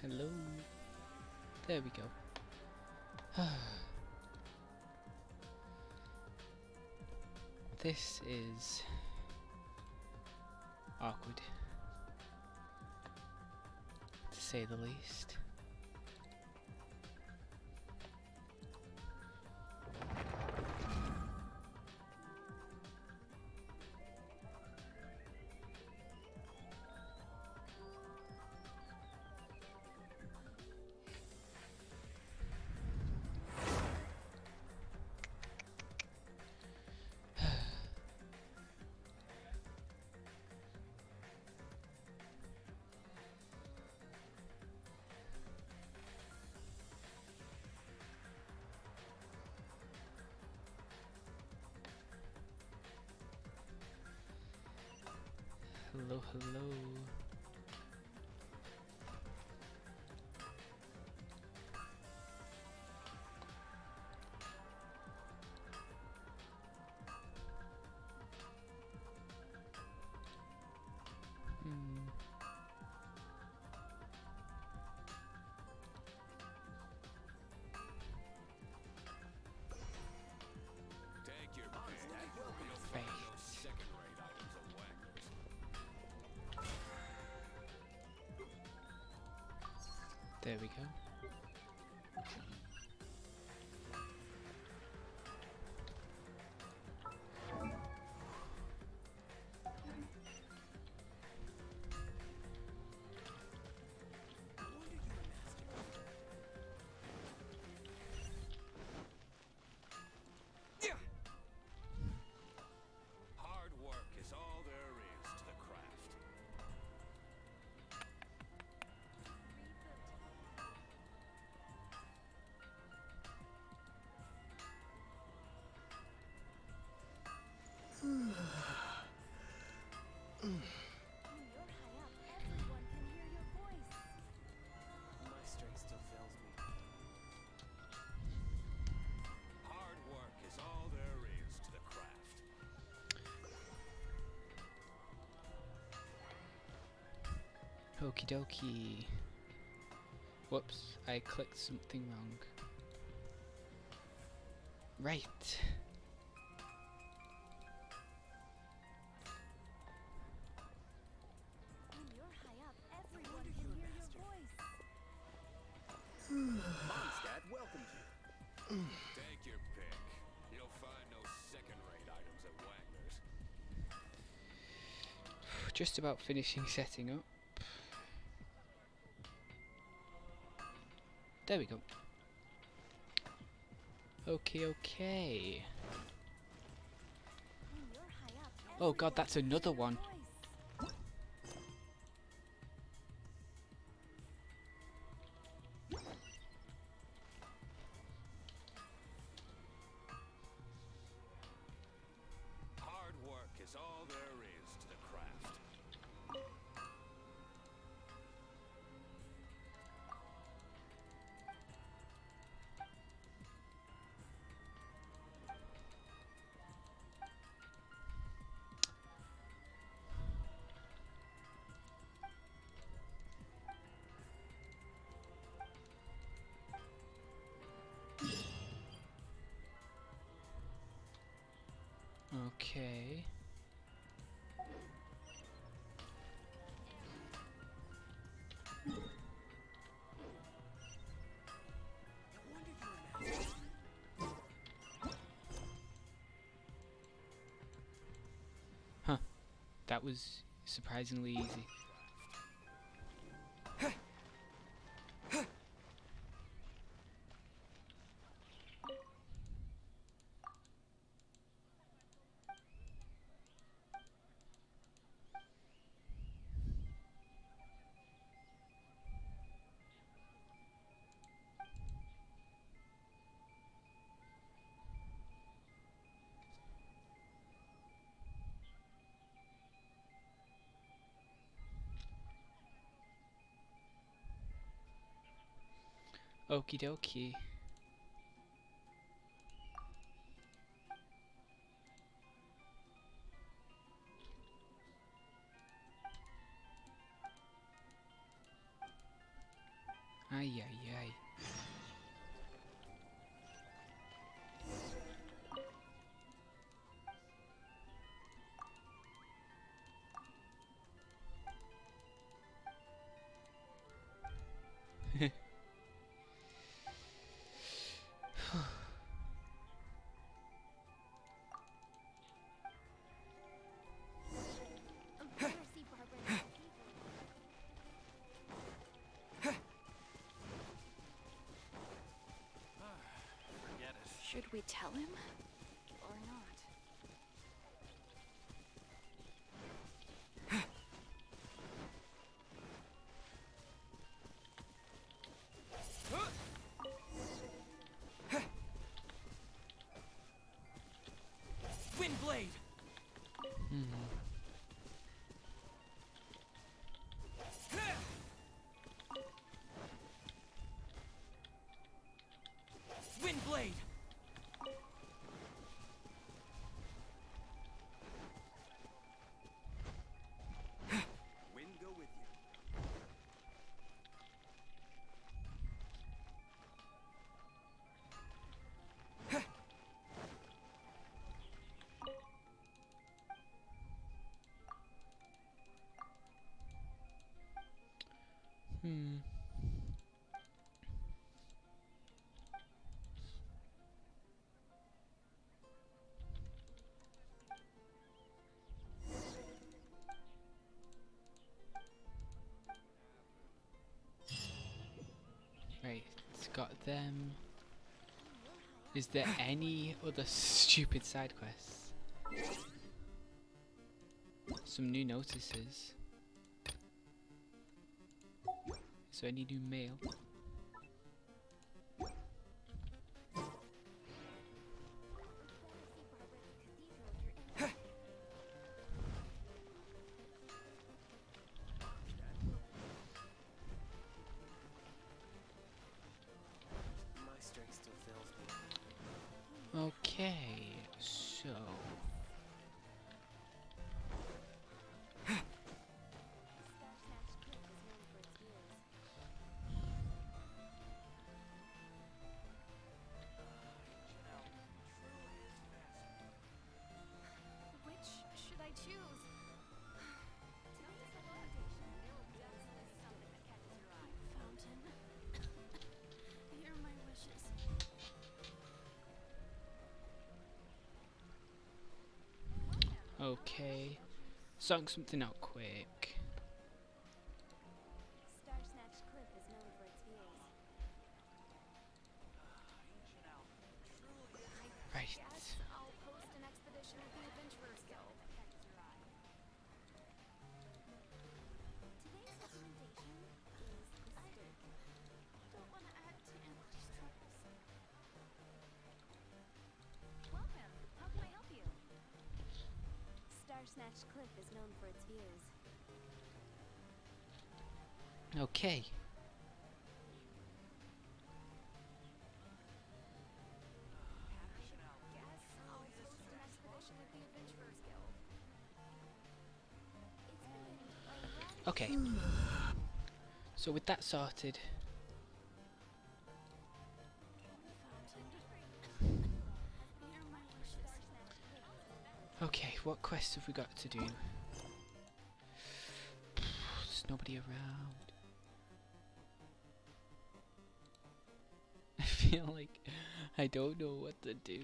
Hello. There we go. This is awkward, to say the least. Hello, hello. Take your pick. You'll find no second-rate items at Wagner's. There we go. Hard work is all there is to the craft. When you're high up, everyone can hear your voice. My strength still fails me. Hard work is all there is to the craft. Okie dokie. Whoops, I clicked something wrong. Right. When you're high up, everyone can hear your voice. Mondstadt welcomes you. Take your pick. You'll find no second-rate items at Wagner's. Just about finishing setting up. There we go. Okay, okay. When you're high up, Oh god, that's everyone can another hear your one. voice. Hard work is all there is to the craft. Okay. Huh. That was surprisingly easy. Okie dokie. Ay, ay, ay. I'll never see Barbara in the cathedral. Forget it. Should we tell him? Or not? Windblade! Hmm. Windblade! Wind go with you. Hmm. Right, it's got them. Is there any other stupid side quests? Some new notices. Is there any new mail? My strength still fails me. Okay, so Which should I choose? Fountain. Hear my wishes. okay, sort something out quick. Star Snatch Cliff is known for its views. Right. Guess I'll post an expedition with the Adventurers Guild. Today's recommendation is the steak. Don't want to add to Emily's troubles. Welcome. How can I help you? Star Snatch Cliff is known for its views. Okay. Guess I'll post an expedition with the Adventurers Guild. It's owned by Ryezle Okay. So with that sorted, Fountain. Hear my wishes. okay, what quests have we got to do? There's nobody around. I feel like I don't know what to do.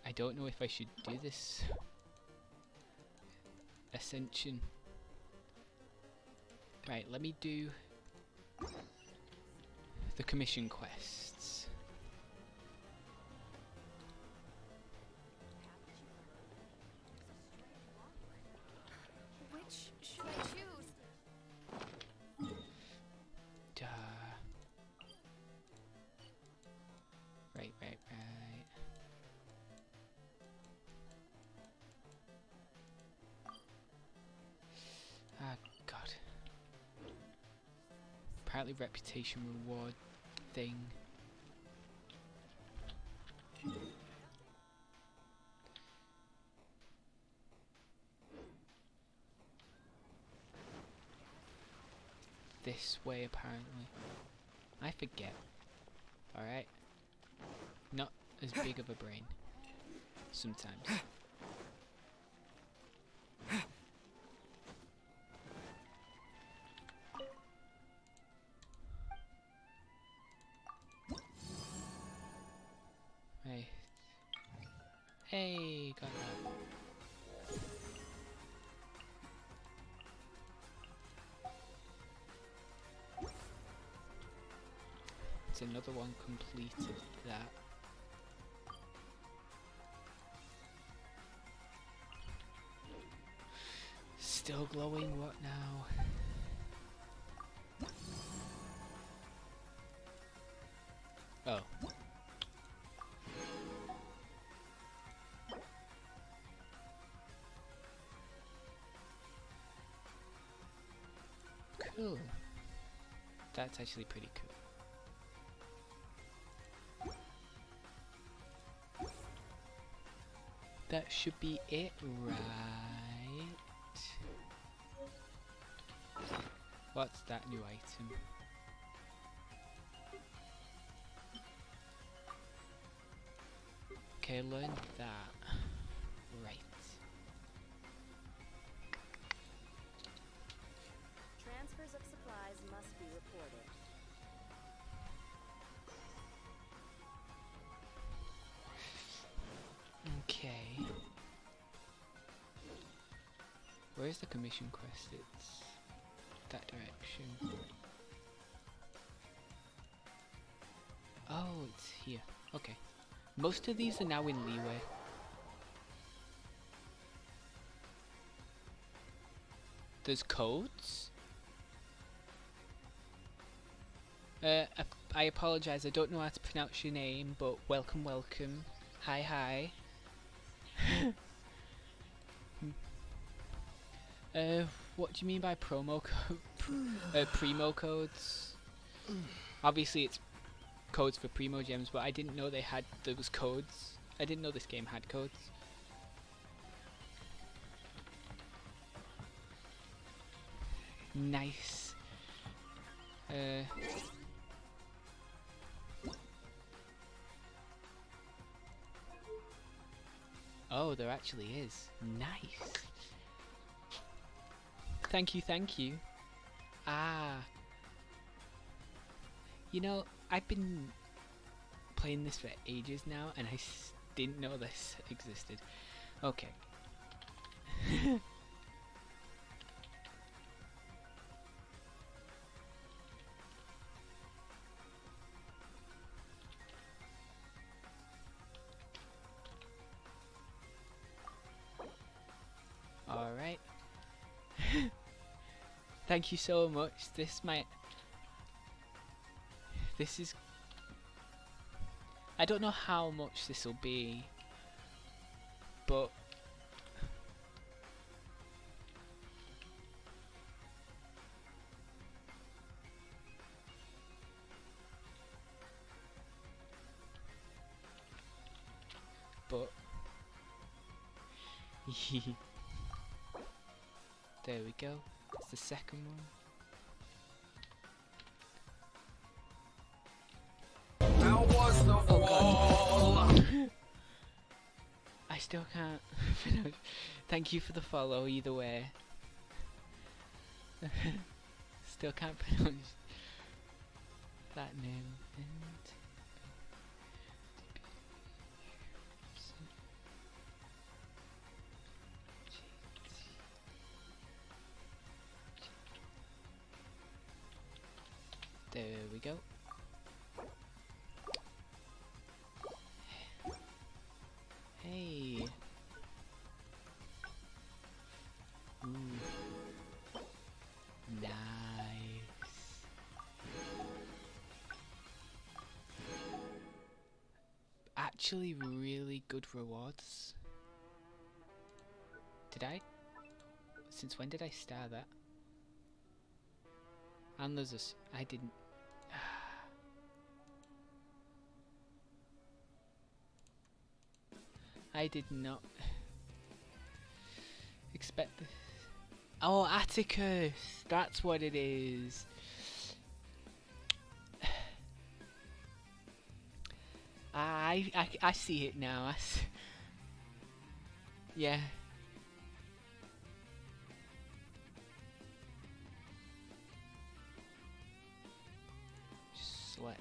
I don't know if I should do this ascension. Right, let me do the commission quests. Which should I choose? Duh. Right. Ah, God. Apparently reputation reward thing. this way apparently. I forget. Alright? Not as big of a brain. Sometimes. Right. Hey, got that. It's another one completed that. Still glowing, what now? Oh. Cool. That's actually pretty cool. That should be it, right? What's that new item? Okay, learn that. Right. Transfers of supplies must be reported. Okay. Where's the commission quest? It's that direction. Oh, it's here. Okay. Most of these are now in leeway. There's codes? I apologize, I don't know how to pronounce your name, but welcome, welcome. Hi, hi. What do you mean by promo code? Primo codes? Obviously it's codes for Primo Gems, but I didn't know there was codes. I didn't know this game had codes. Nice. Oh, there actually is. Nice. Thank you, thank you. Ah. You know, I've been playing this for ages now, and I didn't know this existed. Okay. Alright. Thank you so much. This is... I don't know how much this will be, but... There we go. That's the second one. How was the Oh god. I still can't finish. Thank you for the follow either way. Still can't pronounce that name. There we go. Hey. Ooh. Nice. Actually really good rewards. Did I? Since when did I star that? And there's this. I didn't. I did not expect this. Oh, Atticus. That's what it is. I see it now. Yeah. Sweat.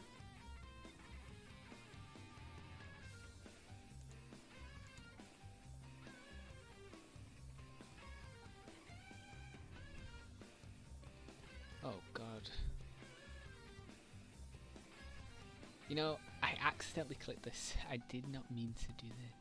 Oh god. You know, I accidentally clicked this. I did not mean to do this.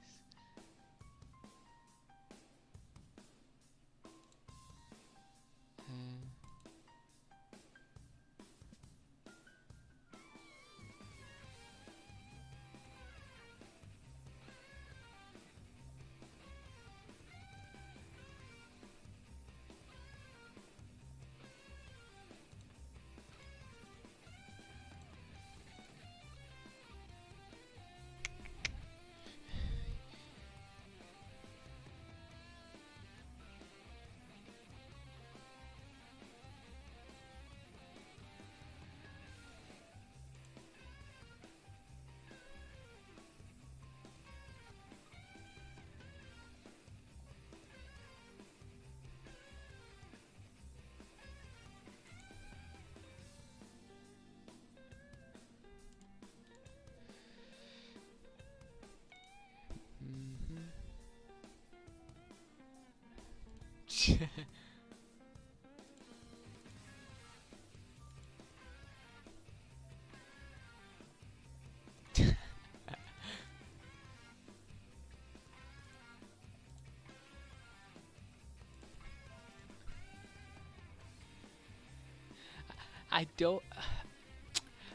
I don't.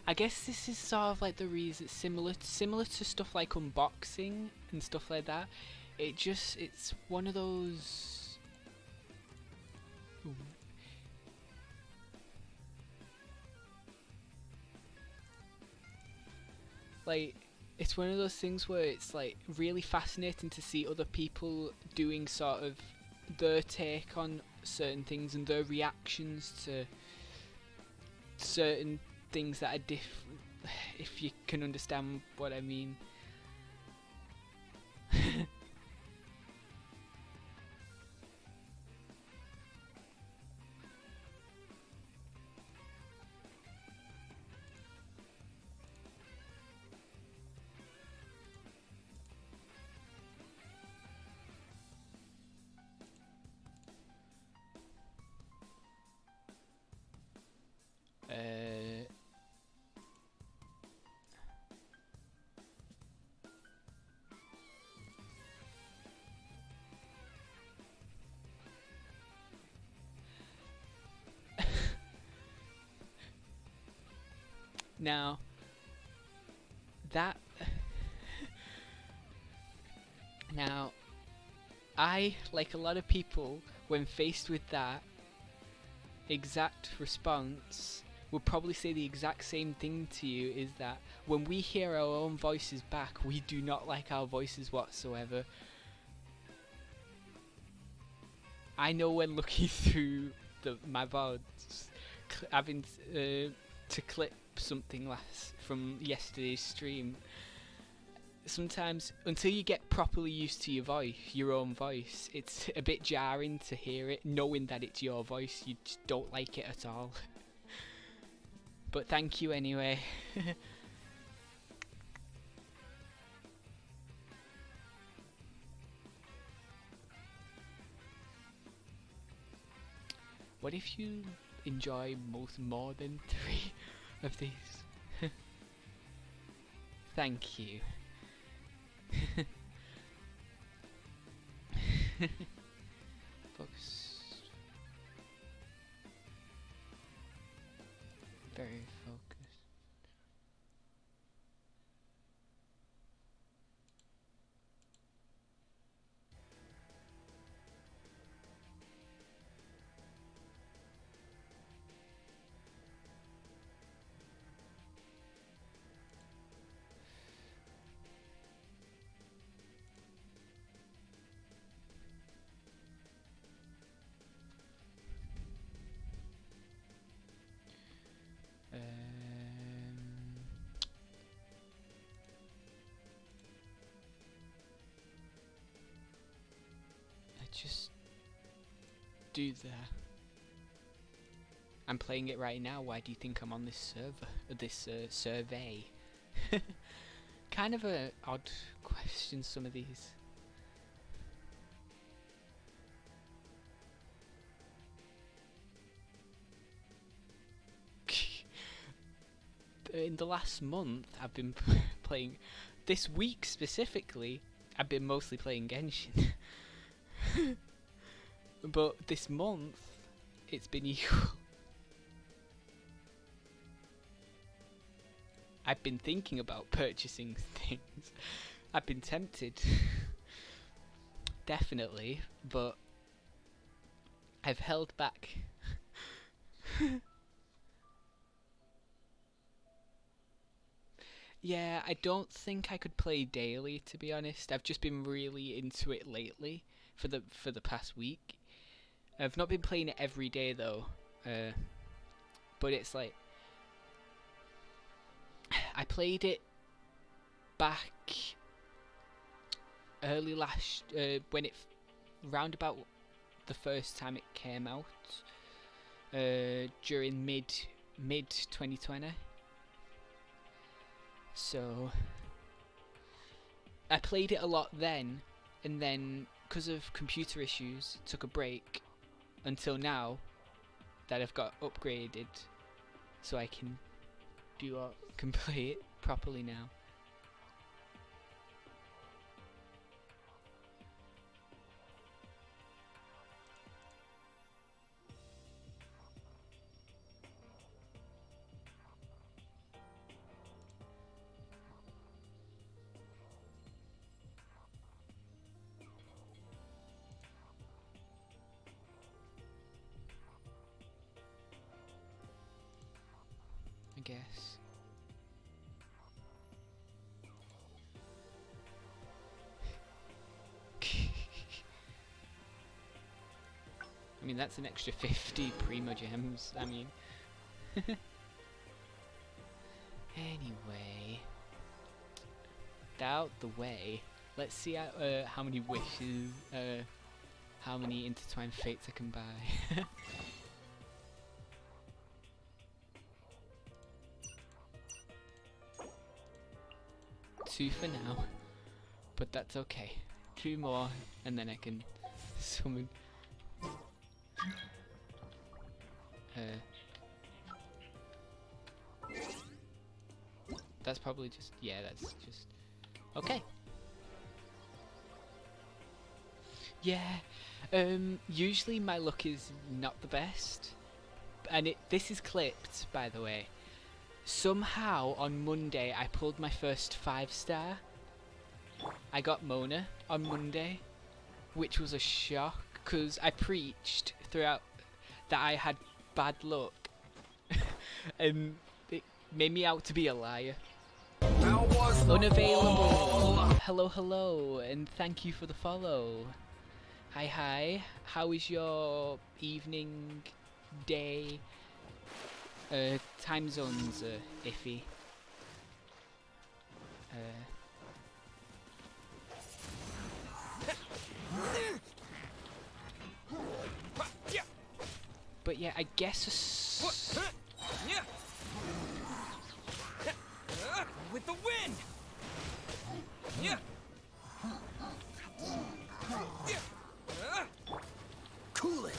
I guess this is sort of like the reason, similar to stuff like unboxing and stuff like that. It's one of those. Like, it's one of those things where it's like really fascinating to see other people doing sort of their take on certain things and their reactions to certain things that are different, if you can understand what I mean. Now, that now, I, like a lot of people, when faced with that exact response, would probably say the exact same thing to you, is that when we hear our own voices back, we do not like our voices whatsoever. I know when looking through my VODs, having to clip something last from yesterday's stream, sometimes until you get properly used to your own voice, it's a bit jarring to hear it, knowing that it's your voice. You just don't like it at all. But thank you anyway. What if you enjoy more than 3 of these? Thank you. Focus. Very focused. just do that. I'm playing it right now. Why do you think I'm on this server? This survey? Kind of a odd question, some of these. In the last month, I've been playing. This week specifically, I've been mostly playing Genshin. But this month, it's been equal. I've been thinking about purchasing things. I've been tempted. Definitely, but I've held back. Yeah, I don't think I could play daily, to be honest. I've just been really into it lately for the past week. I've not been playing it every day though, but it's like I played it back early last when it round about the first time it came out during mid 2020. So I played it a lot then, and then because of computer issues took a break until now that I've got upgraded so I can play it properly now. I guess. I mean, that's an extra 50 Primo Gems. I mean. Anyway. Out the way. Let's see how many wishes, how many intertwined fates I can buy. 2 for now, but that's okay. 2 more, and then I can summon. That's probably just, yeah, that's just okay. Yeah, usually my luck is not the best, and this is clipped, by the way. Somehow on Monday I pulled my first 5-star. I got Mona on Monday, which was a shock because I preached throughout that I had bad luck, and it made me out to be a liar. Unavailable. Hello, hello, and thank you for the follow. Hi, hi. How is your evening, day? Time zones are iffy. But yeah, I guess with the wind. Cool it.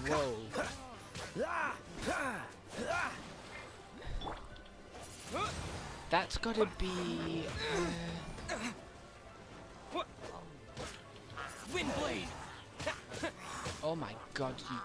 whoa. That's gotta be. Wind blade. Oh my god, you.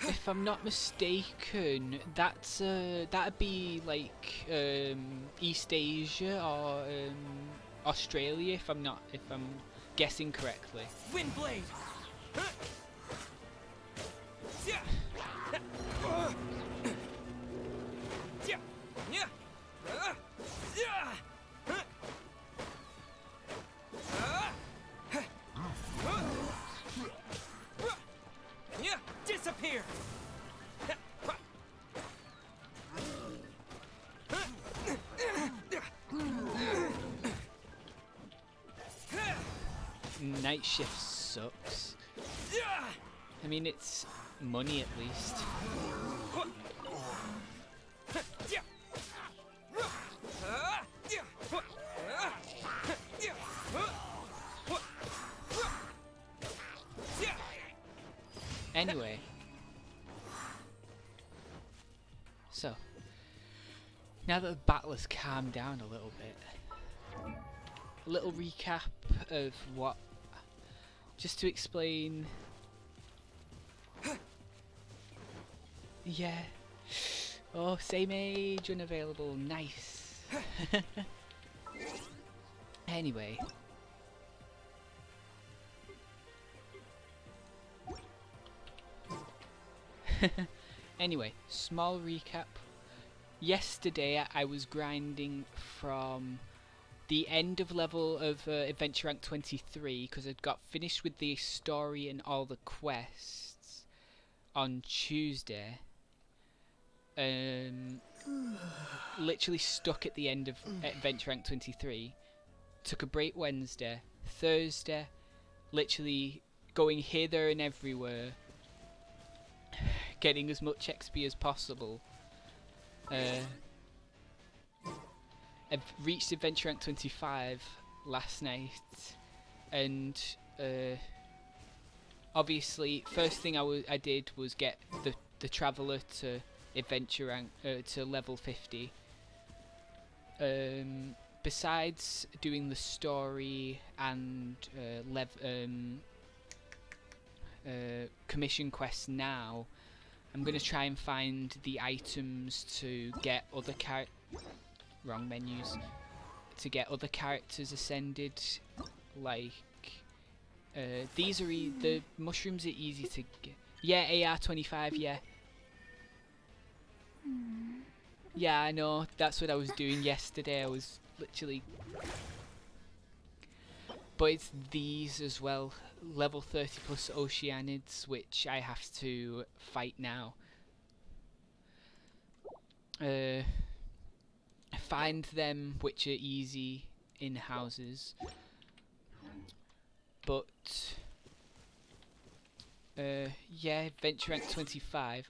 If I'm not mistaken, that's that'd be like East Asia or Australia. If I'm guessing correctly. Wind blade. Disappear! Night shift sucks. I mean, it's money at least. Anyway, so now that the battle has calmed down a little bit, a little recap of what, just to explain. Yeah. Oh, same age, unavailable, nice. Anyway. Anyway, small recap. Yesterday I was grinding from the end of level of Adventure Rank 23 because I'd got finished with the story and all the quests on Tuesday. Literally stuck at the end of Adventure Rank 23. Took a break Wednesday. Thursday, literally going here, there and everywhere, getting as much XP as possible. I've reached Adventure Rank 25 last night, and obviously first thing I did was get the Traveller to Adventure Rank to level 50. Besides doing the story and commission quests now, I'm going to try and find the items to get other wrong menus, to get other characters ascended. Like these are the mushrooms are easy to get. Yeah, AR-25, yeah. Yeah, I know, that's what I was doing yesterday. I was literally, but it's these as well, level 30 plus Oceanids, which I have to fight now. Find them, which are easy in houses, but yeah, Adventure Rank 25.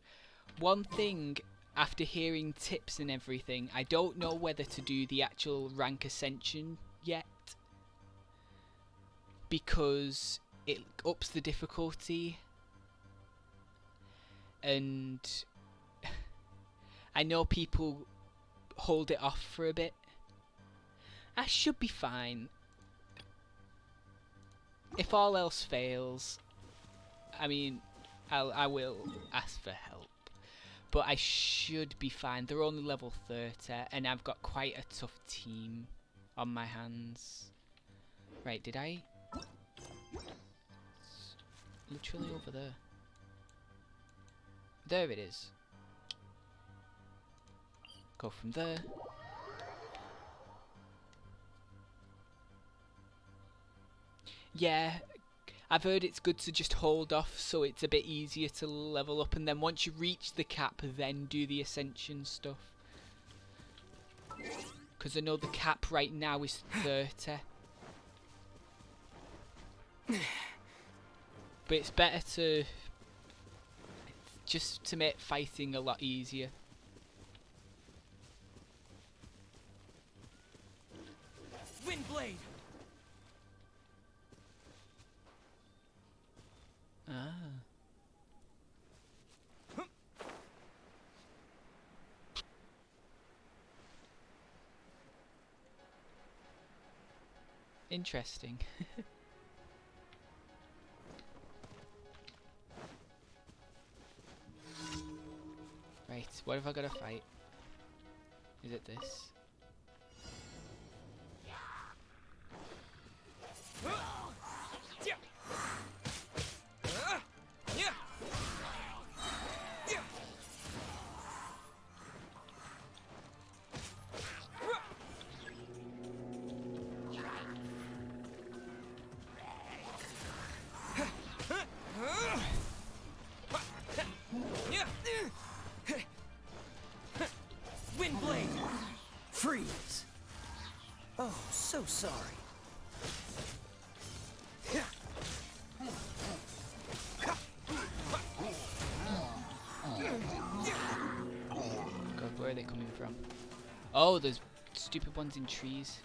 One thing, after hearing tips and everything, I don't know whether to do the actual rank ascension yet, because it ups the difficulty, and I know people hold it off for a bit. I should be fine. If all else fails, I mean, I will ask for help. But I should be fine. They're only level 30, and I've got quite a tough team on my hands. Right, did I? It's literally over there. There it is. Go from there. Yeah, I've heard it's good to just hold off so it's a bit easier to level up, and then once you reach the cap, then do the ascension stuff. Because I know the cap right now is 30. But it's better to, just to make fighting a lot easier. Windblade! Ah. Interesting. Right, what have I got to fight? Is it this? so sorry. God, where are they coming from? Oh, there's stupid ones in trees.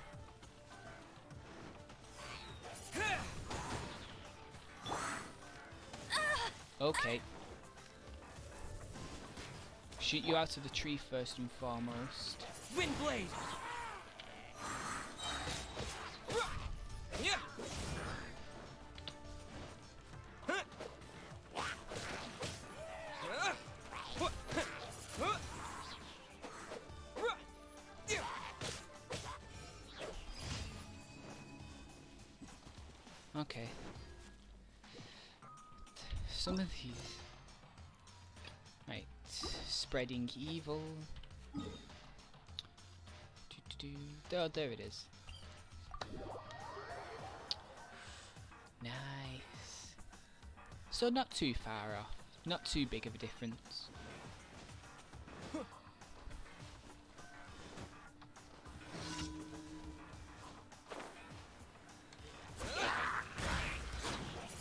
Okay. Shoot you out of the tree first and foremost. Wind blade. Yeah. Okay. Some of these. Right. Spreading evil. Oh, there it is. Nice. So not too far off. Not too big of a difference.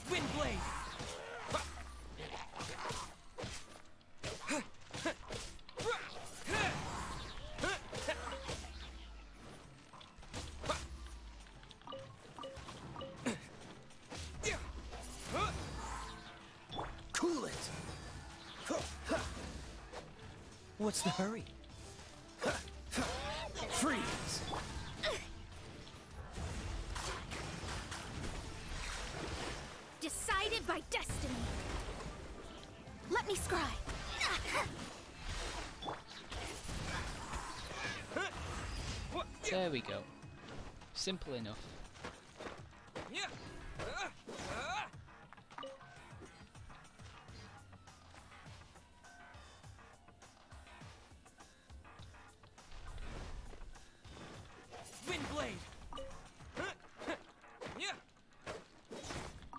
Wind blade. Cool it. What's the hurry? Freeze. Decided by destiny. Let me scry. There we go. Simple enough. Yeah. Wind blade. Yeah.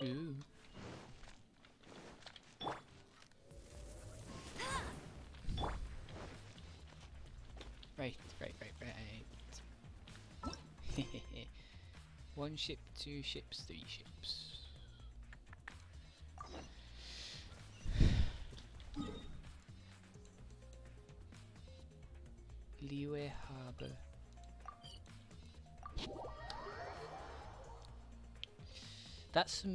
Ooh. Right. One ship, two ships, three ships. Leeway Harbour. That's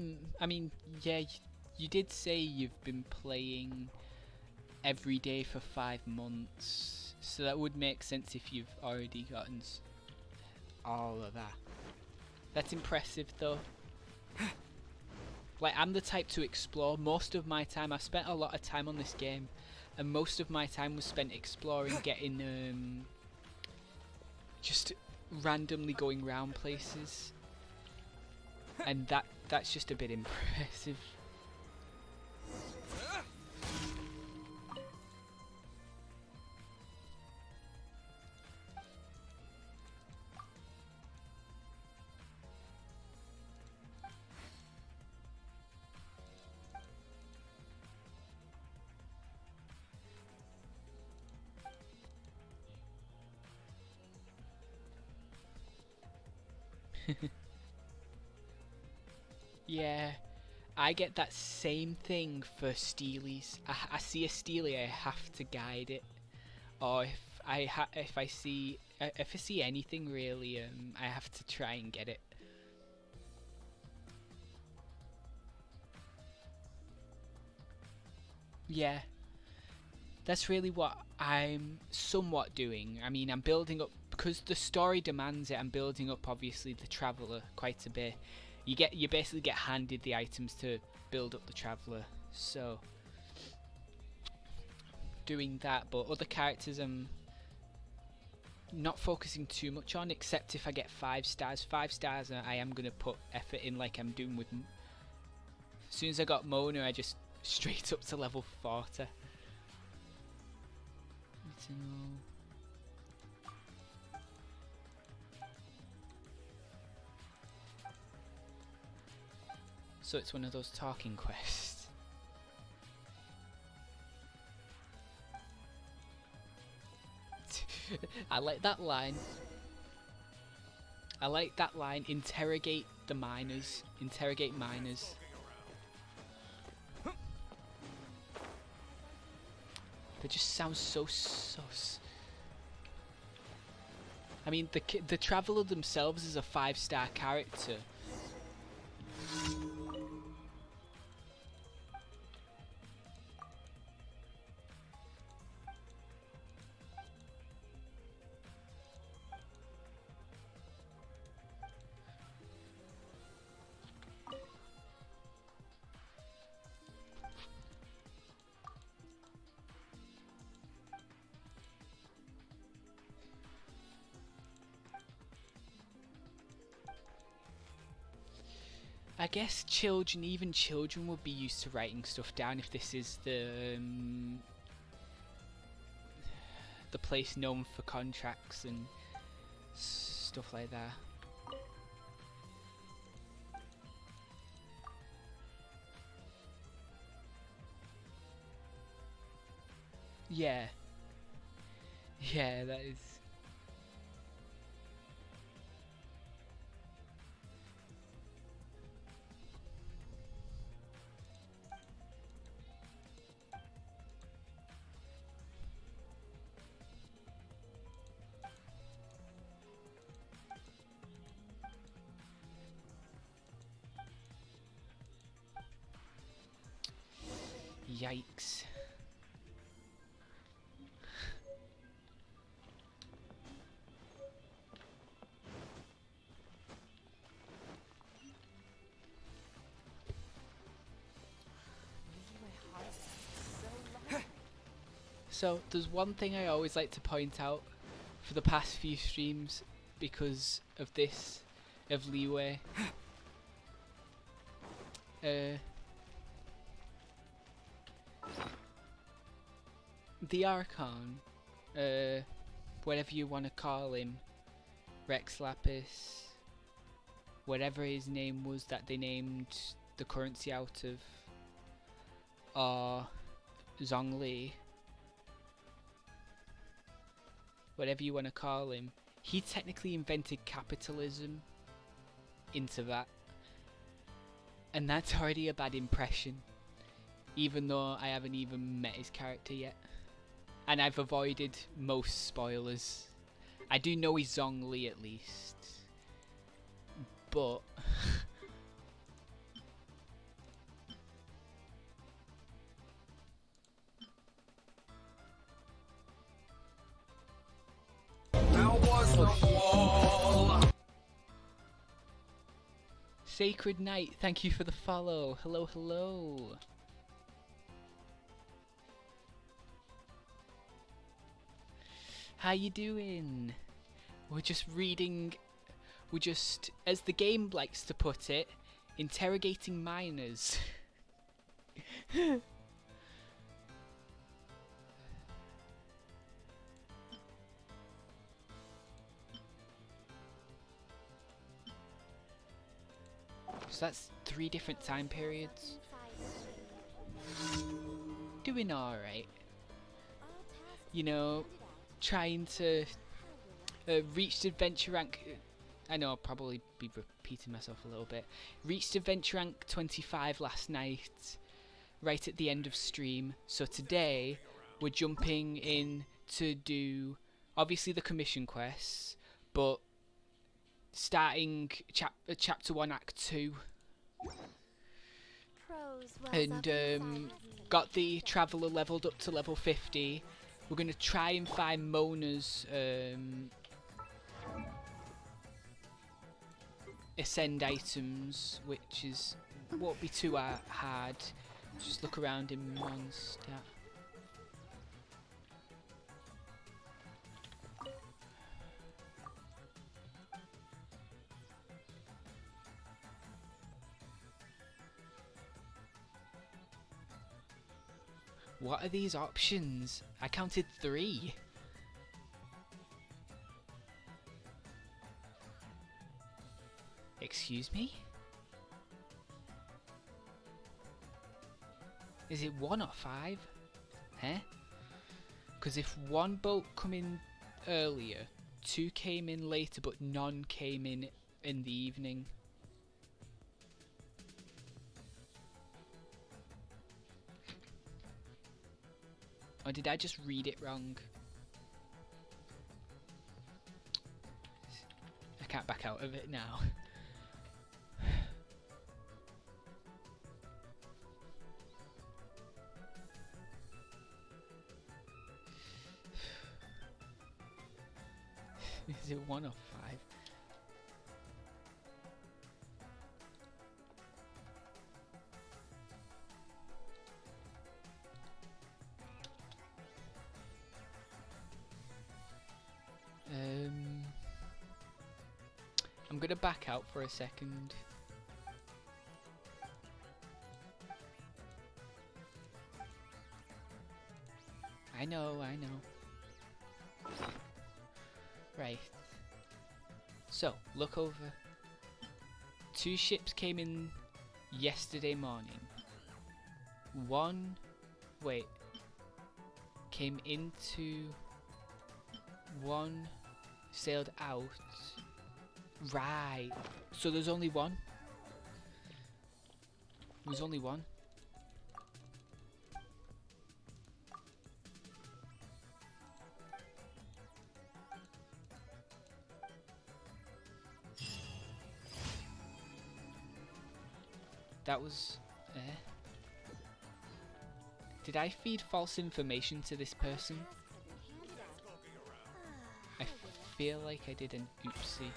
I mean, yeah, you did say you've been playing every day for 5 months, so that would make sense if you've already gotten all of that. That's impressive though. Like, I'm the type to explore. Most of my time, I've spent a lot of time on this game, and most of my time was spent exploring, getting just randomly going around places, and that's just a bit impressive. Yeah, I get that same thing for steelies. I see a steely, I have to guide it, or if I see anything really, I have to try and get it. Yeah, that's really what I'm somewhat doing. I mean, I'm building up because the story demands it. I'm building up obviously the traveller quite a bit. You basically get handed the items to build up the traveller. So doing that, but other characters I'm not focusing too much on, except if I get 5 stars. 5 stars, I am gonna put effort in, like I'm doing with. As soon as I got Mona, I just straight up to level 40. So it's one of those talking quests. I like that line. I like that line. Interrogate the miners. Interrogate miners. That just sounds so sus. I mean, the Traveler themselves is a 5-star character. I guess children, even children, would be used to writing stuff down if this is the place known for contracts and stuff like that. Yeah. Yeah, that is. Yikes. So, there's one thing I always like to point out for the past few streams because of this, of Leeway. The Archon, whatever you want to call him, Rex Lapis, whatever his name was that they named the currency out of, or Zhongli, whatever you want to call him, he technically invented capitalism into that. And that's already a bad impression, even though I haven't even met his character yet. And I've avoided most spoilers. I do know he's Zhongli at least. But Sacred Knight, thank you for the follow. Hello, hello. How you doing? We're just reading, as the game likes to put it, interrogating miners. So that's 3 different time periods. Doing alright. You know, trying to reached adventure rank. I know I'll probably be repeating myself a little bit. Reached adventure rank 25 last night, right at the end of stream. So today we're jumping in to do obviously the commission quests, but starting chapter 1 act 2. And got the Traveler leveled up to level 50. We're going to try and find Mona's ascend items, which won't be too hard. Just look around in Mondstadt. What are these options? I counted 3. Excuse me? Is it 1 or 5? Huh? Because if 1 boat come in earlier, 2 came in later, but none came in the evening. Or did I just read it wrong? I can't back out of it now. Is it 1 or 5? I'm gonna back out for a second. I know. Right. So, look over. 2 ships came in yesterday morning. 1, wait, came into, 1 sailed out. Right. So there's only 1? There's only 1? That was... Did I feed false information to this person? I feel like I did an oopsie.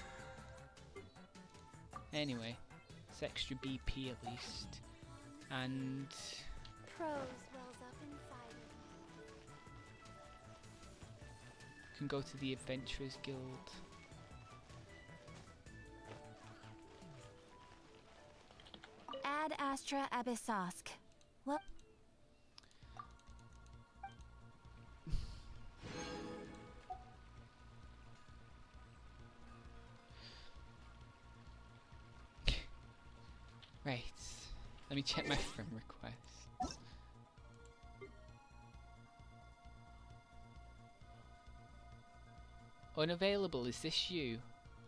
Anyway, it's extra BP at least. And... Prose wells up inside of me. can go to the Adventurers Guild. Ad Astra Abyssosk. What? Right. Let me check my friend requests. Unavailable, is this you?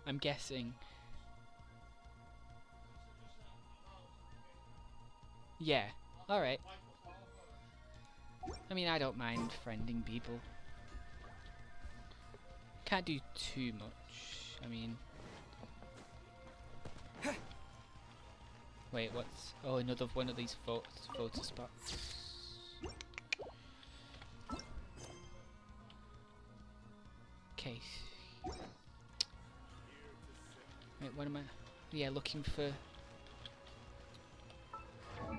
I'm guessing. Yeah, alright. I mean, I don't mind friending people. Can't do too much. I mean... Wait, what's... Oh, another one of these photo spots. Okay. Wait, what am I... Yeah, looking for...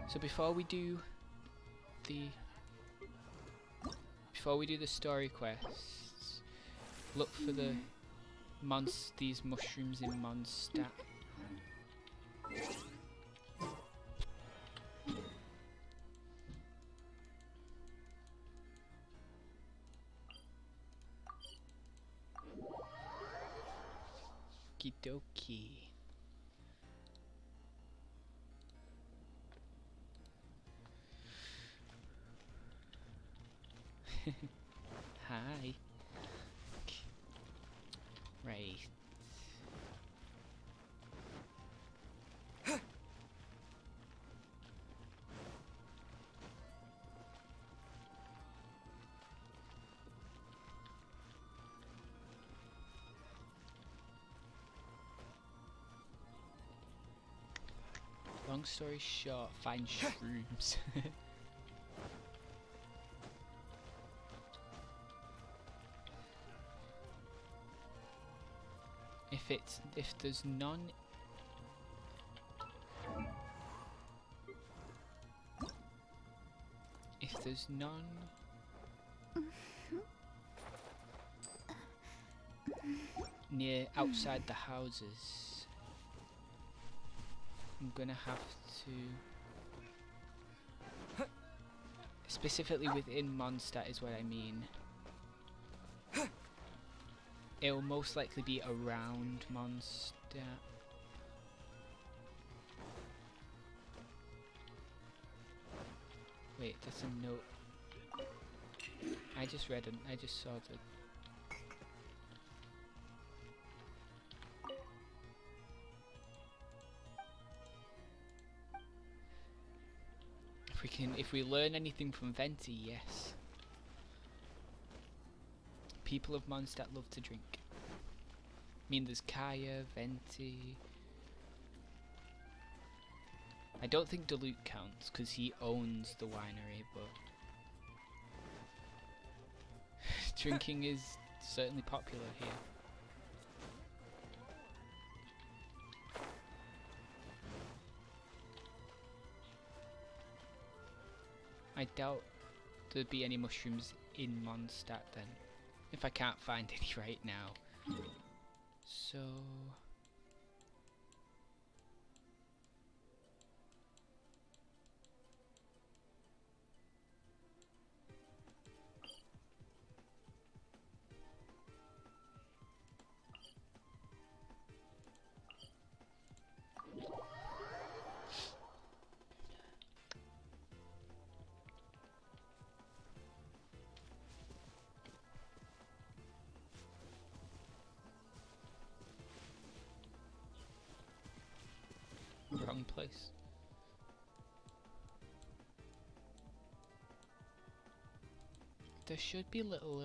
So before we do the story quests, look for the these mushrooms in Mondstadt. Okie dokie. Hi. Right. Long story short, find shrooms. If there's none, near outside the houses, I'm gonna have to, specifically within Mondstadt is what I mean. It will most likely be around Mondstadt. Wait, that's a note. I just saw the... if we learn anything from Venti, yes. People of Mondstadt love to drink. I mean, there's Kaya, Venti. I don't think Duluth counts because he owns the winery, but drinking is certainly popular here. I doubt there'd be any mushrooms in Mondstadt then, if I can't find any right now. So wrong place. There should be little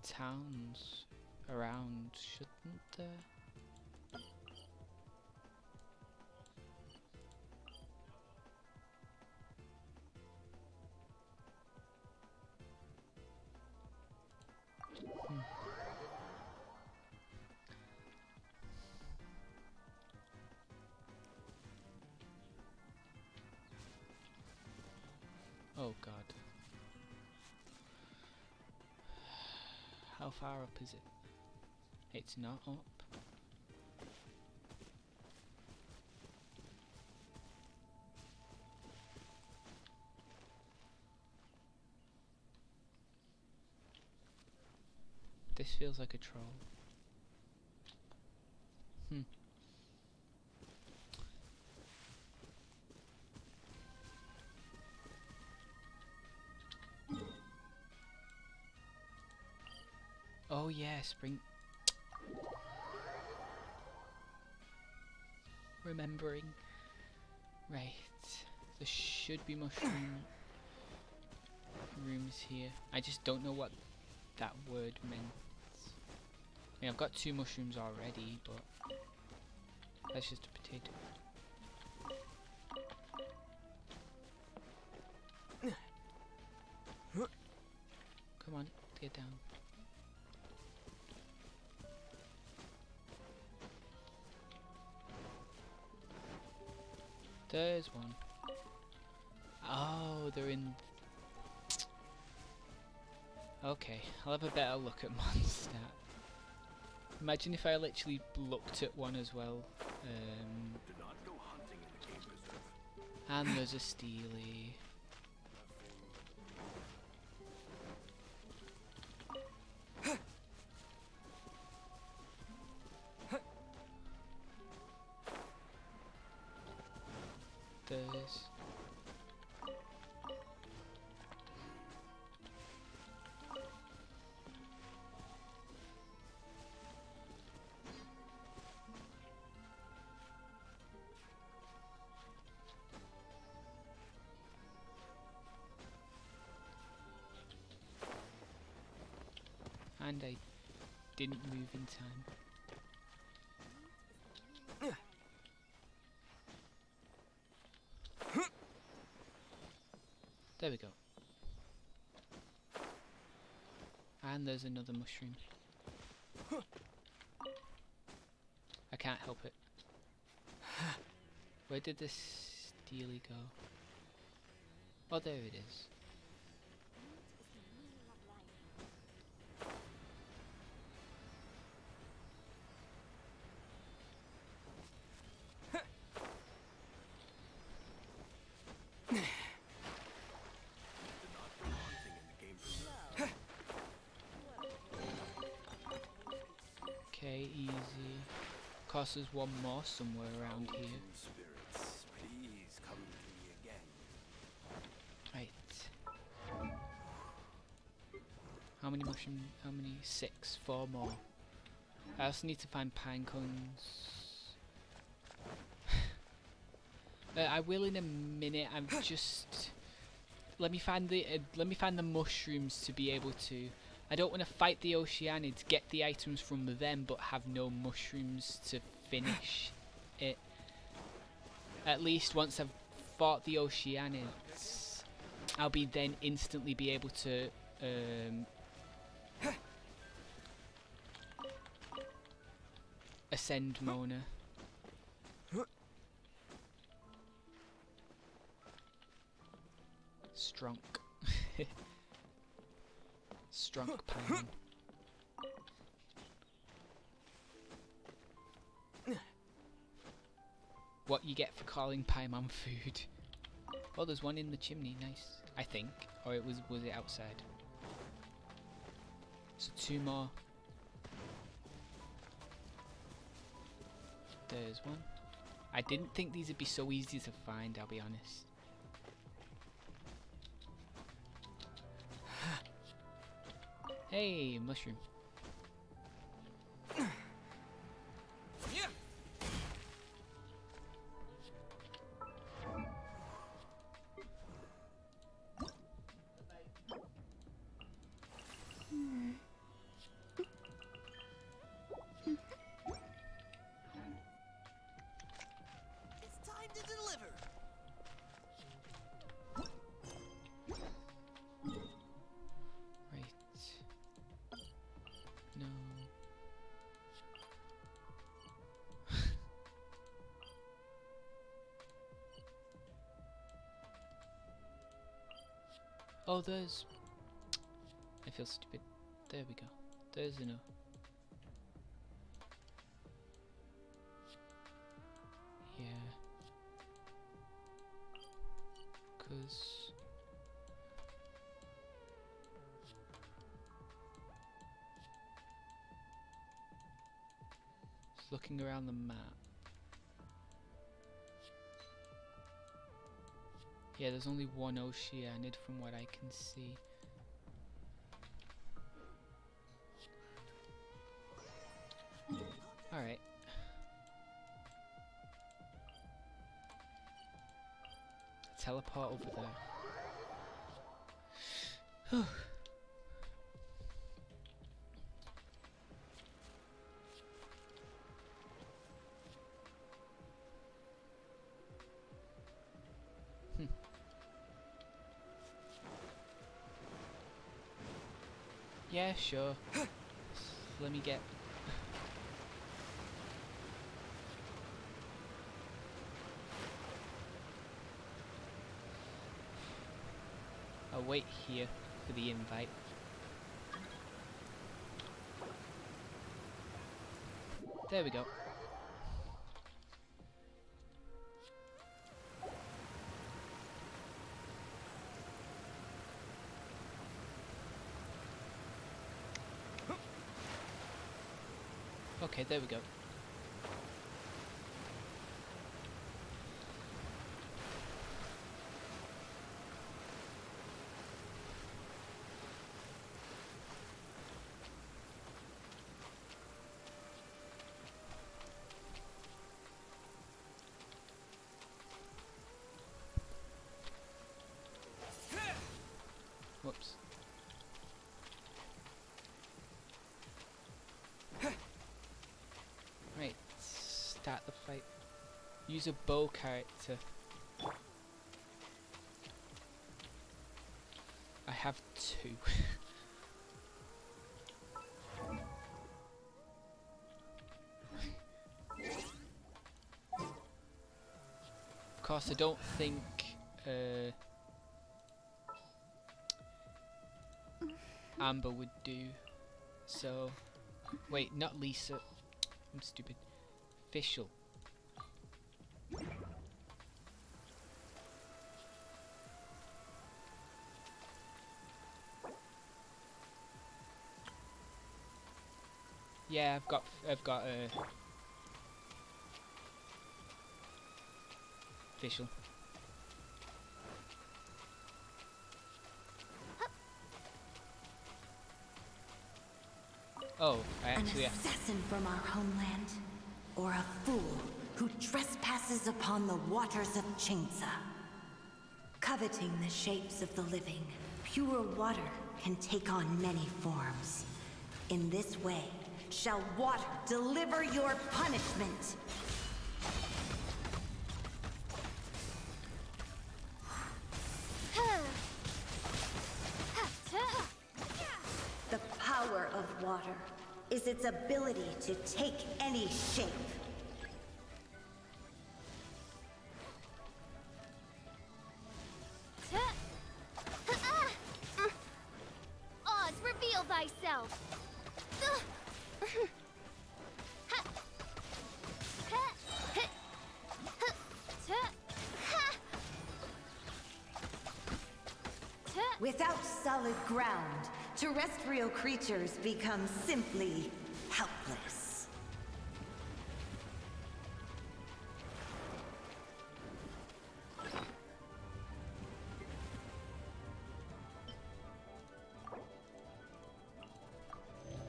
towns around, shouldn't there? Oh god. How far up is it? It's not up. This feels like a troll. Oh yeah, spring. Remembering. Right. There should be mushroom rooms here. I just don't know what that word meant. I mean, I've got 2 mushrooms already, but that's just a potato. Come on, get down. There's one. Oh, they're in. Okay, I'll have a better look at Mondstadt. Imagine if I literally looked at one as well. Do not go hunting in the game reserve. And there's a Steely. There's. And I didn't move in time. There we go. And there's another mushroom. I can't help it. Where did this Steely go? Oh, there it is. Okay, easy. Cost us one more somewhere around here. Spirits, please come to me again. Right. How many mushroom? How many? 6. 4 more. I also need to find pine cones. I will in a minute. I'm just let me find the mushrooms to be able to. I don't want to fight the Oceanids, get the items from them, but have no mushrooms to finish it. At least once I've fought the Oceanids, I'll be then instantly be able to ascend Mona. Strunk. Strunk Paimon. What you get for calling Paimon food. Oh, there's one in the chimney. Nice. I think. Or was it outside? So 2 more. There's one. I didn't think these would be so easy to find, I'll be honest. Hey, mushroom. Yeah. It's time to deliver. Right. No. Oh, there's... I feel stupid. There we go. There's enough. Yeah. 'Cause... Just looking around the map. Yeah, there's only one Oceanid from what I can see. Alright. Teleport over there. Yeah, sure. Let me get... I'll wait here for the invite. There we go. Okay, there we go. Whoops. Right, start the fight. Use a bow character. I have 2. Of course, I don't think Amber would do. So, wait, not Lisa. I'm stupid. Official. Yeah, I've got official. Oh, I An actually have... assassin from our homeland, or a fool who trespasses upon the waters of Chingsa. Coveting the shapes of the living, pure water can take on many forms. In this way, shall water deliver your punishment. The power of water is its ability to take any shape. Oz, reveal thyself! Without solid ground, terrestrial creatures become simply helpless.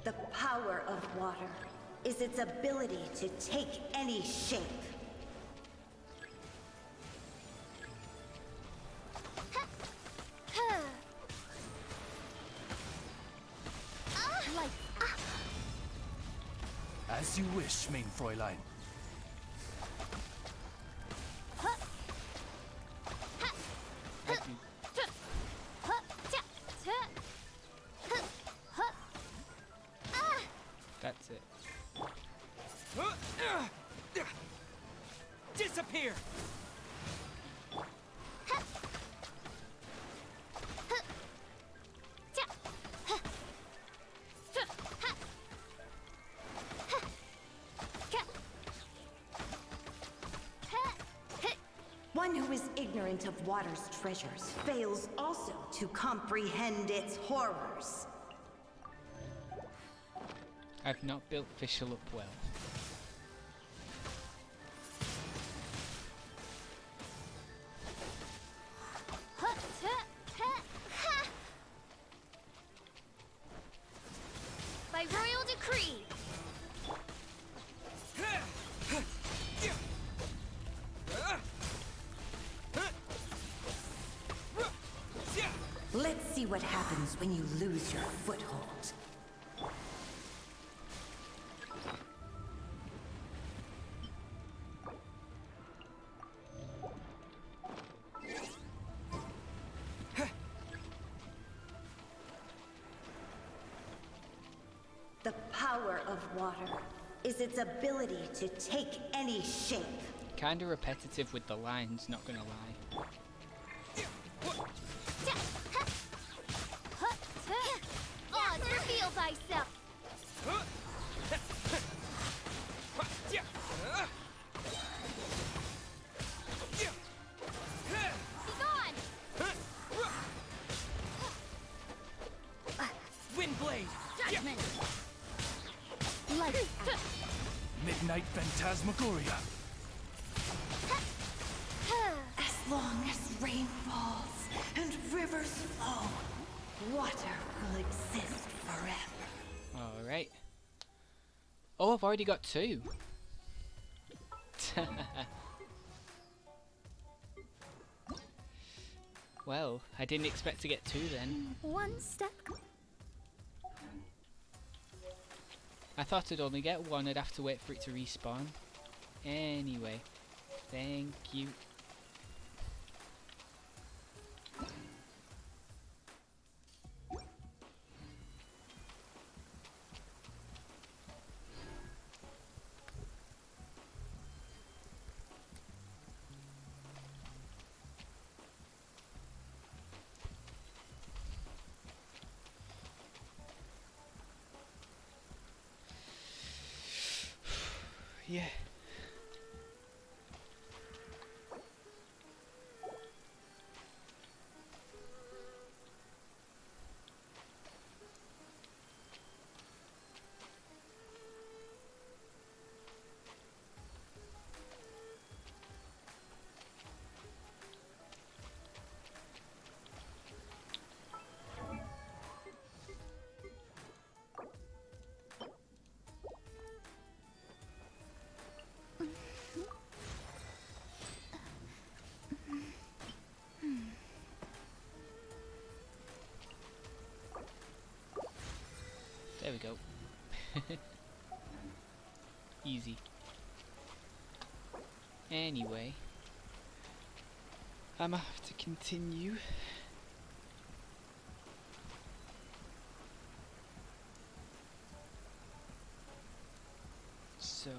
The power of water is its ability to take any shape. As you wish, mein Fräulein. That's it. Disappear! One who is ignorant of water's treasures fails also to comprehend its horrors. I've not built Fischl up well. By royal decree! Let's see what happens when you lose your foothold. The power of water is its ability to take any shape. Kinda repetitive with the lines, not gonna lie. Oz, reveal thyself! Be gone! Windblade! Judgment! Light! Midnight Phantasmagoria! As long as rain falls and rivers flow, water will exist forever. Alright. Oh, I've already got 2. Well, I didn't expect to get 2 then. One step. I thought I'd only get 1, I'd have to wait for it to respawn. Anyway, thank you. Yeah. There we go. Easy. Anyway, I'm gonna have to continue. So,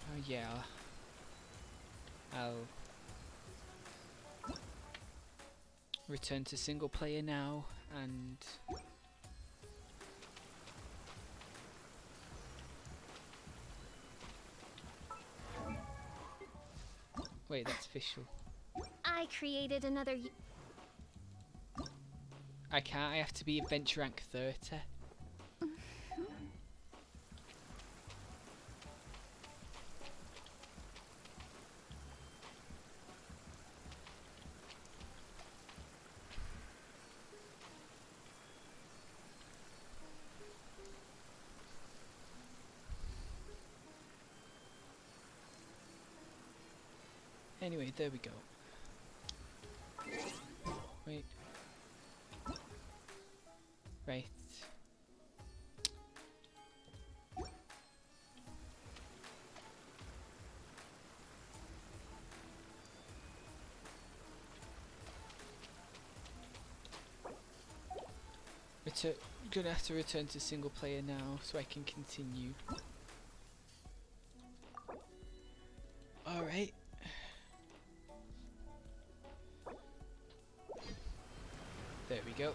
oh yeah, I'll return to single player now, and wait, that's official. I created another. I can't, I have to be adventure rank 30. Anyway, there we go. Wait. Right. Gonna have to return to single player now so I can continue. Alright. There we go.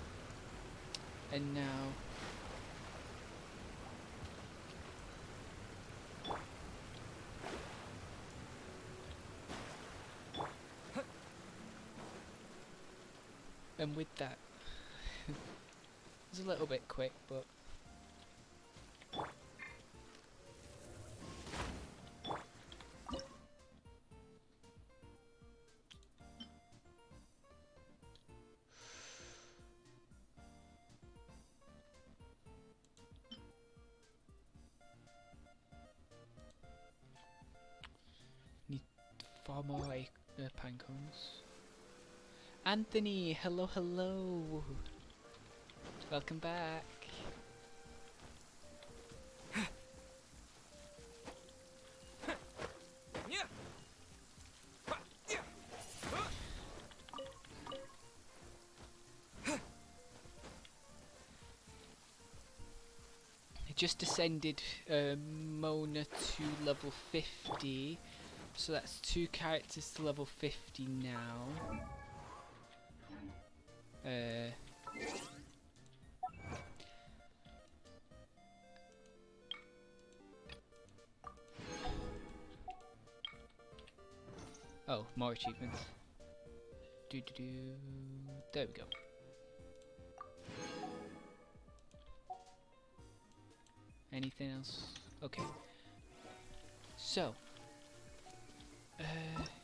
And now and with that it's a little bit quick, but need 4 more pine cones. Anthony, hello, hello. Welcome back. I just ascended Mona to level 50, so that's 2 characters to level 50 now. Oh, more achievements. There we go. Anything else? Okay. So,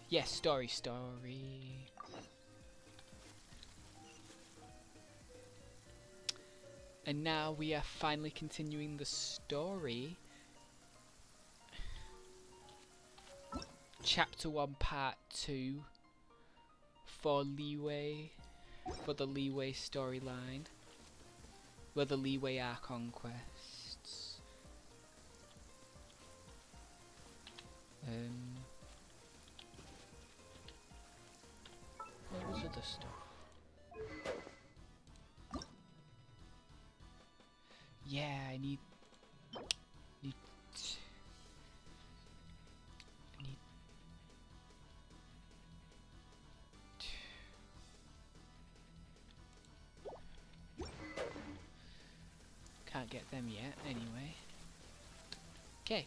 yes, story. And now we are finally continuing the story. Chapter 1, Part 2 for Leeway, for the Leeway storyline, where the Leeway are conquests. What was other stuff? Yeah, I need can't get them yet, anyway. Okay.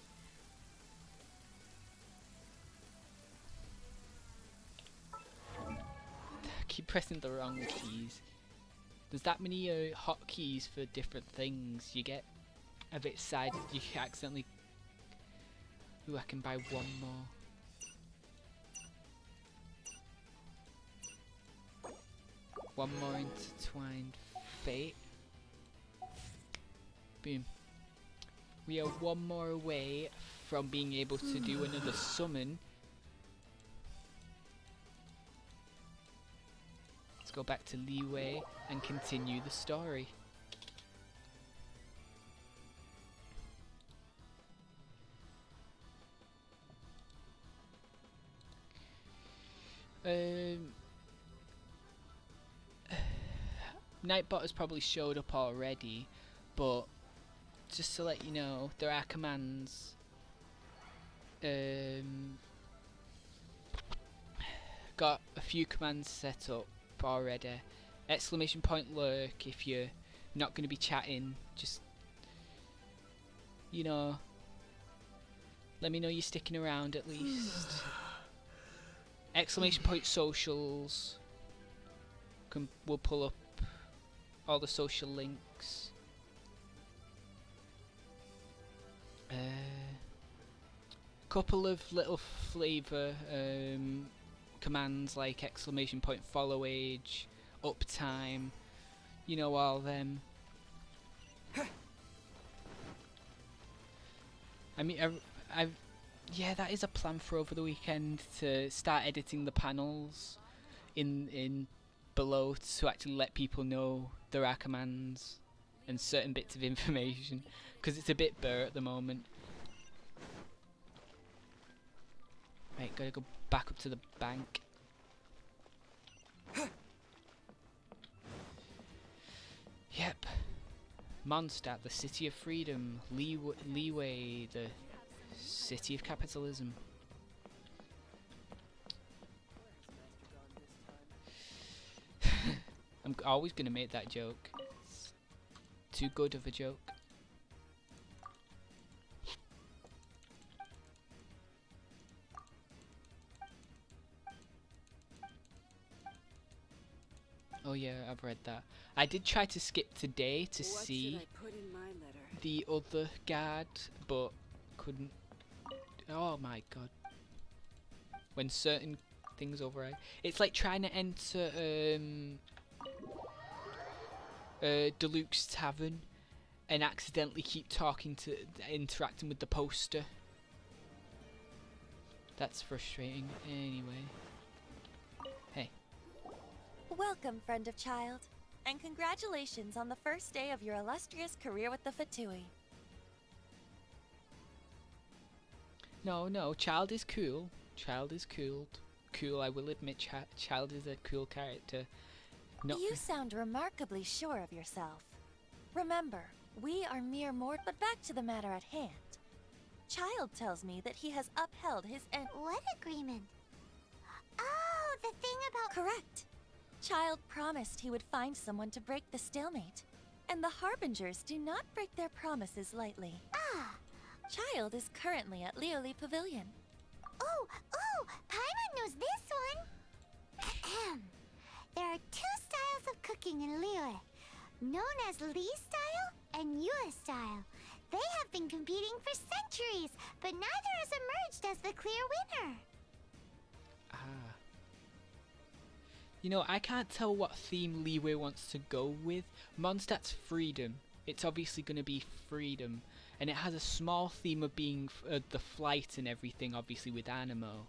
Keep pressing the wrong keys. There's that many hotkeys for different things. You get a bit sad. You accidentally. Ooh, I can buy 1 more. One more intertwined fate. Boom. We are one more away from being able to do another summon. Let's go back to Liyue and continue the story. Nightbot has probably showed up already, but just to let you know, there are commands. Got a few commands set up already. Exclamation point lurk if you're not going to be chatting. Just, you know, let me know you're sticking around at least. Exclamation point socials. We'll pull up all the social links. Couple of little flavour commands like exclamation point follow age, uptime, you know, all them. I mean, yeah, that is a plan for over the weekend, to start editing the panels in below to actually let people know there are commands and certain bits of information, because it's a bit bare at the moment. Right, gotta go back up to the bank. Yep. Mondstadt, the city of freedom. Liyue, the city of capitalism. I'm always gonna make that joke. It's too good of a joke. Oh yeah, I've read that. I did try to skip today to see the other guard, but couldn't. Oh my god. When certain things override. It's like trying to enter Deluxe Tavern and accidentally keep interacting with the poster. That's frustrating. Anyway. Hey. Welcome, friend of child, and congratulations on the first day of your illustrious career with the Fatui. No, Child is cool. Child is cool. Cool, I will admit, Child is a cool character. You sound remarkably sure of yourself. Remember, we are mere mortals. But back to the matter at hand. Child tells me that he has upheld his end. What agreement? Oh, the thing about... Correct. Child promised he would find someone to break the stalemate. And the Harbingers do not break their promises lightly. Ah. Child is currently at Lioli Pavilion. Oh, Paimon knows this one. Ahem. There are two styles of cooking in Liyue, known as Li style and Yue style. They have been competing for centuries, but neither has emerged as the clear winner. Ah. You know, I can't tell what theme Liyue wants to go with. Mondstadt's freedom. It's obviously going to be freedom. And it has a small theme of being the flight and everything, obviously, with Animo.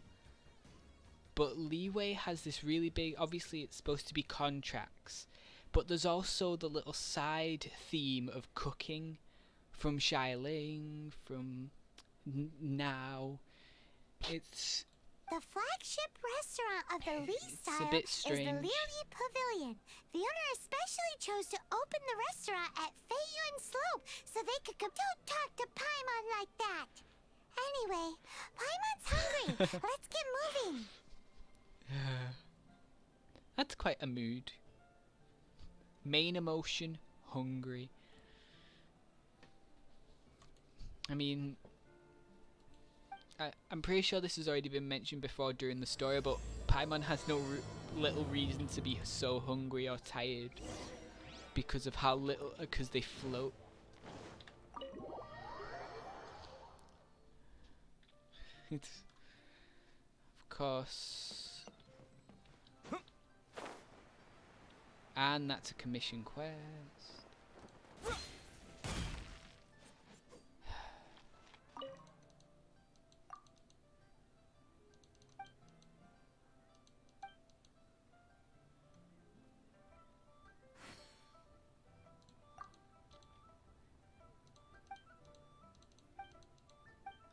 But Liyue has this really big... Obviously, it's supposed to be contracts. But there's also the little side theme of cooking. From Xialing, from Now. It's... The flagship restaurant of the Li style a bit is strange. the Lioli Pavilion. The owner especially chose to open the restaurant at Feiyuan Slope so they could come. Don't talk to Paimon like that. Anyway, Paimon's hungry. Let's get moving. That's quite a mood. Main emotion, hungry. I mean, I'm pretty sure this has already been mentioned before during the story, but Paimon has no little reason to be so hungry or tired because of how little, because they float. It's, of course, and that's a commission quest.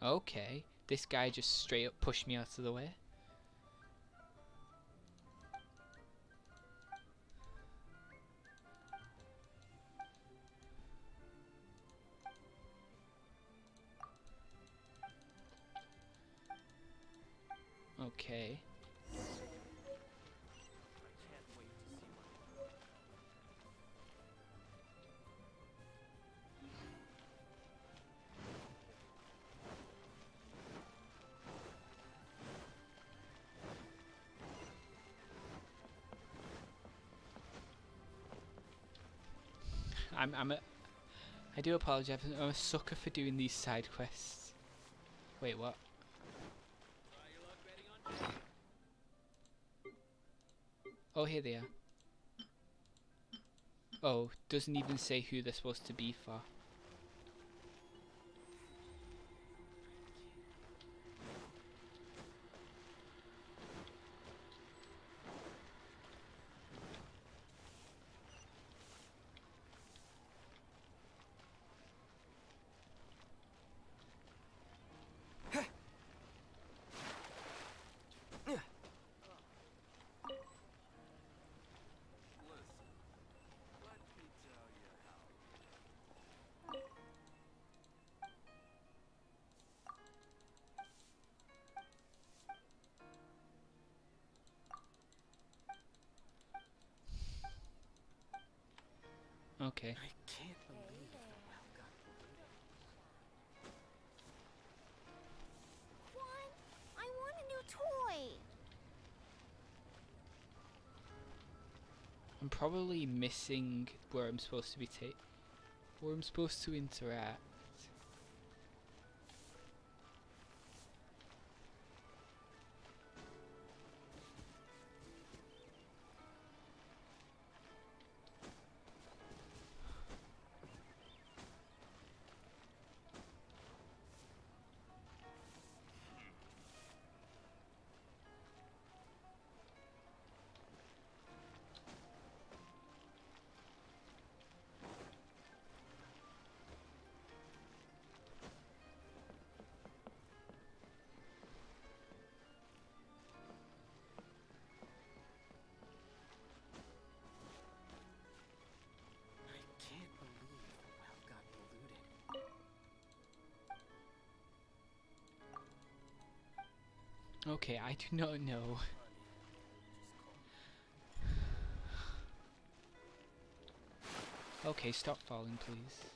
Okay. This guy just straight up pushed me out of the way. Okay. I do apologize. I'm a sucker for doing these side quests. Wait, what? Oh, here they are. Oh, doesn't even say who they're supposed to be for. Okay. I can't believe the well got Juan, I want a new toy. I'm probably missing where I'm supposed to be where I'm supposed to interact. I can't believe the well got polluted. Okay, I do not know. Okay, stop falling, please.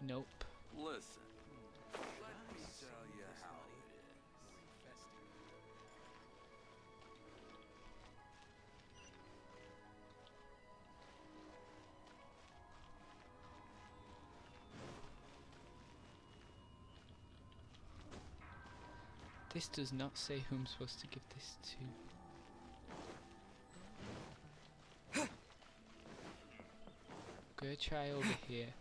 Nope. Listen, let me tell you how it is. This does not say who I'm supposed to give this to. Gonna try over here.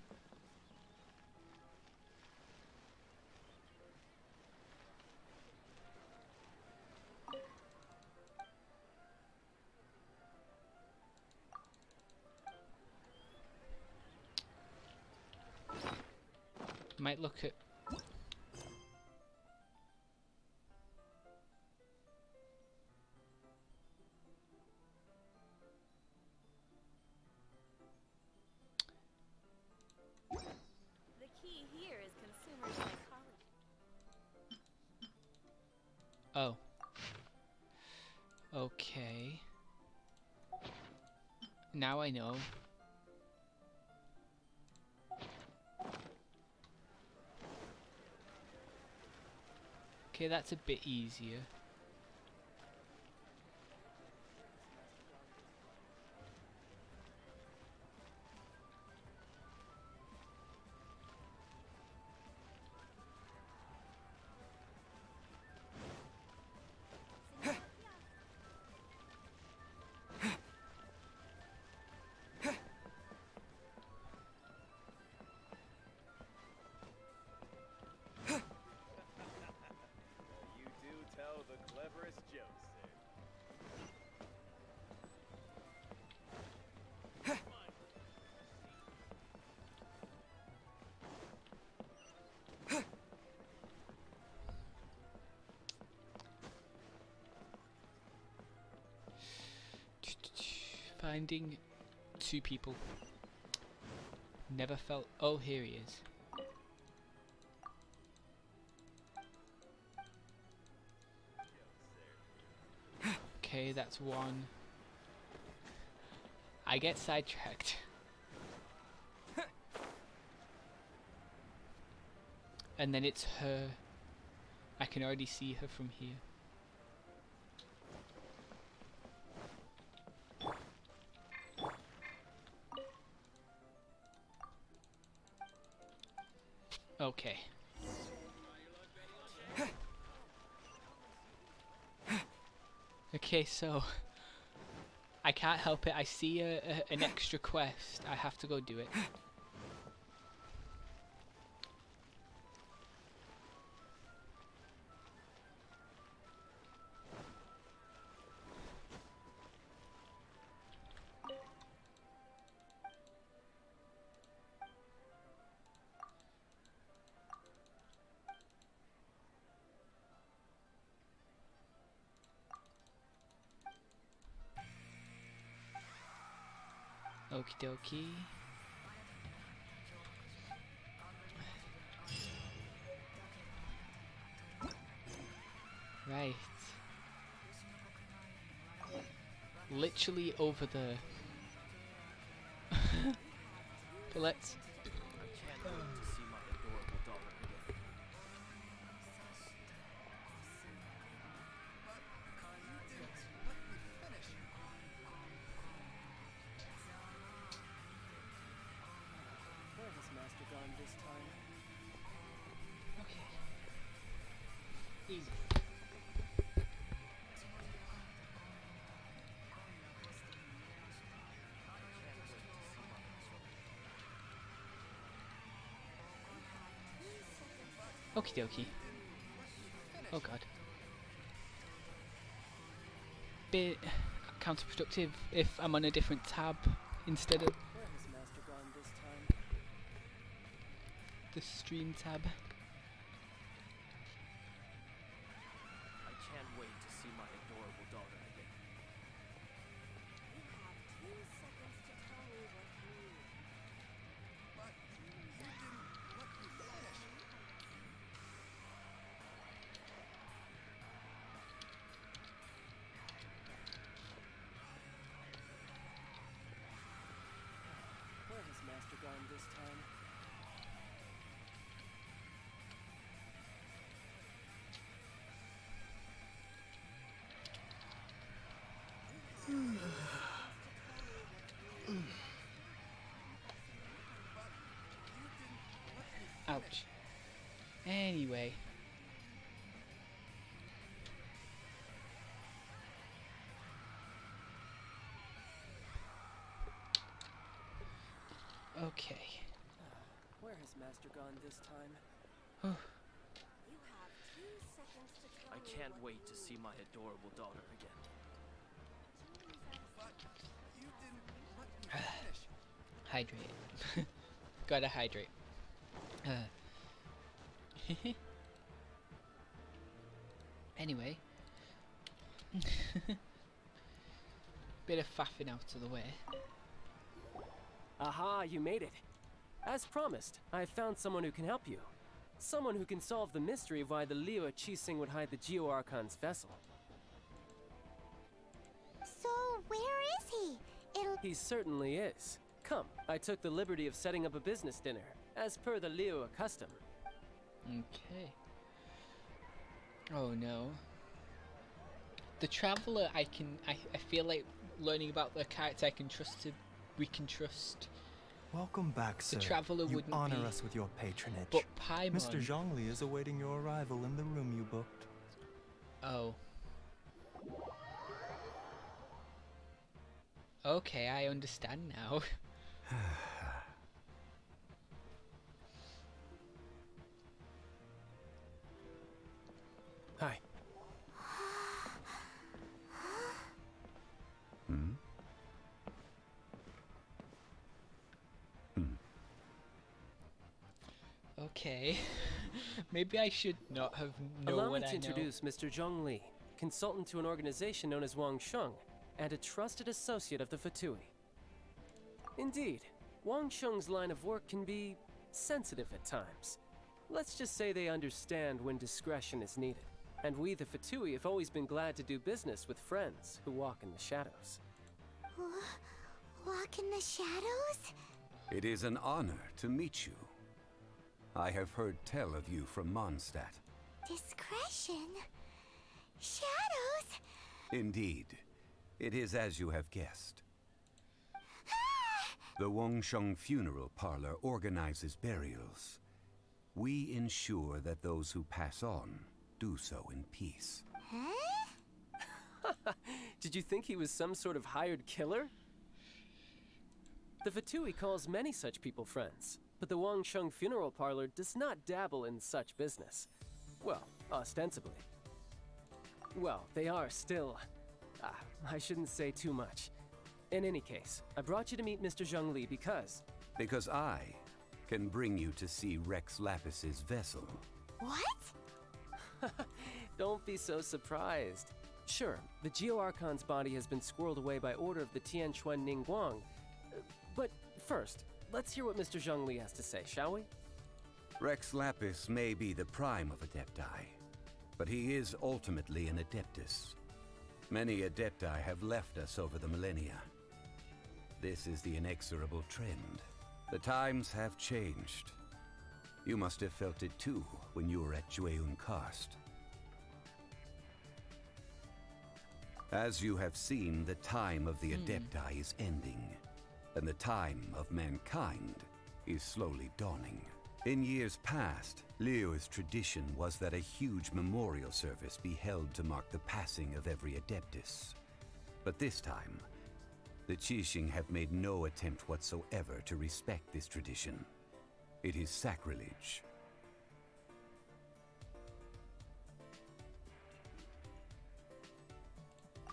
Might look at. The key here is consumer psychology. Oh. Okay. Now I know. Okay, that's a bit easier. You do Finding two people. Never felt. Oh, here he is. Okay, that's one. I get sidetracked. And then it's her. I can already see her from here. Okay. Okay, so I can't help it. I see an extra quest. I have to go do it. Okie dokie. Right. Literally over there. But let's. I can't wait to see my adorable daughter again. Where has Master gone this time? Okay. Easy. Okie dokie. Oh god. Bit counterproductive if I'm on a different tab instead of Where has Master gone this time? the stream tab. I can't wait to see my adorable daughter again. You have 2 seconds to tell me what you need. Where has Master gone this time? Ouch. Anyway. Okay. Where has Master gone this time? You have 2 seconds to tell I me can't what wait to see my adorable daughter again. Hydrate. Gotta hydrate. Anyway. Bit of faffing out of the way. Aha, you made it. As promised, I found someone who can help you. Someone who can solve the mystery of why the Liyue Qixing would hide the Geo-Archon's vessel. So, where is he? He certainly is. Come, I took the liberty of setting up a business dinner, as per the Liyue custom. Okay. Oh no. The Traveler, I feel like learning about the character we can trust. Welcome back, sir. Traveler you wouldn't honor be, us with your patronage. But Paimon. Mr. Zhongli is awaiting your arrival in the room you booked. Oh. Okay, I understand now. Hi. Okay. Maybe I should not have known Allow me what to I know. introduce Mr. Zhongli, consultant to an organization known as Wangsheng, and a trusted associate of the Fatui. Indeed, Wang Sheng's line of work can be sensitive at times. Let's just say they understand when discretion is needed. And we, the Fatui, have always been glad to do business with friends who walk in the shadows. Walk in the shadows? It is an honor to meet you. I have heard tell of you from Mondstadt. Discretion? Shadows? Indeed. It is as you have guessed. The Wangsheng Funeral Parlor organizes burials. We ensure that those who pass on do so in peace. Huh? Did you think he was some sort of hired killer? The Fatui calls many such people friends, but the Wangsheng Funeral Parlor does not dabble in such business. Well, ostensibly. Well, they are still... I shouldn't say too much. In any case, I brought you to meet Mr. Zhongli because... Because I can bring you to see Rex Lapis's vessel. What? Don't be so surprised. Sure, the Geo-Archon's body has been squirreled away by order of the Tianquan Ningguang. But first, let's hear what Mr. Zhongli has to say, shall we? Rex Lapis may be the prime of Adepti, but he is ultimately an Adeptus. Many Adepti have left us over the millennia. This is the inexorable trend. The times have changed. You must have felt it too when you were at Jueyun Karst. As you have seen, the time of the Adepti is ending, and the time of mankind is slowly dawning. In years past, Liyue's tradition was that a huge memorial service be held to mark the passing of every Adeptus. But this time, the Qixing have made no attempt whatsoever to respect this tradition. It is sacrilege.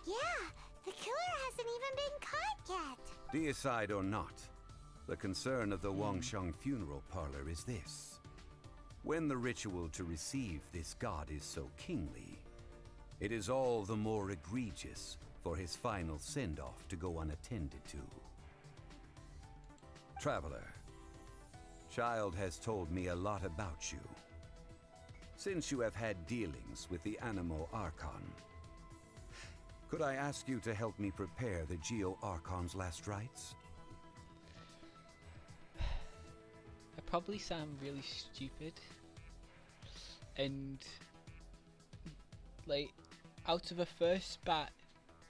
Yeah, the killer hasn't even been caught yet. Deicide or not, the concern of the Wangsheng Funeral Parlor is this. When the ritual to receive this god is so kingly, it is all the more egregious for his final send-off to go unattended to. Traveler, Child has told me a lot about you. Since you have had dealings with the Animo Archon, could I ask you to help me prepare the Geo-Archon's last rites? I probably sound really stupid. And, like, out of a first bat,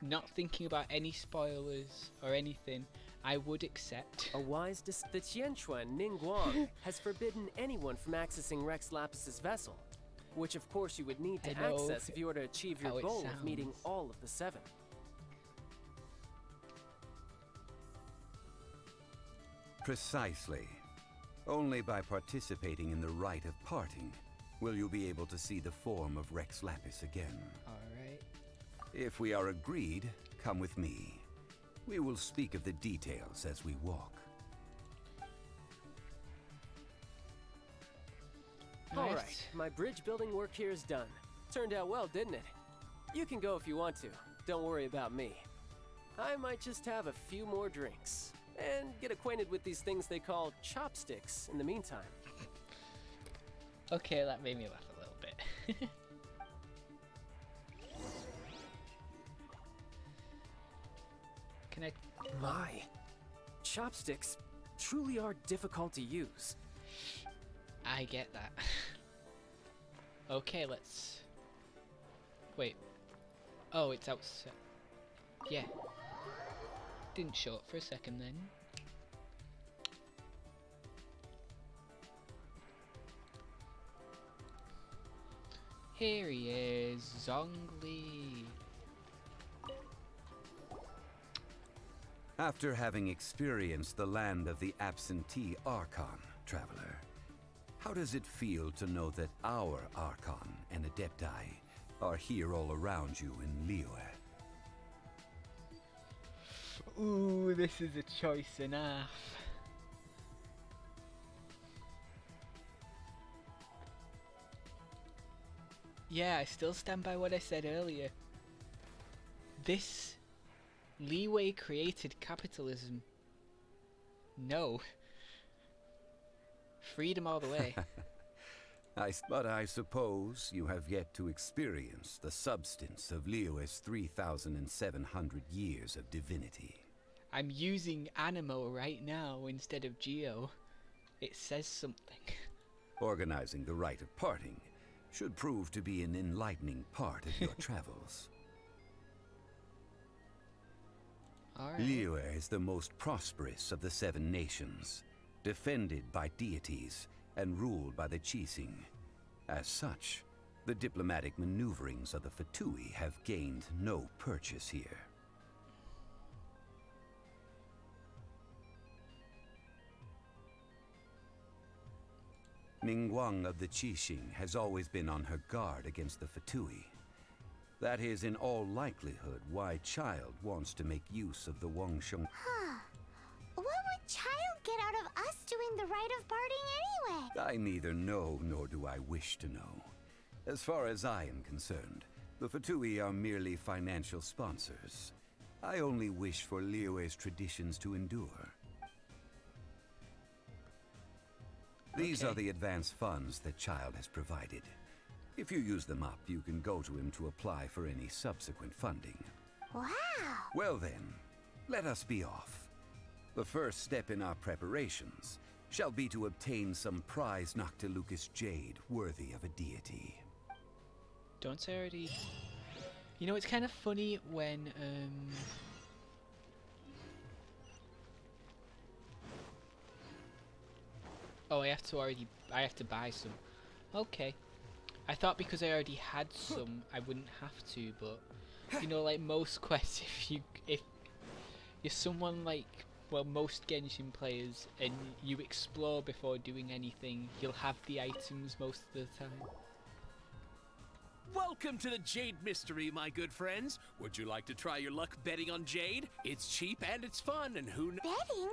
not thinking about any spoilers or anything, I would accept. A wise the Tianquan Ningguang has forbidden anyone from accessing Rex Lapis's vessel, which of course you would need to I know access if you were to achieve your how it goal of meeting sounds. all of the seven. Precisely. Only by participating in the rite of parting will you be able to see the form of Rex Lapis again. Alright. If we are agreed, come with me. We will speak of the details as we walk. All Nice. right, my bridge building work here is done. Turned out well, didn't it? You can go if you want to. Don't worry about me. I might just have a few more drinks and get acquainted with these things they call chopsticks in the meantime. Okay, that made me laugh a little bit. Can I... My, chopsticks truly are difficult to use. I get that. Okay, let's... Wait. Oh, it's outside. Yeah. Didn't show up for a second then. Here he is, Zhongli. After having experienced the land of the absentee Archon, Traveler, how does it feel to know that our Archon and Adepti are here all around you in Liyue? Ooh, this is a choice and a half. Yeah, I still stand by what I said earlier. This Leeway created capitalism. No. Freedom all the way. But I suppose you have yet to experience the substance of Liyue's 3,700 years of divinity. I'm using Animo right now instead of Geo. It says something. Organizing the rite of parting should prove to be an enlightening part of your travels. Alright. Liyue is the most prosperous of the 7 nations, defended by deities and ruled by the Qixing. As such, the diplomatic maneuverings of the Fatui have gained no purchase here. Ningguang of the Qixing has always been on her guard against the Fatui. That is in all likelihood why Child wants to make use of the Wangsheng. What would Child get out of us doing the rite of parting anyway? I neither know nor do I wish to know. As far as I am concerned, the Fatui are merely financial sponsors. I only wish for Liyue's traditions to endure. These are the advance funds that Child has provided. If you use them up, you can go to him to apply for any subsequent funding. Wow! Well then, let us be off. The first step in our preparations shall be to obtain some prize Noctilucous jade worthy of a deity. Don't say already. You know, it's kind of funny when oh, I have to buy some. Okay. I thought because I already had some, I wouldn't have to, but you know, like most quests, if you're someone like, well, most Genshin players, and you explore before doing anything, you'll have the items most of the time. Welcome to the Jade Mystery, my good friends. Would you like to try your luck betting on Jade? It's cheap and it's fun, and who knows? Betting?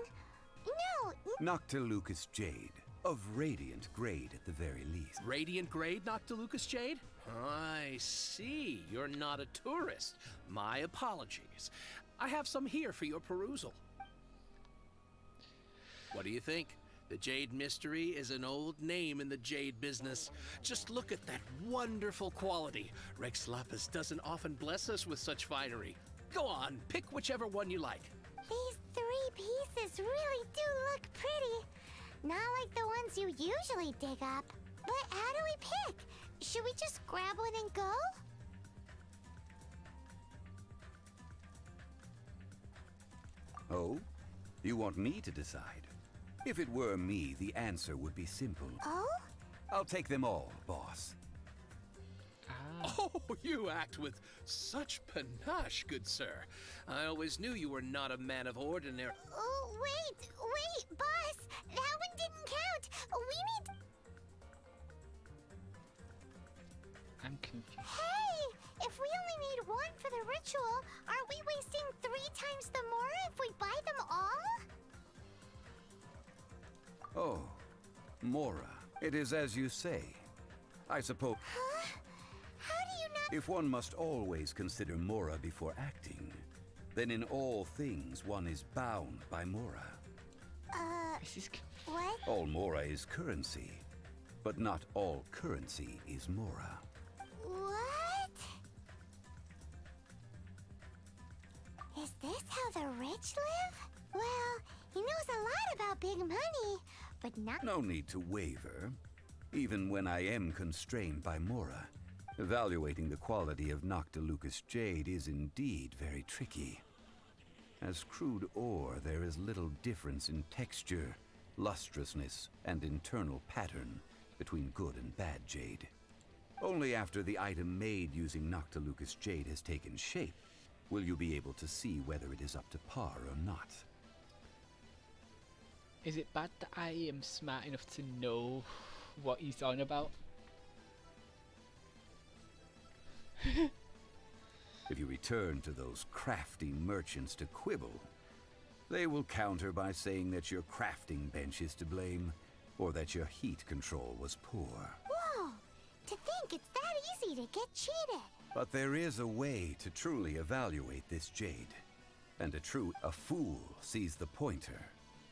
No. Noctilucous jade, of radiant grade at the very least. Radiant grade Noctilucous Jade? I see. You're not a tourist. My apologies. I have some here for your perusal. What do you think? The Jade Mystery is an old name in the jade business. Just look at that wonderful quality. Rex Lapis doesn't often bless us with such finery. Go on, pick whichever one you like. These 3 pieces really do look pretty. Not like the ones you usually dig up. But how do we pick? Should we just grab one and go? Oh? You want me to decide? If it were me, the answer would be simple. Oh? I'll take them all, boss. Ah. Oh, you act with such panache, good sir. I always knew you were not a man of ordinary. Oh, wait, boss. That one didn't count. We need... I'm confused. Hey, if we only need 1 for the ritual, aren't we wasting 3 times the more if we buy them all? Oh, Mora. It is as you say. I suppose... Huh? How do you know? If one must always consider Mora before acting, then in all things one is bound by Mora. This is What? All Mora is currency, but not all currency is Mora. What? Is this how the rich live? Well, he knows a lot about big money, but not... No need to waver. Even when I am constrained by Mora, evaluating the quality of Noctilucous jade is indeed very tricky. As crude ore, there is little difference in texture, lustrousness, and internal pattern between good and bad jade. Only after the item made using Noctilucous jade has taken shape will you be able to see whether it is up to par or not. Is it bad that I am smart enough to know what he's on about? If you return to those crafty merchants to quibble, they will counter by saying that your crafting bench is to blame, or that your heat control was poor. Whoa! To think it's that easy to get cheated. But there is a way to truly evaluate this jade. And a fool sees the pointer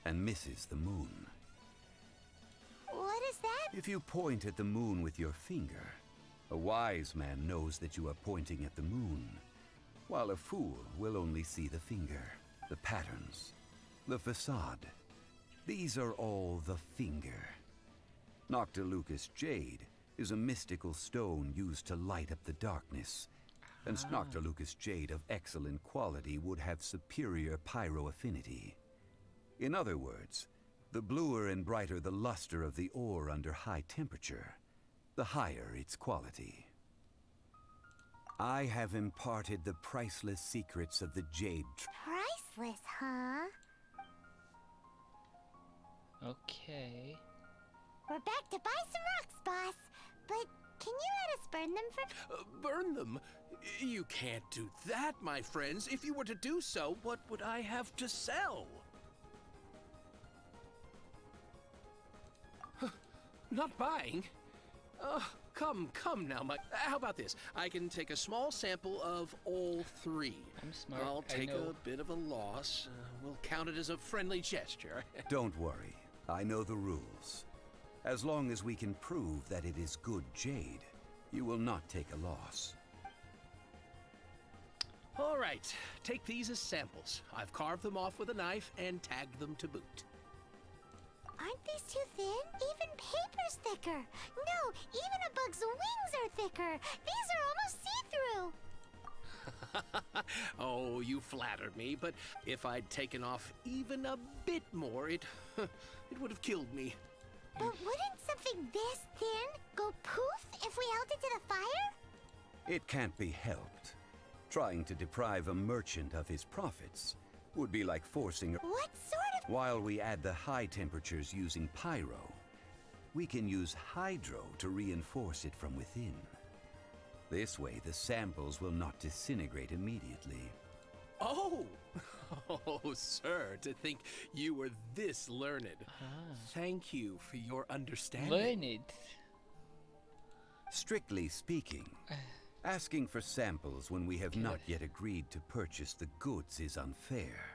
and misses the moon. What is that? If you point at the moon with your finger, a wise man knows that you are pointing at the moon, while a fool will only see the finger, the patterns, the facade. These are all the finger. Noctilucous jade is a mystical stone used to light up the darkness, and Noctilucous jade of excellent quality would have superior pyro affinity. In other words, the bluer and brighter the luster of the ore under high temperature, the higher its quality. I have imparted the priceless secrets of the jade. Priceless, huh? Okay. We're back to buy some rocks, boss. But can you let us burn them for... Burn them? You can't do that, my friends. If you were to do so, what would I have to sell? Not buying? Come now, Mike. How about this? I can take a small sample of all three. I'm smart. I'll take I know. a bit of a loss. We'll count it as a friendly gesture. Don't worry, I know the rules. As long as we can prove that it is good jade, you will not take a loss. All right, take these as samples. I've carved them off with a knife and tagged them to boot. Aren't these too thin? Even paper's thicker. No, even a bug's wings are thicker. These are almost see-through. Oh, you flattered me, but if I'd taken off even a bit more, it would have killed me. But wouldn't something this thin go poof if we held it to the fire? It can't be helped. Trying to deprive a merchant of his profits would be like forcing a... What sort of... While we add the high temperatures using pyro, we can use hydro to reinforce it from within. This way, the samples will not disintegrate immediately. Oh! Oh, sir, to think you were this learned. Thank you for your understanding. Learned. Strictly speaking, asking for samples when we have not yet agreed to purchase the goods is unfair.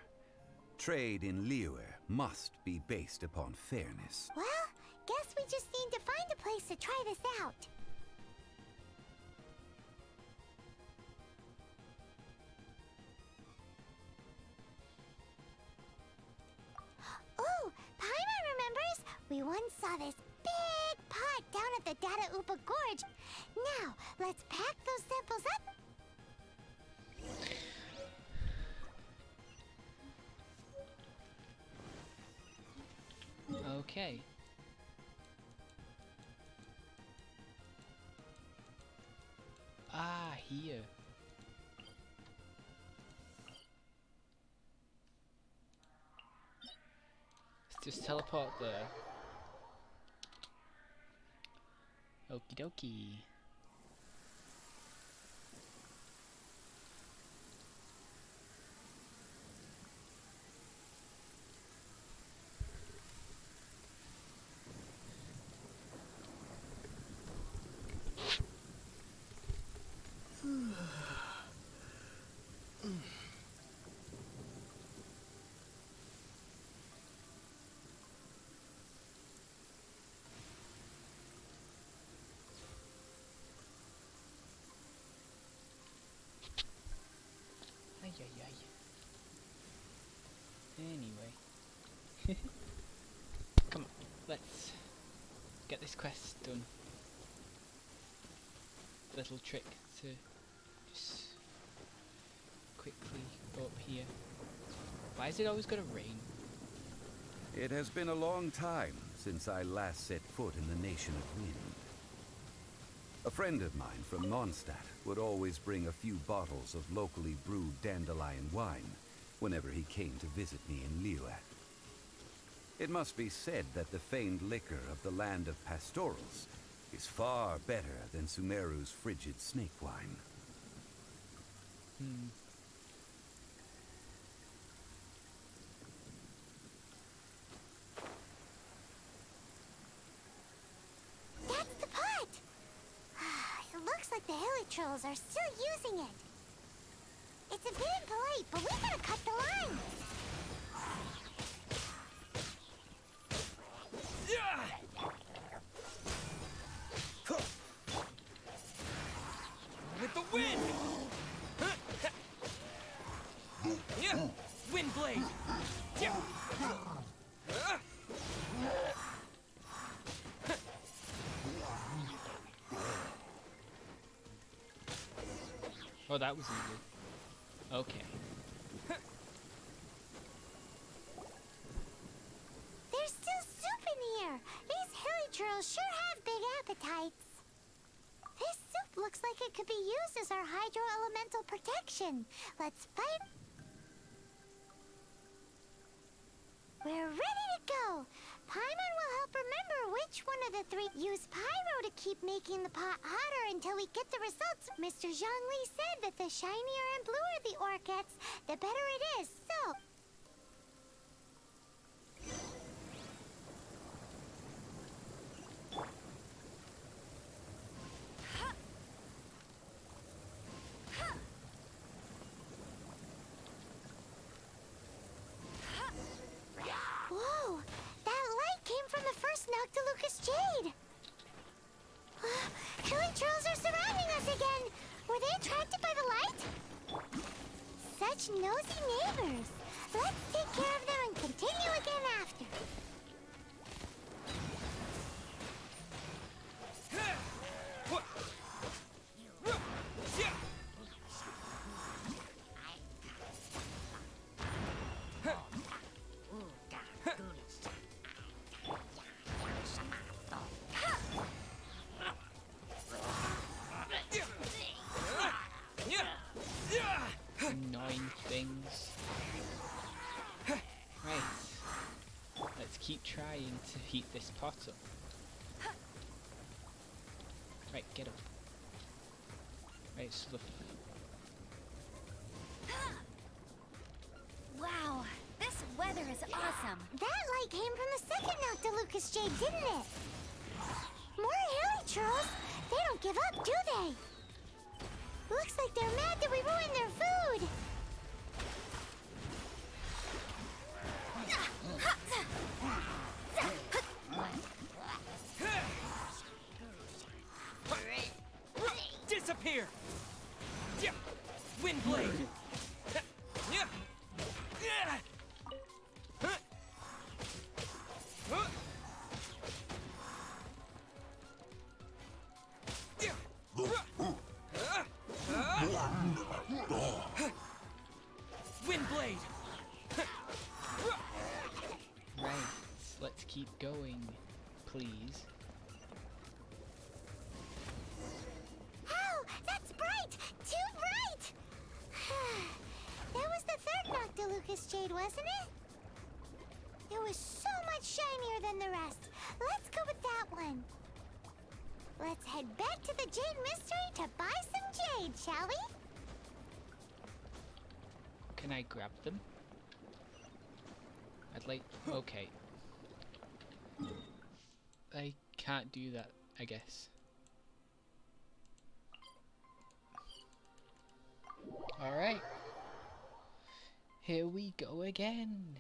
Trade in Liyue must be based upon fairness. Well, guess we just need to find a place to try this out. Oh, Paimon remembers! We once saw this big pot down at the Data Upa Gorge. Now, let's pack those samples up. Okay. Ah, here. Let's just teleport there. Okie dokie. Ay, ay, ay. Anyway. Come on, let's get this quest done. Little trick to just quickly go up here. Why is it always gonna rain? It has been a long time since I last set foot in the Nation of Wind. A friend of mine from Mondstadt would always bring a few bottles of locally brewed dandelion wine whenever he came to visit me in Liyue. It must be said that the famed liquor of the land of pastorals is far better than Sumeru's frigid snake wine. That's the pot! It looks like the Helitrolls are still using it. It's a bit impolite, but we gotta cut the line. With the wind! Wind blade! Oh, that was easy. Okay. There's still soup in here. These hilly churls sure have big appetites. This soup looks like it could be used as our hydro-elemental protection. Let's fight. We're ready to go. Paimon will help remember which one of the three. Use pyro to keep making the pot hotter until we get the results. Mr. Zhongli said that the shinier and bluer the ore gets, the better it is. So. Whoa! That light came from the first Noctilucous Jade! Hilly trolls are surrounding us again! Were they attracted by the light? Such nosy neighbors! Let's take care of them and continue again after. Annoying things. Right. Let's keep trying to heat this pot up. Right, get up. Right, so the... Wow, this weather is awesome. That light came from the second Noctilucous Jade, didn't it? More hilly trolls. They don't give up, do they? Looks like they're mad that we ruined their food. Disappear! Wind blade! Wind blade! Right, let's keep going, please. Oh, that's bright! Too bright! That was the third Noctilucous Jade, wasn't it? It was so much shinier than the rest. Let's go with that one. Let's head back to the Jade Mystery to buy some jade, shall we? Can I grab them? I'd like... Okay. I can't do that, I guess. Alright. Here we go again.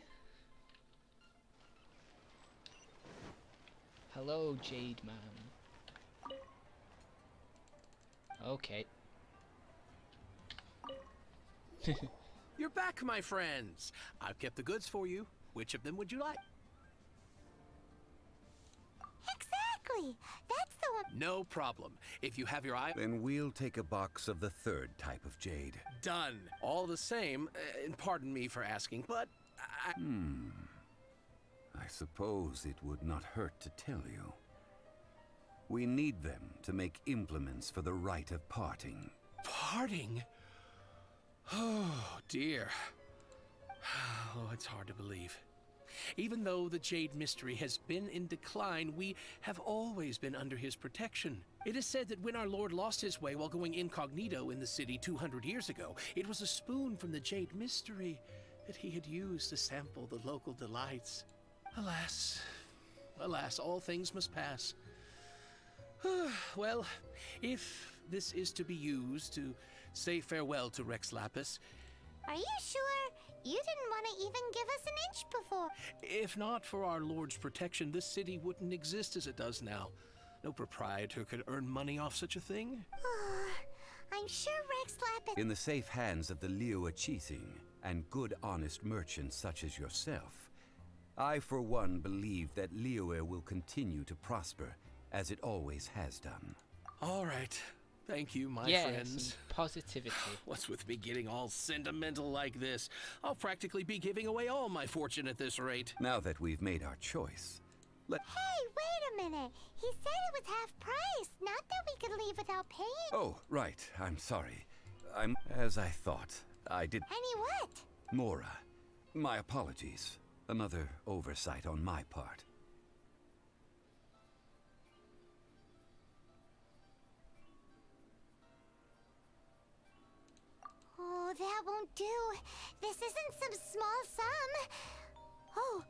Hello, Jade Man. Okay. You're back, my friends. I've kept the goods for you. Which of them would you like? Exactly! That's the one. No problem. If you have your eye... Then we'll take a box of the third type of jade. Done. All the same, and pardon me for asking, but I suppose it would not hurt to tell you. We need them to make implements for the rite of parting. Parting? Oh, dear. Oh, it's hard to believe. Even though the Jade Mystery has been in decline, we have always been under his protection. It is said that when our Lord lost his way while going incognito in the city 200 years ago, it was a spoon from the Jade Mystery that he had used to sample the local delights. Alas, alas, all things must pass. Well, if this is to be used to say farewell to Rex Lapis, Are you sure? You didn't want to even give us an inch before. If not for our Lord's protection, this city wouldn't exist as it does now. No proprietor could earn money off such a thing. I'm sure Ryezle Vod In the safe hands of the Liyue Qixing and good honest merchants such as yourself, I for one believe that Liyue will continue to prosper as it always has done. All right. Thank you, my Yeah, friends. some positivity. What's with me getting all sentimental like this? I'll practically be giving away all my fortune at this rate. Now that we've made our choice, Hey, wait a minute. He said it was half price, not that we could leave without paying. Oh, right. I'm sorry. I'm as I thought. I did. Any what? Mora, my apologies. Another oversight on my part. Oh, that won't do. This isn't some small sum. Oh,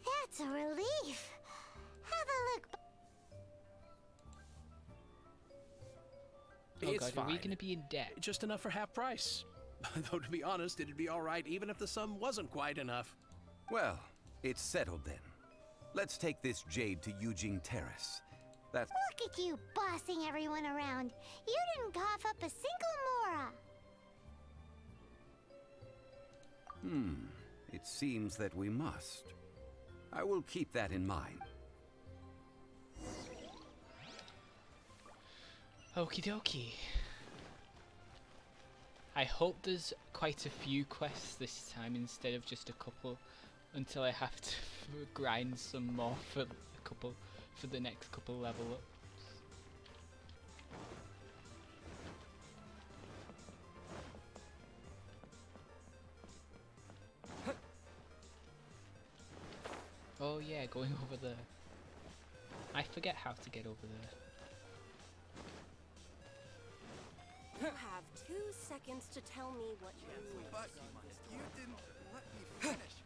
that's a relief. Have a look. Oh It's god, are we fine. gonna be in debt? Just enough for half price. Though to be honest, it'd be all right even if the sum wasn't quite enough. Well, it's settled then. Let's take this jade to Yujing Terrace. That's... Look at you bossing everyone around. You didn't cough up a single mora. It seems that we must. I will keep that in mind. Okie dokie. I hope there's quite a few quests this time instead of just a couple, until I have to grind some more for the next couple level ups. Oh yeah, going over there. I forget how to get over there. You have 2 seconds to tell me what you need. But you didn't let me finish.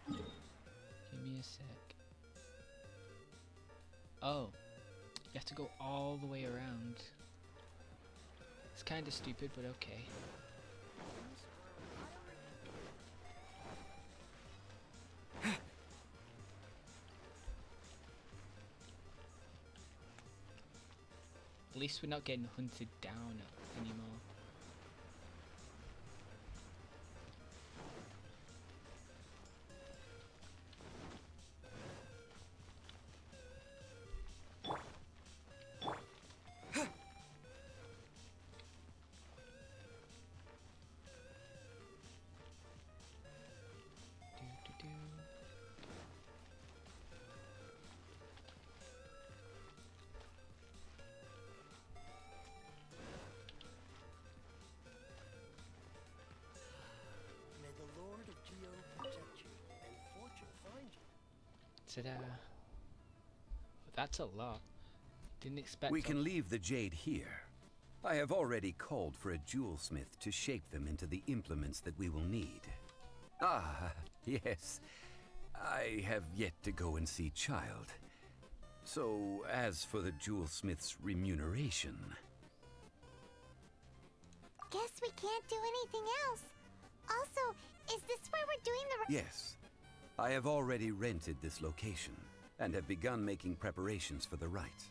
Give me a sec. Oh, you have to go all the way around. It's kind of stupid, but okay. At least we're not getting hunted down anymore. Do-do-do. May the Lord of Geo protect you and fortune find you. Ta-da. That's a lot. Didn't expect. We a- can leave the jade here. I have already called for a jewelsmith to shape them into the implements that we will need. Ah, yes. I have yet to go and see Child. So, as for the jewelsmith's remuneration... Guess we can't do anything else. Also, is this where we're doing the... Yes, I have already rented this location and have begun making preparations for the rite.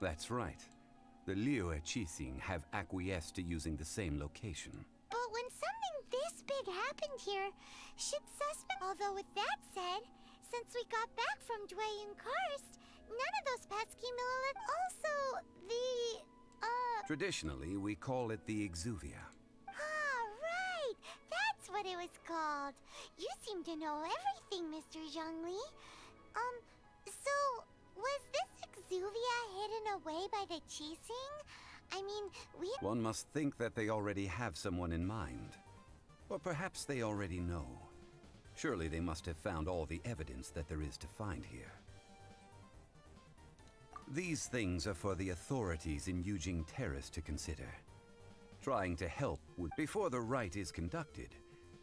That's right. The Liyue Qixing have acquiesced to using the same location. But when something this big happened here, should suspect... Although with that said, since we got back from Dwayne Karst, none of those pesky millilith... Also, the... Traditionally, we call it the Exuvia. Ah, right! That's what it was called. You seem to know everything, Mr. Zhongli. So, was this Exuvia hidden away by the Qixing? I mean, we... One must think that they already have someone in mind. Or perhaps they already know. Surely they must have found all the evidence that there is to find here. These things are for the authorities in Yujing Terrace to consider. Trying to help would... Before the rite is conducted,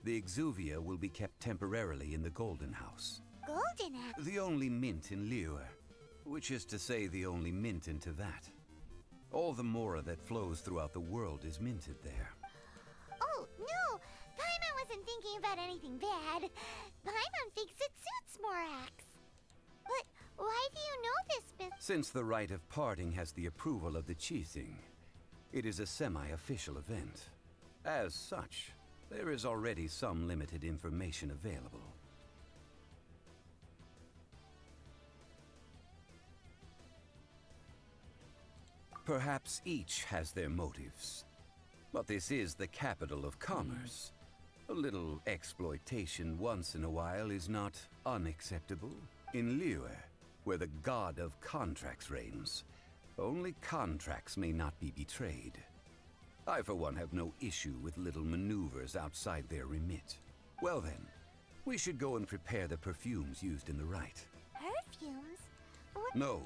The Exuvia will be kept temporarily in the Golden House. Golden Axe. The only mint in Liyue, which is to say the only mint in Tevat. All the mora that flows throughout the world is minted there. Oh, no! Paimon wasn't thinking about anything bad. Paimon thinks it suits Morax. But why do you know this, Since the rite of parting has the approval of the Qixing, it is a semi-official event. As such, there is already some limited information available. Perhaps each has their motives. But this is the capital of commerce. A little exploitation once in a while is not unacceptable. In Liyue, where the god of contracts reigns, only contracts may not be betrayed. I, for one, have no issue with little maneuvers outside their remit. Well then, we should go and prepare the perfumes used in the rite. perfumes? What? No.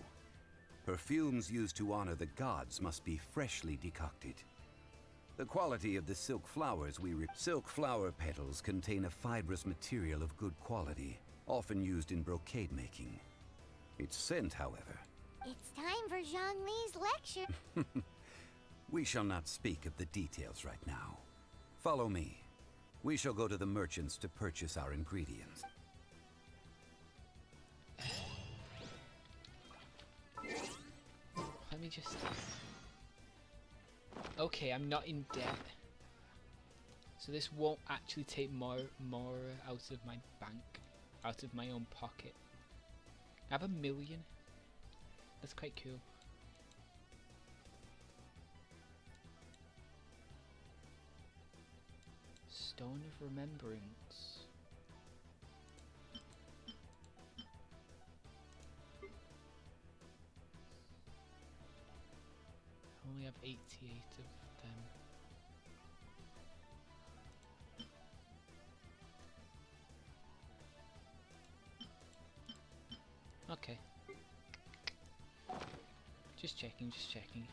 Perfumes used to honor the gods must be freshly decocted. The quality of the silk flowers silk flower petals contain a fibrous material of good quality, often used in brocade making. Its scent, however... It's time for Zhongli's lecture. We shall not speak of the details right now. Follow me. We shall go to the merchants to purchase our ingredients. Let me just... Okay, I'm not in debt. So this won't actually take more out of my bank. Out of my own pocket. I have 1 million. That's quite cool. Stone of Remembrance. I only have 88 of them. Okay. Just checking, just checking.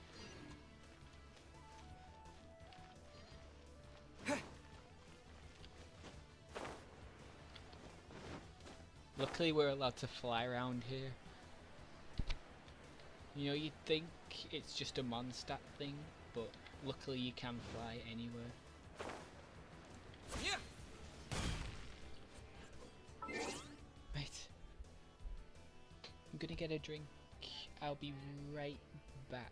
Luckily we're allowed to fly around here. You know, you'd think it's just a Mondstadt thing, but luckily you can fly anywhere. Right. I'm gonna get a drink. I'll be right back.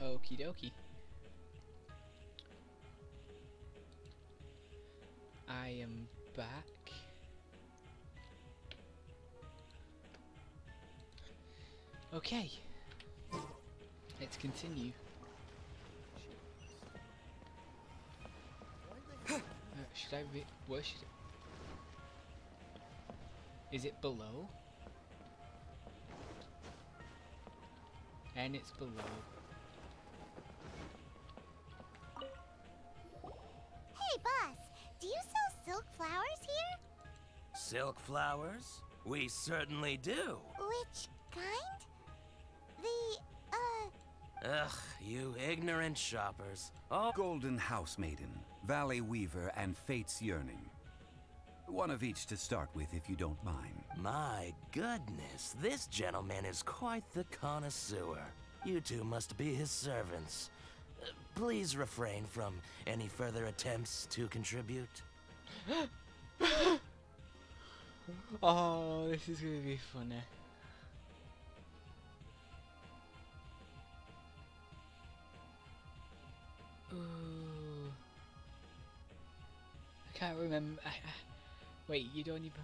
Okie dokie. I am back. Okay. Let's continue. Should I where should it? Is it below? And it's below. Hey, boss, do you sell silk flowers here? Silk flowers? We certainly do. Which kind? Ugh, you ignorant shoppers. Oh, Golden House Maiden, Valley Weaver, and Fate's Yearning. One of each to start with, if you don't mind. my goodness, this gentleman is quite the connoisseur. You two must be his servants. Please refrain from any further attempts to contribute. Oh, this is gonna be funny. Ooh. I can't remember. Wait, you don't even.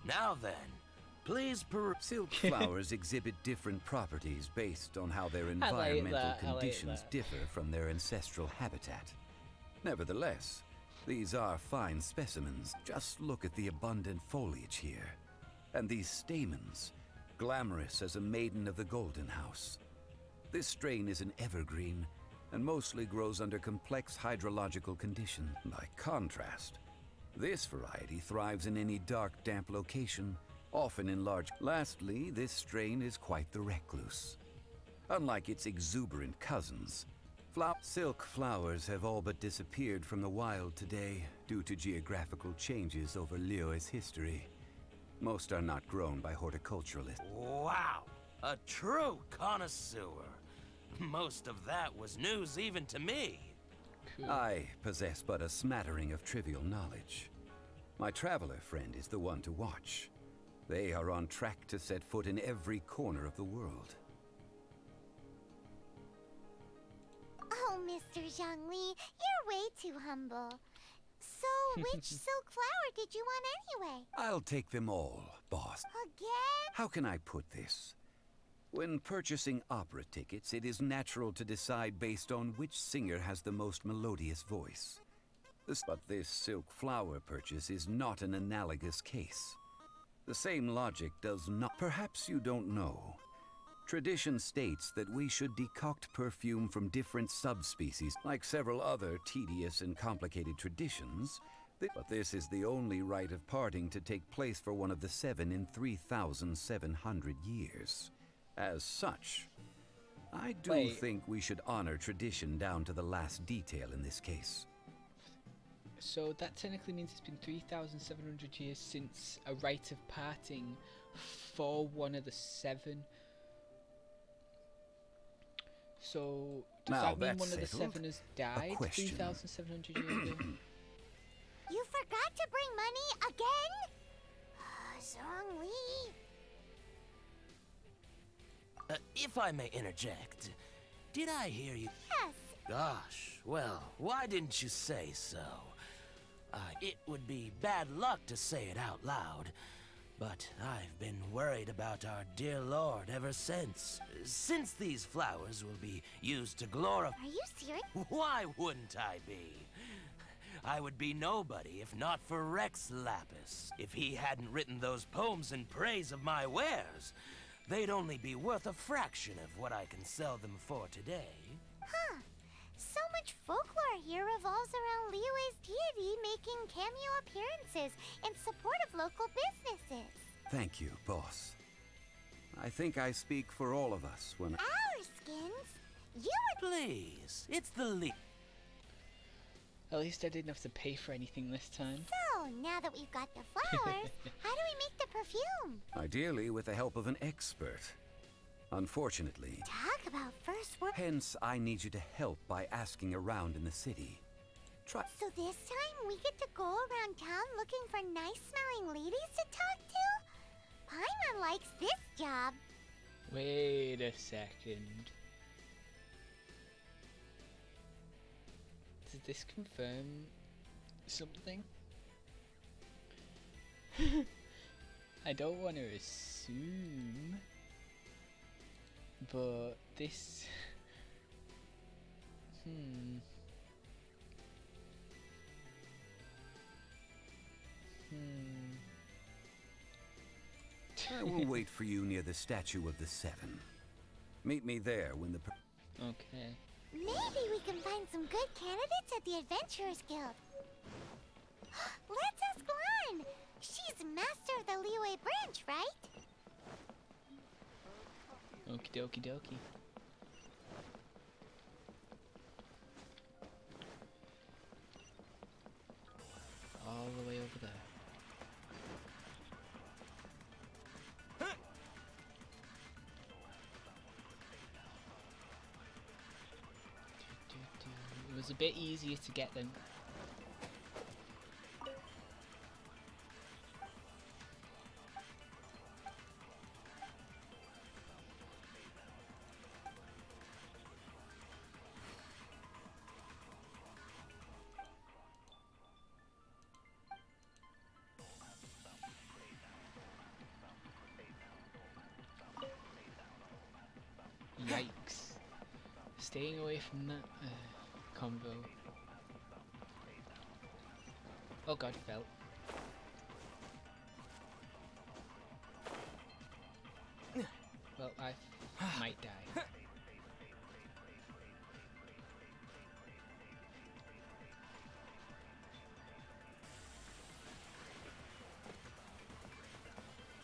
Now then, please Silk flowers exhibit different properties based on how their environmental conditions differ from their ancestral habitat. Nevertheless, these are fine specimens. Just look at the abundant foliage here. And these stamens, glamorous as a maiden of the Golden House. This strain is an evergreen and mostly grows under complex hydrological conditions. By contrast, this variety thrives in any dark, damp location, often in large. Lastly, this strain is quite the recluse. Unlike its exuberant cousins, silk flowers have all but disappeared from the wild today due to geographical changes over Liyue's history. Most are not grown by horticulturalists. Wow! A true connoisseur. Most of that was news even to me. Cool. I possess but a smattering of trivial knowledge. My traveler friend is the one to watch. They are on track to set foot in every corner of the world. Oh, Mr. Zhongli, you're way too humble. So, which silk flower did you want anyway? I'll take them all, boss. Again? How can I put this? When purchasing opera tickets, it is natural to decide based on which singer has the most melodious voice. But this silk flower purchase is not an analogous case. The same logic does not. Perhaps you don't know. Tradition states that we should decoct perfume from different subspecies, like several other tedious and complicated traditions. But this is the only rite of parting to take place for one of the 7 in 3,700 years. As such, I do think we should honor tradition down to the last detail in this case. So that technically means it's been 3,700 years since a rite of parting for one of the 7. So does Now that mean that's one of the settled. 7 has died question. 3,700 years ago? You forgot to bring money again? Zhongli. If I may interject, did I hear you? Yes. Gosh, well, why didn't you say so? It would be bad luck to say it out loud, but I've been worried about our dear Lord ever since. Since these flowers will be used to glorify... Are you serious? Why wouldn't I be? I would be nobody if not for Rex Lapis. If he hadn't written those poems in praise of my wares, they'd only be worth a fraction of what I can sell them for today. Huh. So much folklore here revolves around Liyue's deity making cameo appearances in support of local businesses. Thank you, boss. I think I speak for all of us when Our skins? You were... Please, it's the least. At least I didn't have to pay for anything this time. So, now that we've got the flowers, how do we make the perfume? Ideally with the help of an expert. Unfortunately, Talk about first work. hence I need you to help by asking around in the city. Try. So this time we get to go around town looking for nice-smelling ladies to talk to? Paimon likes this job. Wait a second. Does this confirm something? I don't want to assume. But this... Hmm. I will wait for you near the statue of the Seven. Meet me there when the... Okay. Maybe we can find some good candidates at the Adventurers Guild. Let's ask Lan. She's master of the Liyue branch, right? Okie dokie dokie. All the way over there. It was a bit easier to get them. Yikes. Staying away from that combo. Oh god, fell. Well, I might die.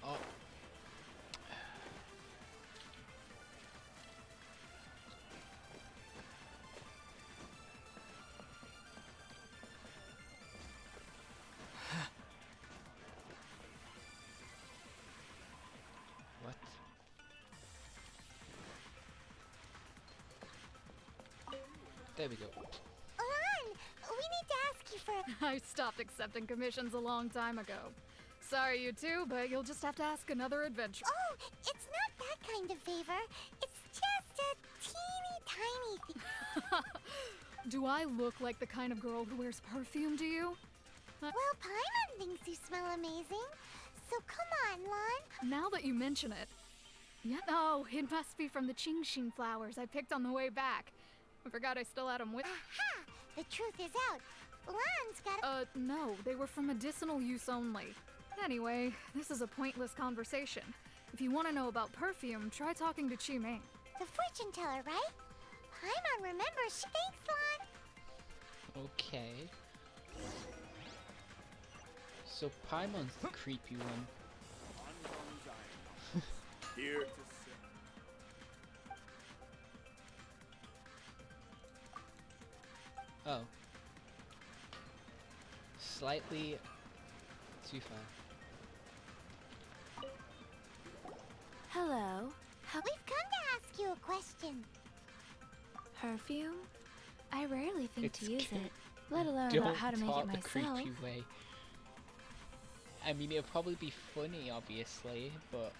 Oh. What? There we go. Lan, we need to ask you for... I stopped accepting commissions a long time ago. Sorry, you two, but you'll just have to ask another adventure. Oh, it's not that kind of favor. It's just a teeny tiny thing. Do I look like the kind of girl who wears perfume to you? Well, Paimon thinks you smell amazing. So come on, Lan. Now that you mention it. Yeah, oh, it must be from the Qingxin flowers I picked on the way back. I forgot I still had them with... Aha! The truth is out. Lan's got... No, they were for medicinal use only. Anyway, this is a pointless conversation. If you want to know about perfume, try talking to Chi Ming. The fortune teller, right? Paimon remembers. Thanks, Lan. Okay. So Paimon's the creepy one. Here to Oh. Slightly too far. Hello. We've come to ask you a question. Perfume? I rarely think It's to use cute. it, let alone Don't about how to make talk it the myself. creepy way. I mean, it'll probably be funny, obviously, but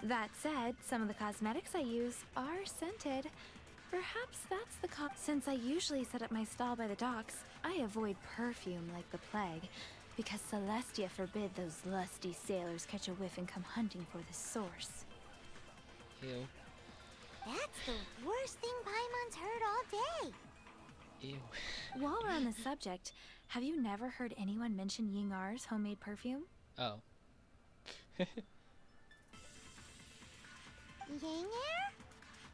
That said, some of the cosmetics I use are scented. Perhaps that's the Since I usually set up my stall by the docks, I avoid perfume like the plague, because Celestia forbid those lusty sailors catch a whiff and come hunting for the source. ew, That's the worst thing Paimon's heard all day. ew. While we're on the subject, have you never heard anyone mention Yingar's homemade perfume? Oh. Yingar?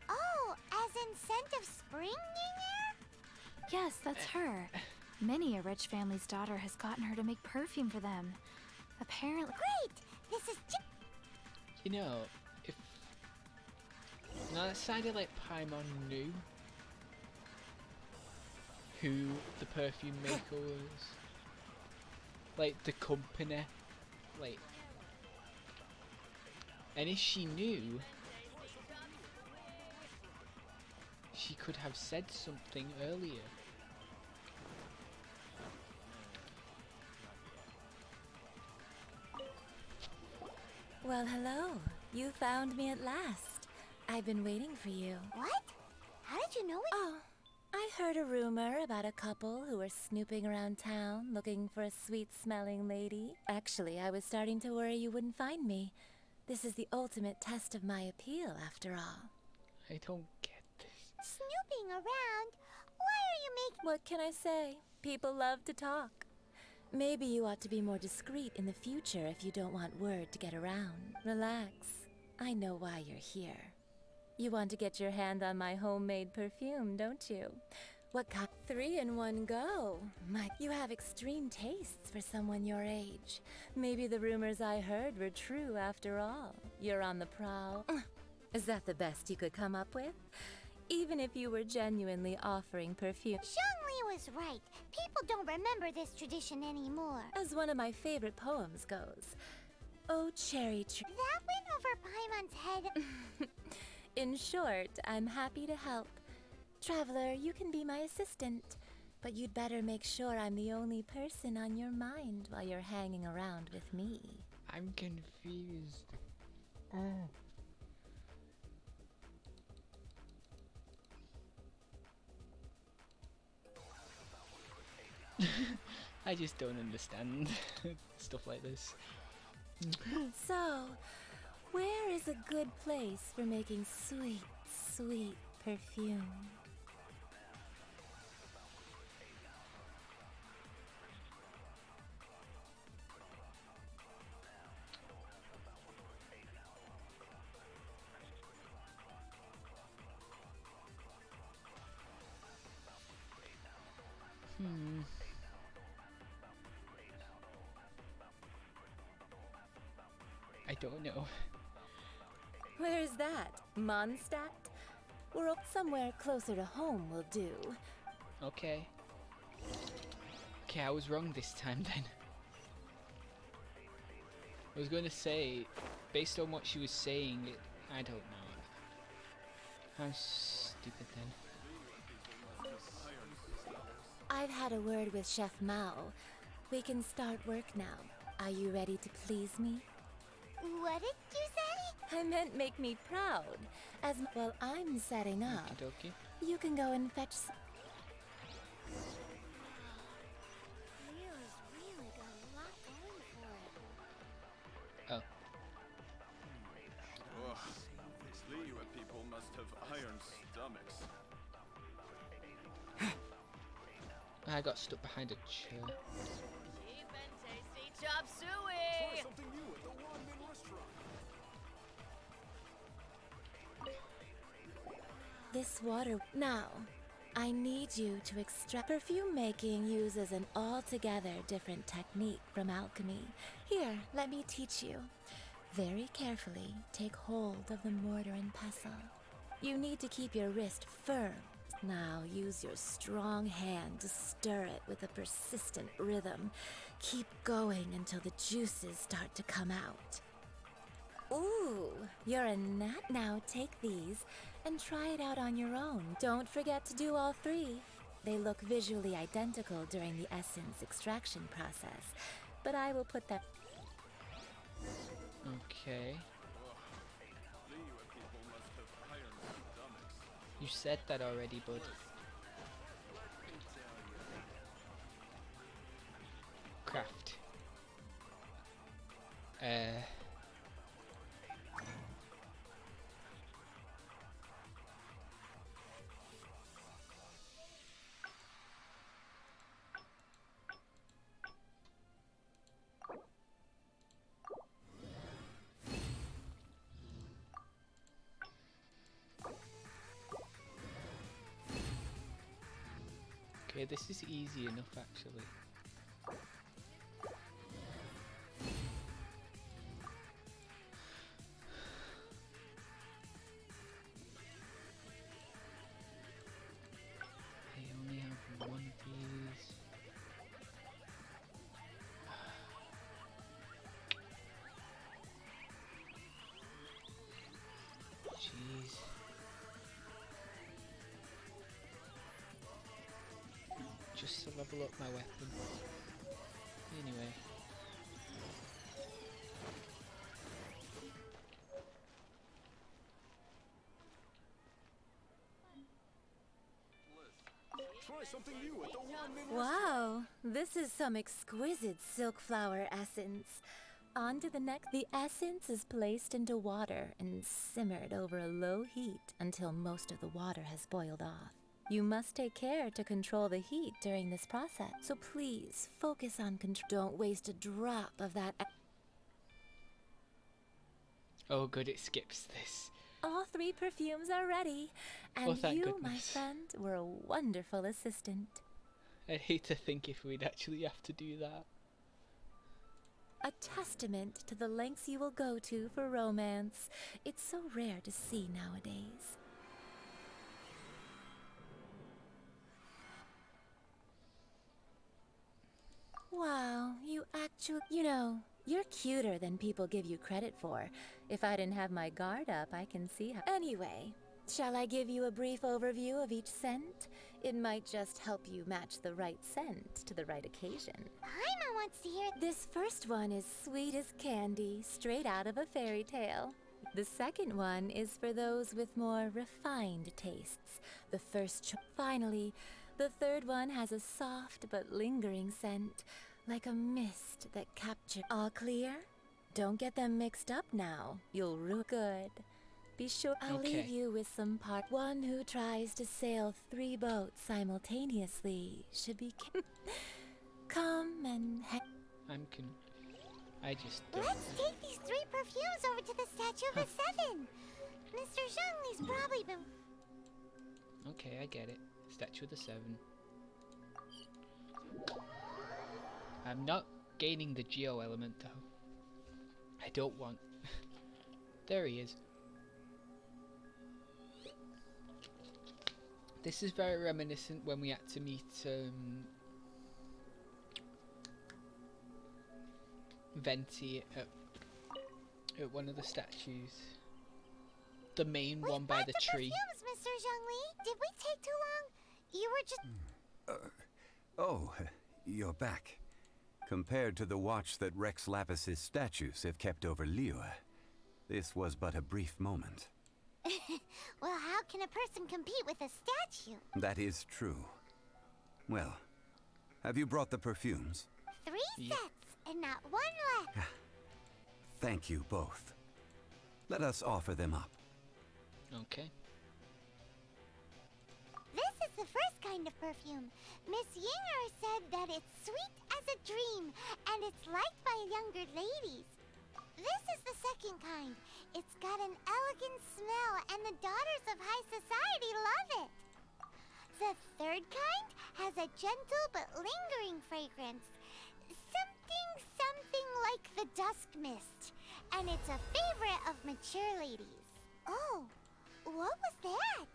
Oh, as in scent of spring, Yingar? Yes, that's her. Many a rich family's daughter has gotten her to make perfume for them. Apparently— Great! This is You know, if... Now it sounded like Paimon knew who the perfume maker was. Like, the company. Like... And if she knew, she could have said something earlier. Well, hello. You found me at last. I've been waiting for you. What? How did you know it? Oh, I heard a rumor about a couple who were snooping around town looking for a sweet-smelling lady. Actually, I was starting to worry you wouldn't find me. This is the ultimate test of my appeal, after all. I don't get this. Snooping around? Why are you making... What can I say? People love to talk. Maybe you ought to be more discreet in the future if you don't want word to get around. Relax. I know why you're here. You want to get your hand on my homemade perfume, don't you? What kind? 3 in one go. You have extreme tastes for someone your age. Maybe the rumors I heard were true after all. You're on the prowl. Is that the best you could come up with? Even if you were genuinely offering perfume. Zhongli was right. People don't remember this tradition anymore. As one of my favorite poems goes, oh, cherry tree. That went over Paimon's head. In short, I'm happy to help. Traveler, you can be my assistant, but you'd better make sure I'm the only person on your mind while you're hanging around with me. I'm confused. I just don't understand stuff like this. So, where is a good place for making sweet, sweet perfume? I don't know. Where is that? Mondstadt? Or somewhere closer to home will do. Okay. Okay, I was wrong this time then. I was going to say, based on what she was saying, I don't know. I'm stupid then. I've had a word with Chef Mao. We can start work now. Are you ready to please me? What did you say? I meant make me proud. As well, I'm setting up. Okie You can go and fetch some. Leo's really got a lot going for it. Oh. Ugh, these Liyue people must have iron stomachs. I got stuck behind a chair. Cheap and tasty chop suey! Try something new at the Wanmin restaurant. This water. Now, I need you to extract. Perfume making uses an altogether different technique from alchemy. Here, let me teach you. Very carefully, take hold of the mortar and pestle. You need to keep your wrist firm. Now, use your strong hand to stir it with a persistent rhythm. Keep going until the juices start to come out. Ooh, you're a nut. Now take these and try it out on your own. Don't forget to do all 3. They look visually identical during the essence extraction process, but I will put that... Okay. You said that already, bud. Craft. Okay, this is easy enough actually. I only have one of these. Jeez. Just to level up my weapon. Anyway. Try something new at the Wanmin restaurant. Wow, this is some exquisite silk flower essence. On to the next. The essence is placed into water and simmered over a low heat until most of the water has boiled off. You must take care to control the heat during this process. So please focus on control. Don't waste a drop of that. Oh, good, it skips this. All 3 perfumes are ready. And Oh, thank you, my goodness. friend, were a wonderful assistant. I'd hate to think if we'd actually have to do that. A testament to the lengths you will go to for romance. It's so rare to see nowadays. Wow, you know, you're cuter than people give you credit for. If I didn't have my guard up, I can see how. Anyway, shall I give you a brief overview of each scent? It might just help you match the right scent to the right occasion. Paimon wants to hear. This first one is sweet as candy, straight out of a fairy tale. The second one is for those with more refined tastes. The first finally, the third one has a soft but lingering scent, like a mist that captures. All clear? Don't get them mixed up now. You'll ruin good. Be sure I'll leave you with some part. One who tries to sail 3 boats simultaneously should be. Come and. I just. Let's take these 3 perfumes over to the Statue of the Seven. Mr. Zhongli's probably been. Okay, I get it. Statue of the Seven. I'm not gaining the Geo element though. I don't want. There he is. This is very reminiscent when we had to meet Venti at one of the statues. The main one by the tree. Perfumes, Mr. Zhongli. Did we take too long? You were just. Oh, you're back. Compared to the watch that Rex Lapis's statues have kept over Liyue, this was but a brief moment. Well, how can a person compete with a statue? That is true. Well, have you brought the perfumes? 3 sets, and not one left. Thank you both. Let us offer them up. Okay. This is the first kind of perfume. Miss Yinger said that it's sweet as a dream, and it's liked by younger ladies. This is the second kind. It's got an elegant smell, and the daughters of high society love it. The third kind has a gentle but lingering fragrance. Something like the dusk mist. And it's a favorite of mature ladies. Oh, what was that?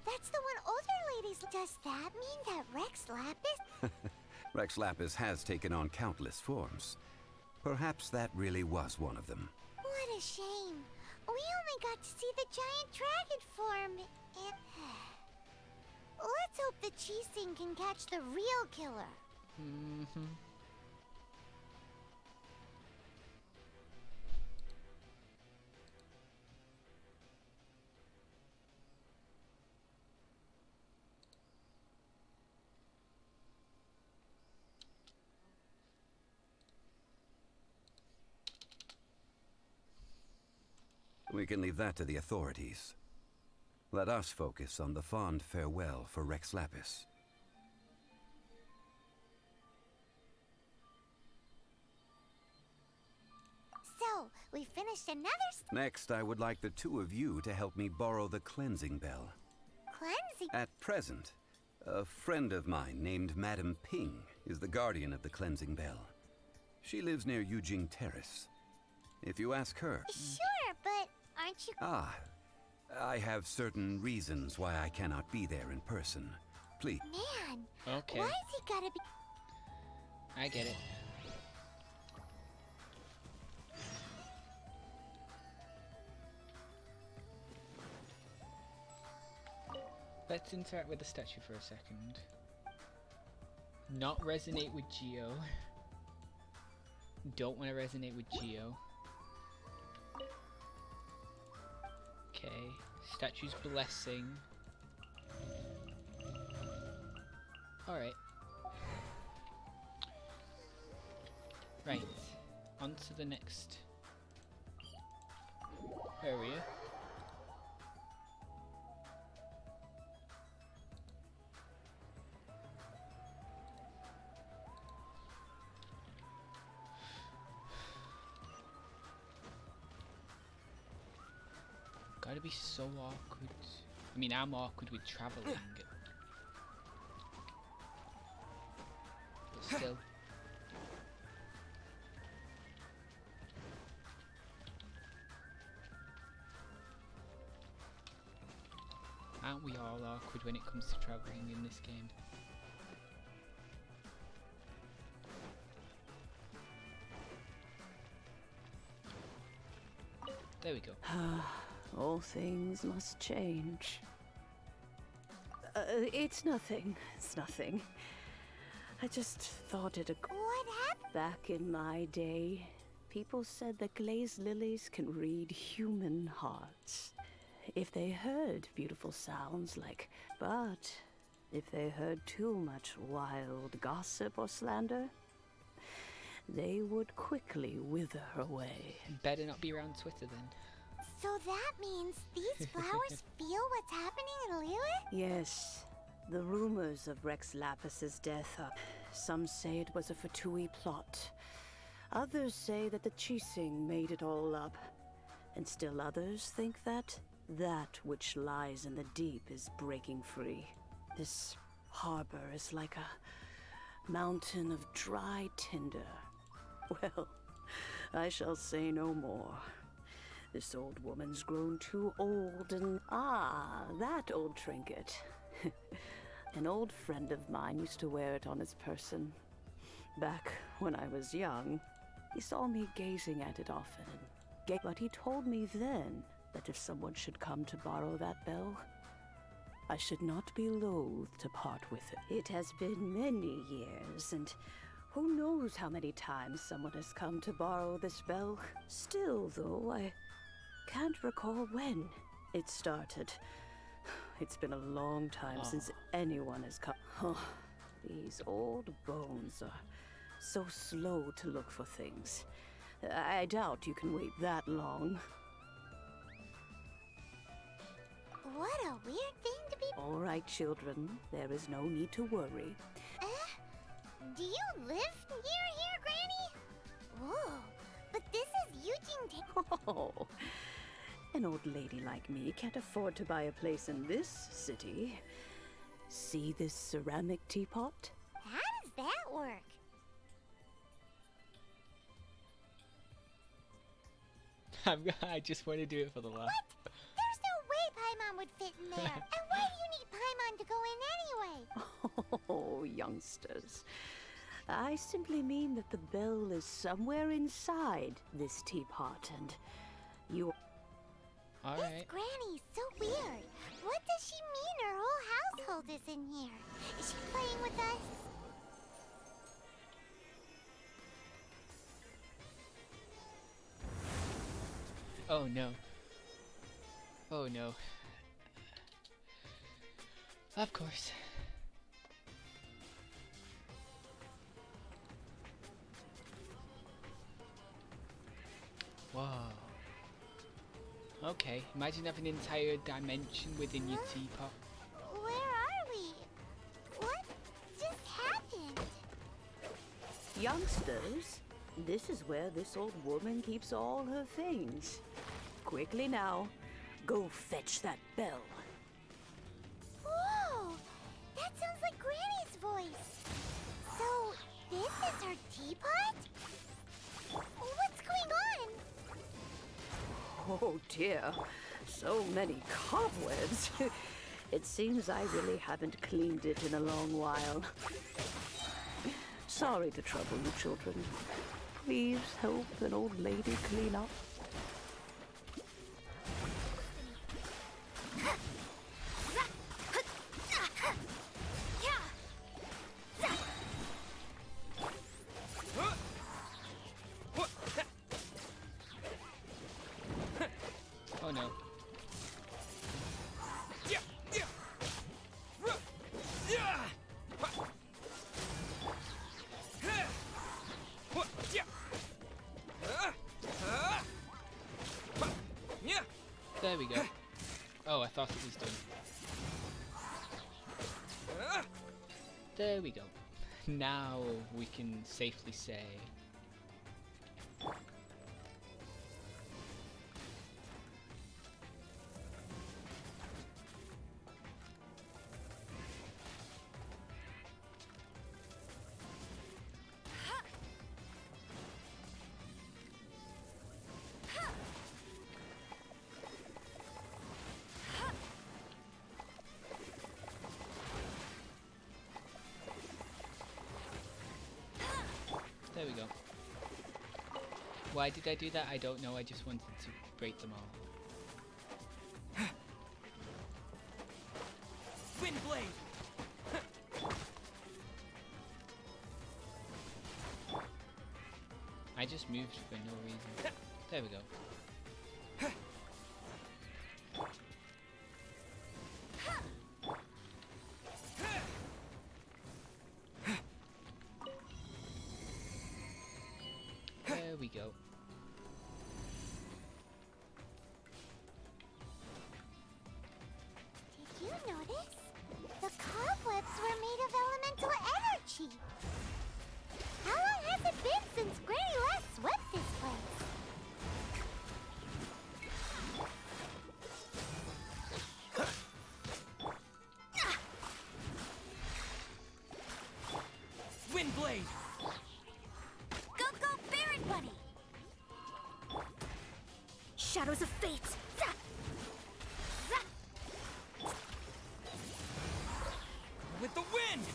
That's the one older ladies. Does that mean that Rex Lapis? Rex Lapis has taken on countless forms. Perhaps that really was one of them. What a shame. We only got to see the giant dragon form. And let's hope the Chising can catch the real killer. Mm-hmm. We can leave that to the authorities. Let us focus on the fond farewell for Rex Lapis. So, we finished another Next, I would like the 2 of you to help me borrow the cleansing bell. cleansing. At present, a friend of mine named Madame Ping is the guardian of the cleansing bell. She lives near Yujing Terrace. If you ask her... Sure, but aren't you... Ah, I have certain reasons why I cannot be there in person. Please. Man, Okay. why's he gotta be... I get it. Let's interact with the statue for a second. Not resonate with Geo. Don't want to resonate with Geo. Okay. Statue's blessing. Alright. Right, on to the next area. Gotta be so awkward. I mean, I'm awkward with traveling. But still. Aren't we all awkward when it comes to traveling in this game? There we go. All things must change. It's nothing. It's nothing. I just thought it. What happened? Back in my day, people said that glazed lilies can read human hearts. If they heard beautiful sounds but if they heard too much wild gossip or slander, they would quickly wither away. Better not be around Twitter then. So that means these flowers feel what's happening in Liyue? Yes. The rumors of Rex Lapis's death are... Some say it was a Fatui plot. Others say that the Chising made it all up. And still others think that which lies in the deep is breaking free. This harbor is like a mountain of dry tinder. Well, I shall say no more. This old woman's grown too old and... Ah, that old trinket. An old friend of mine used to wear it on his person. Back when I was young, he saw me gazing at it often. But he told me then that if someone should come to borrow that bell, I should not be loath to part with it. It has been many years, and who knows how many times someone has come to borrow this bell. Still, though, I can't recall when it started. It's been a long time since anyone has come. Oh, these old bones are so slow to look for things. I doubt you can wait that long. What a weird thing to be... All right, children. There is no need to worry. Do you live near here, Granny? Whoa, but this is Eugene... Oh, an old lady like me can't afford to buy a place in this city. See this ceramic teapot? How does that work? I just want to do it for the laugh. What? There's no way Paimon would fit in there. And why do you need Paimon to go in anyway? Oh, youngsters. I simply mean that the bell is somewhere inside this teapot, and you... All This right. Granny's so weird. What does she mean her whole household is in here? Is she playing with us? Oh no. Oh no. Of course. Whoa. Okay, imagine having an entire dimension within your teapot. Where are we? What just happened? Youngsters, this is where this old woman keeps all her things. Quickly now, go fetch that bell. Whoa! That sounds like Granny's voice. So, this is her teapot? What's going on? Oh dear, so many cobwebs. It seems I really haven't cleaned it in a long while. Sorry to trouble you, children. Please help an old lady clean up. Oh no. thought it was done. There we go. Now we can safely say... There we go. Why did I do that? I don't know. I just wanted to break them all. Wind blade. I just moved for no reason. There we go. There we go. Did you notice? The cobwebs were made of elemental energy. How long has it been since Granny last swept this place? Wind blade. Go, go, Baron Bunny! Shadows of fate! Zap! Zap! With the wind.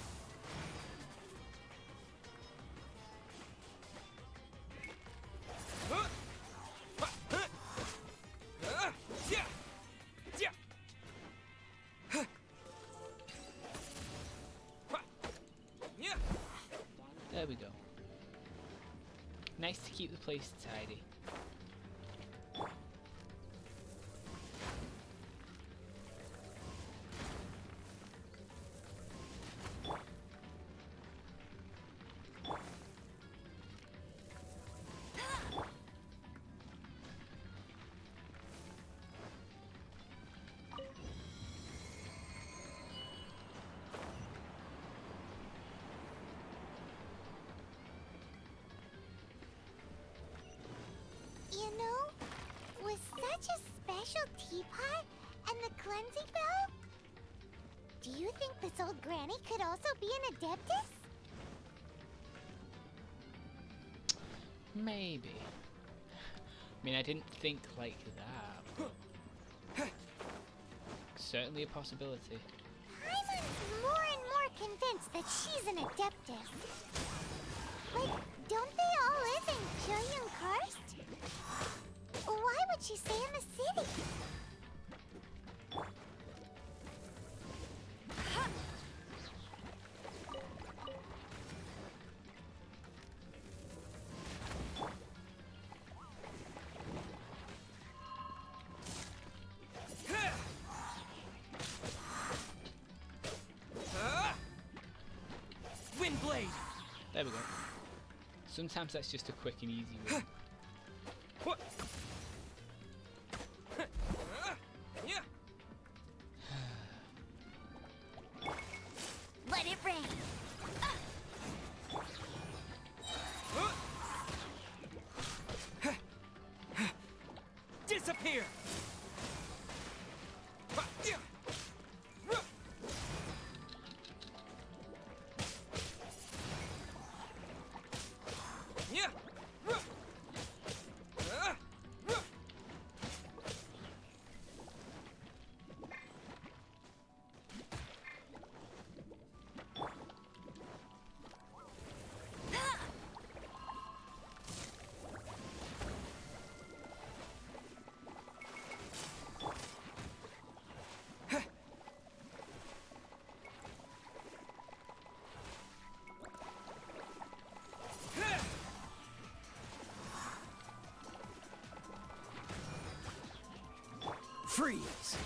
There we go. Nice to keep the place tidy. You know, with such a special teapot and the cleansing bell, do you think this old granny could also be an adeptus? Maybe. I mean, I didn't think like that. But certainly a possibility. I'm more and more convinced that she's an adeptus. Like, don't they all live in Kylian Karst? Why would she stay in the city? Wind blade. There we go. Sometimes that's just a quick and easy win. Let it rain. Disappear. Freeze!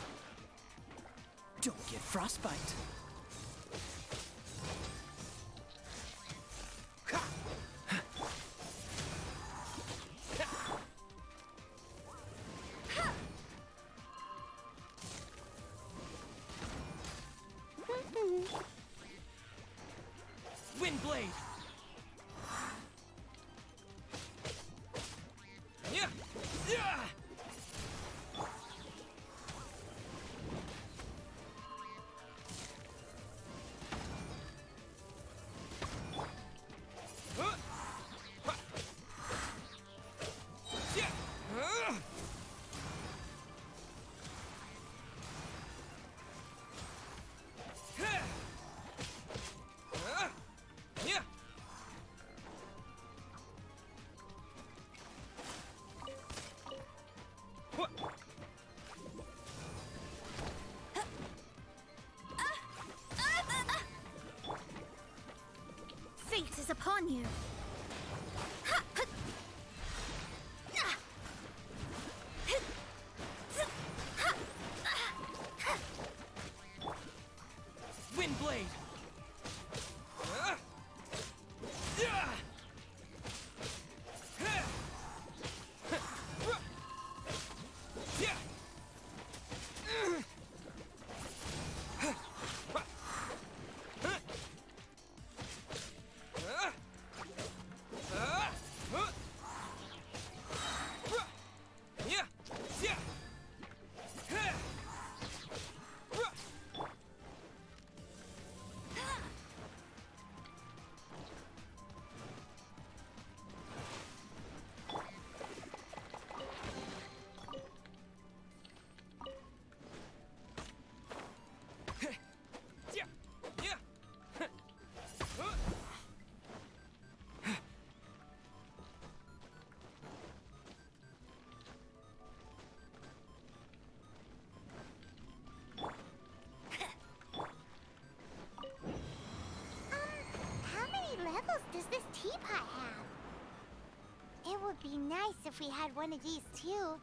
Don't get frostbite. Windblade! Yeah! Yeah! Fate is upon you. Windblade! How many levels does this teapot have? It would be nice if we had one of these too.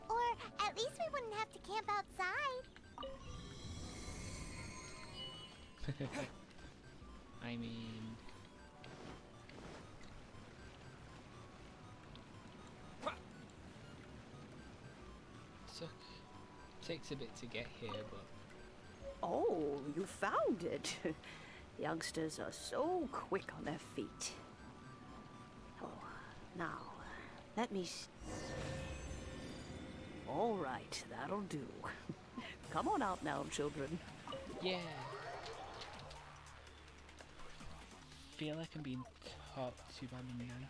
Or at least we wouldn't have to camp outside. I mean... Takes a bit to get here, but... Oh, you found it. Youngsters are so quick on their feet. Oh, now, let me... All right, that'll do. Come on out now, children. Yeah. Feel like I'm being talked to by my nan.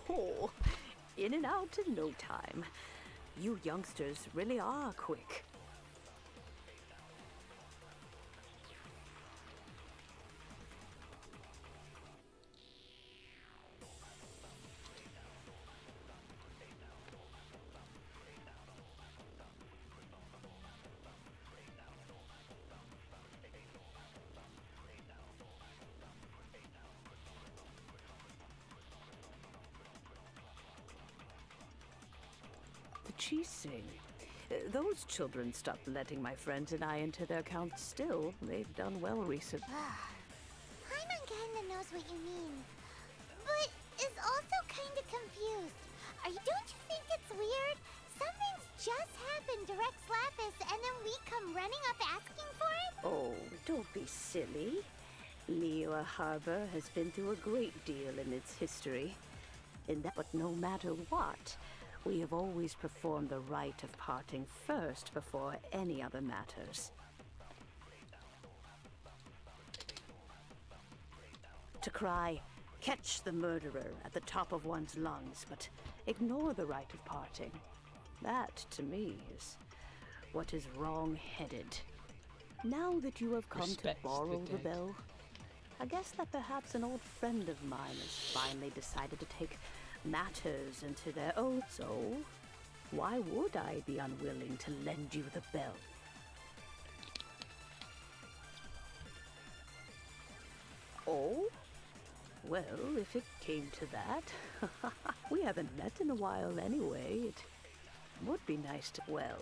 Oh, in and out in no time. You youngsters really are quick. Cheesing. Those children stopped letting my friends and I into their accounts. Still, they've done well recently. Paimon kinda knows what you mean, but is also kinda confused. Don't you think it's weird? Something's just happened to Rex Lapis and then we come running up asking for it? Oh, don't be silly. Liyue Harbor has been through a great deal in its history. But no matter what, we have always performed the rite of parting first before any other matters. To cry, "Catch the murderer" at the top of one's lungs, but ignore the rite of parting. That, to me, is what is wrong-headed. Now that you have come Respect to borrow the the dead. bell, I guess that perhaps an old friend of mine has finally decided to take matters into their own. So, why would I be unwilling to lend you the bell? Oh? Well, if it came to that, we haven't met in a while anyway. It would be nice to... Well,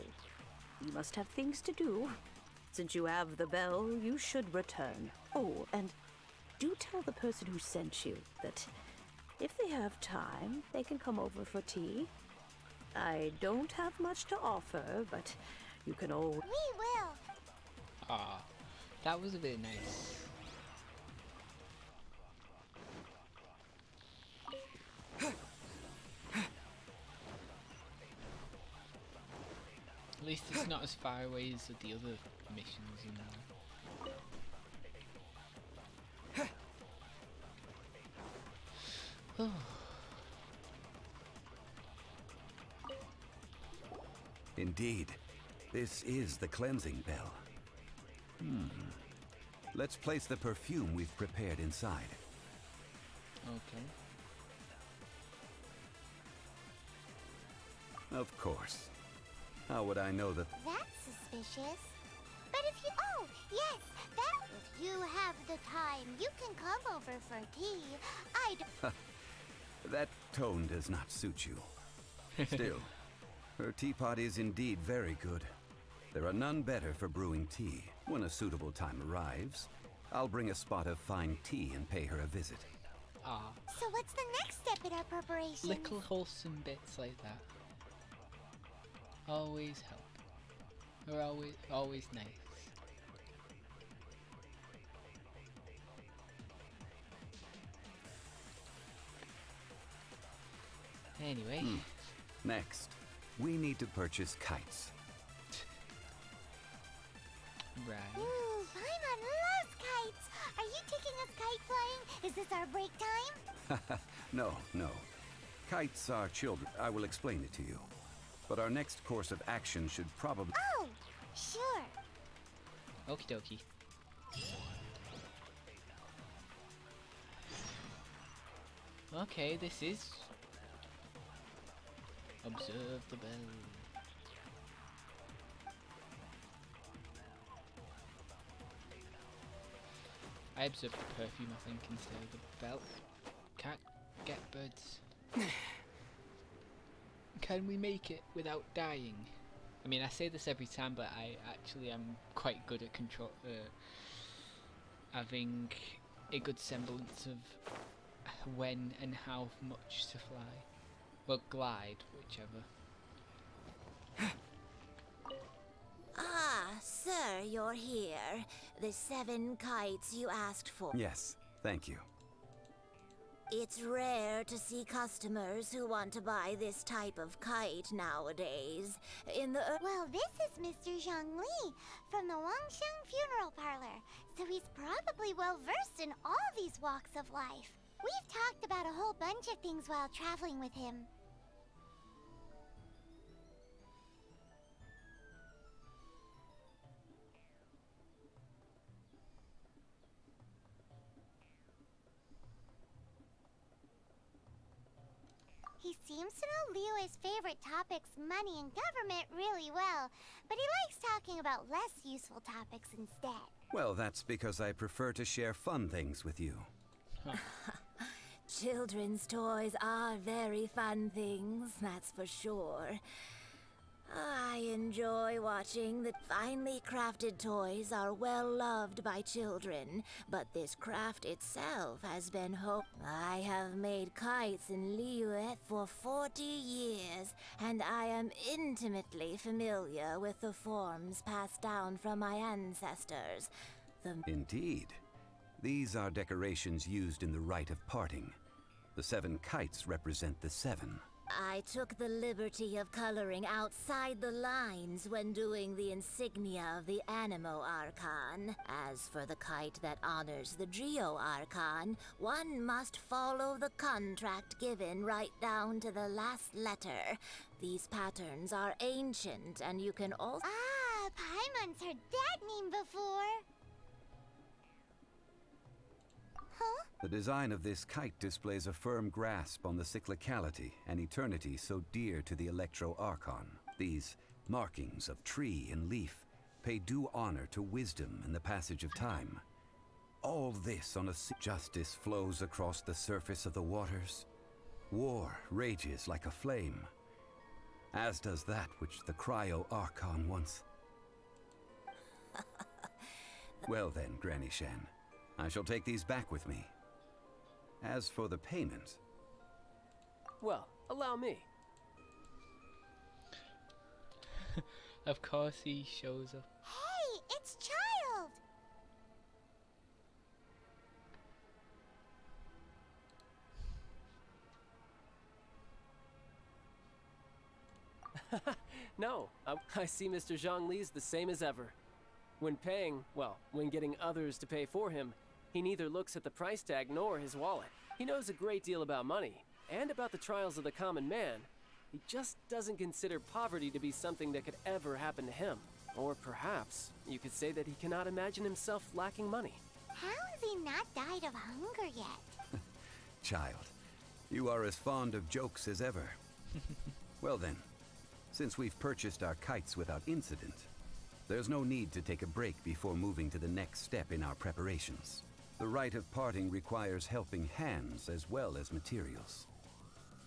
you must have things to do. Since you have the bell, you should return. Oh, and do tell the person who sent you that if they have time, they can come over for tea. I don't have much to offer, but you can all. We will. Ah, that was a bit nice. At least it's not as far away as the other missions, you know. Oh. Indeed, this is the cleansing bell. Let's place the perfume we've prepared inside. Okay. Of course. How would I know that? That's suspicious. But if you... Oh, yes, that... If you have the time, you can come over for tea. I'd... That tone does not suit you. Still, her teapot is indeed very good. There are none better for brewing tea. When a suitable time arrives, I'll bring a spot of fine tea and pay her a visit. Ah. So what's the next step in our preparation? Little wholesome bits like that always help. Or always nice. Anyway. Next, we need to purchase kites. Right. Ooh, Paimon loves kites! Are you taking us kite flying? Is this our break time? No. Kites are children. I will explain it to you. But our next course of action should probably... Oh, sure. Okie dokie. Okay, this is... Observe the bell. I observed the perfume, I think, instead of the belt. Can't get birds. Can we make it without dying? I mean, I say this every time, but I actually am quite good at having a good semblance of when and how much to fly. Well, glide, whichever. Ah, sir, you're here. The 7 kites you asked for. Yes, thank you. It's rare to see customers who want to buy this type of kite nowadays. Well, this is Mr. Zhang Li from the Wangsheng Funeral Parlor, so he's probably well versed in all these walks of life. We've talked about a whole bunch of things while traveling with him. He seems to know Liyue's favorite topics, money and government, really well, but he likes talking about less useful topics instead. Well, that's because I prefer to share fun things with you. Children's toys are very fun things, that's for sure. I enjoy watching that finely crafted toys are well loved by children, but this craft itself has been I have made kites in Liyue for 40 years, and I am intimately familiar with the forms passed down from my ancestors. Indeed. These are decorations used in the rite of parting. The 7 kites represent the 7. I took the liberty of coloring outside the lines when doing the insignia of the Animo Archon. As for the kite that honors the Geo Archon, one must follow the contract given right down to the last letter. These patterns are ancient, and you can also... Ah, Paimon's heard that name before. Huh? The design of this kite displays a firm grasp on the cyclicality and eternity so dear to the Electro Archon. These markings of tree and leaf pay due honor to wisdom and the passage of time. All this on a justice flows across the surface of the waters. War rages like a flame, as does that which the Cryo Archon once... Well then, Granny Shan, I shall take these back with me. As for the payment... Well, allow me. Of course he shows up. Hey, it's Child! No, I see Mr. Zhongli's the same as ever. When paying, well, when getting others to pay for him, he neither looks at the price tag nor his wallet. He knows a great deal about money, and about the trials of the common man. He just doesn't consider poverty to be something that could ever happen to him. Or perhaps, you could say that he cannot imagine himself lacking money. How has he not died of hunger yet? Child, you are as fond of jokes as ever. Well then, since we've purchased our kites without incident, there's no need to take a break before moving to the next step in our preparations. The rite of parting requires helping hands as well as materials.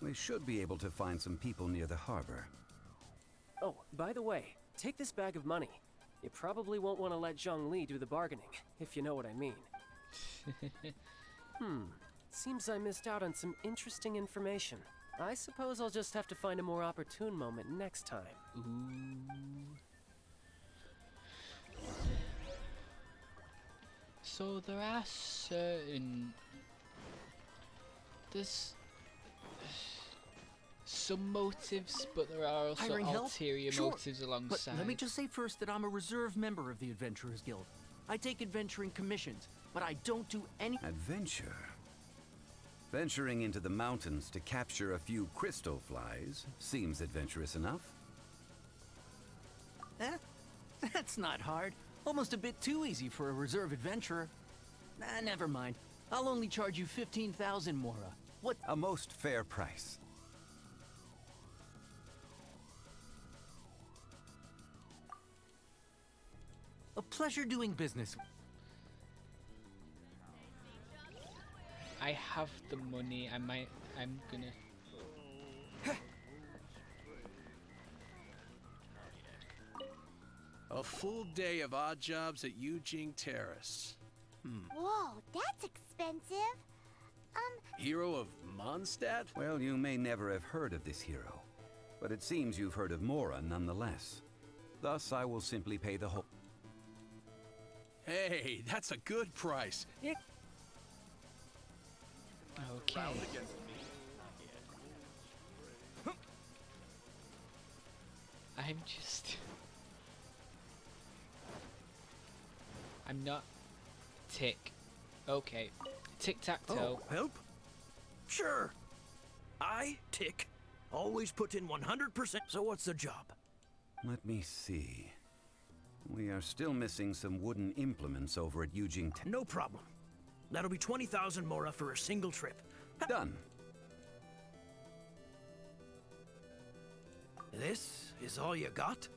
We should be able to find some people near the harbor. Oh, by the way, take this bag of money. You probably won't want to let Zhongli do the bargaining, if you know what I mean. Seems I missed out on some interesting information. I suppose I'll just have to find a more opportune moment next time. So there are certain... There's some motives, but there are also Hiring help? ulterior Sure. motives alongside. But let me just say first that I'm a reserve member of the Adventurers Guild. I take adventuring commissions, but I don't do any— Adventure? Venturing into the mountains to capture a few crystal flies seems adventurous enough. That's not hard. Almost a bit too easy for a reserve adventurer. Never mind. I'll only charge you 15,000 Mora. What? A most fair price. A pleasure doing business. I have the money. I'm gonna... A full day of odd jobs at Yujing Terrace. Whoa, that's expensive. Hero of Mondstadt? Well, you may never have heard of this hero, but it seems you've heard of Mora nonetheless. Thus, I will simply pay the whole... Hey, that's a good price. Okay. I'm just... I'm not... Tick. Okay. Tic-tac-toe. Oh, help? Sure. I, Tick, always put in 100%. So what's the job? Let me see. We are still missing some wooden implements over at Yujing. No problem. That'll be 20,000 Mora for a single trip. Done. This is all you got?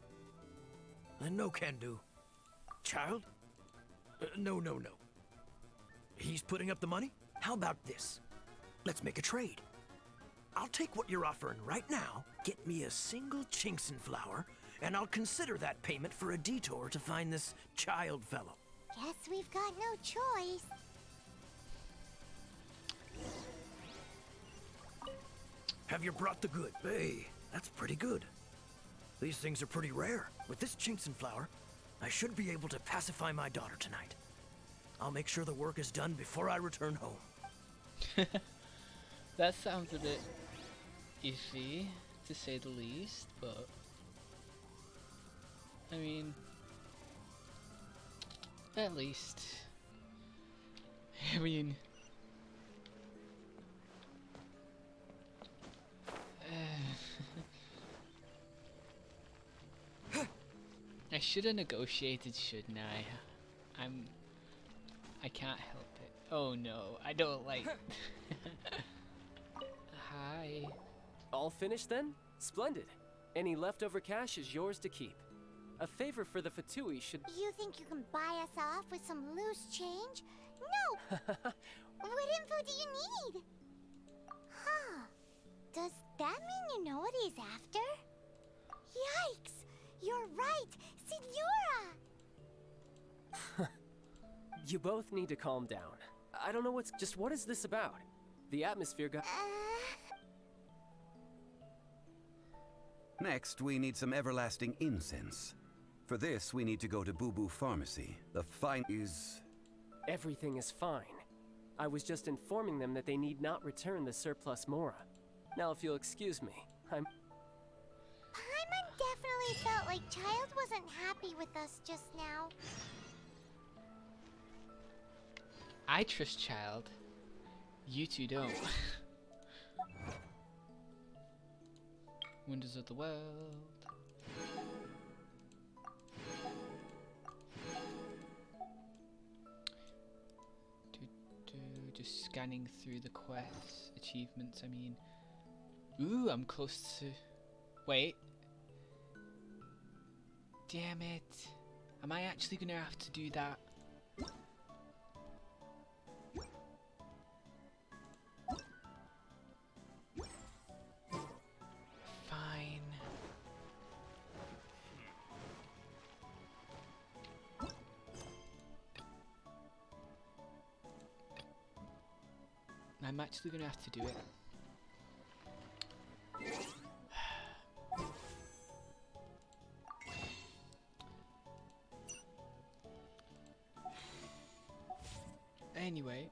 Then no can do. Child? No. He's putting up the money? How about this? Let's make a trade. I'll take what you're offering right now, get me a single Chinkson flower, and I'll consider that payment for a detour to find this child fellow. Guess we've got no choice. Have you brought the good? Hey, that's pretty good. These things are pretty rare. With this Chinkson flower, I should be able to pacify my daughter tonight. I'll make sure the work is done before I return home. That sounds a bit iffy, to say the least, but... I mean... At least... I mean... I should have negotiated, shouldn't I? I can't help it. Oh no, I don't like... Hi. All finished then? Splendid. Any leftover cash is yours to keep. A favor for the Fatui should... You think you can buy us off with some loose change? No! What info do you need? Huh. Does that mean you know what he's after? Yikes! You're right! Signora! You both need to calm down. I don't know what is this about? The atmosphere got... Next, we need some everlasting incense. For this, we need to go to Boo Boo Pharmacy. The fine is... Everything is fine. I was just informing them that they need not return the surplus Mora. Now, if you'll excuse me, I'm... Paimon definitely felt like Child wasn't happy with us just now. I trust Child. You two don't. Wonders of the world. Just scanning through the quests, achievements, I mean. Ooh, I'm close to... Wait. Damn it. Am I actually gonna have to do that? Fine. I'm actually gonna have to do it. Anyway.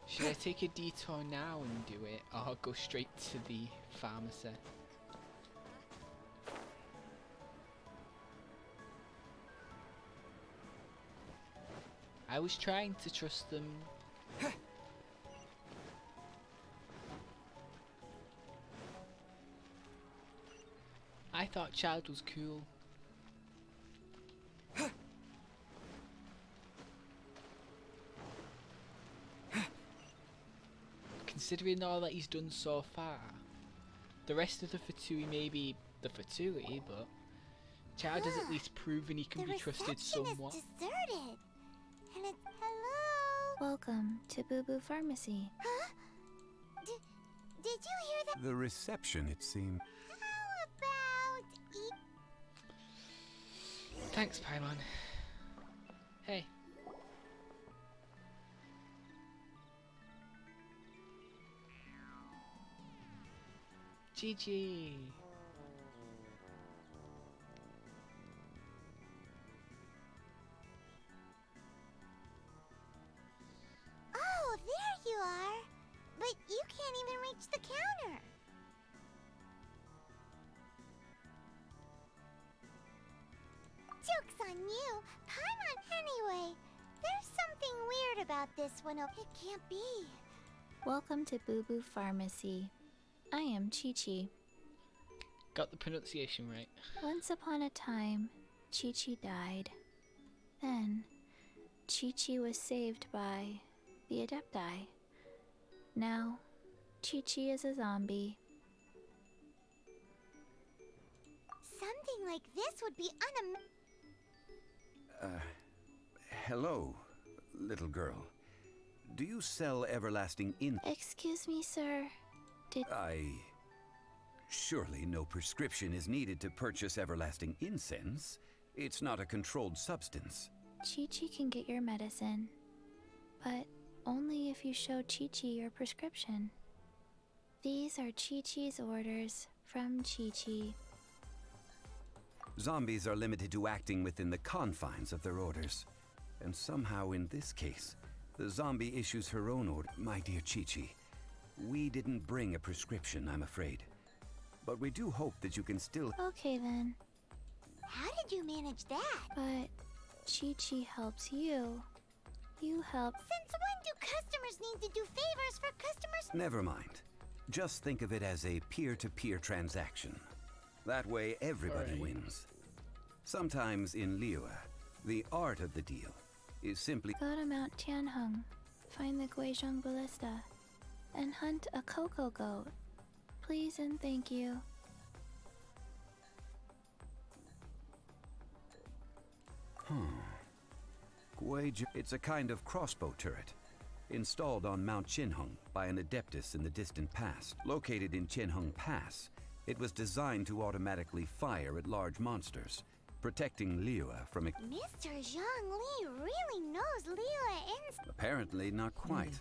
Should I take a detour now and do it, or go straight to the pharmacy? I was trying to trust them. I thought Child was cool. Considering all that he's done so far, the rest of the Fatui may be the Fatui, but Child has at least proven he can be trusted somewhat. Is deserted. And it's... Hello? Welcome to Boo Boo Pharmacy. Huh? Did you hear that? The reception, it seemed. How about... Thanks, Paimon. Hey. GG. Oh, there you are. But you can't even reach the counter. Joke's on you. Paimon, anyway. There's something weird about this one. It can't be. Welcome to Boo Boo Pharmacy. I am Chi-Chi. Got the pronunciation right. Once upon a time, Chi-Chi died. Then, Chi-Chi was saved by the Adepti. Now, Chi-Chi is a zombie. Something like this would be Hello, little girl. Do you sell everlasting Excuse me, sir. Surely no prescription is needed to purchase everlasting incense. It's not a controlled substance. Chi-Chi can get your medicine, but only if you show Chi-Chi your prescription. These are Chi-Chi's orders from Chi-Chi. Zombies are limited to acting within the confines of their orders. And somehow in this case, the zombie issues her own order. My dear Chi-Chi, we didn't bring a prescription, I'm afraid. But we do hope that you can still... Okay then. How did you manage that? But Chi-Chi helps you. You help... Since when do customers need to do favors for customers? Never mind. Just think of it as a peer-to-peer transaction. That way everybody wins. Sometimes in Liyue, the art of the deal is simply... Go to Mount Tianheng, find the Guizhong Ballista, and hunt a cocoa goat. Please and thank you. It's a kind of crossbow turret, installed on Mount Qinheng by an adeptus in the distant past. Located in Qinheng Pass, it was designed to automatically fire at large monsters, protecting Liyue from... Mr. Zhang Li really knows Liyue Apparently not quite.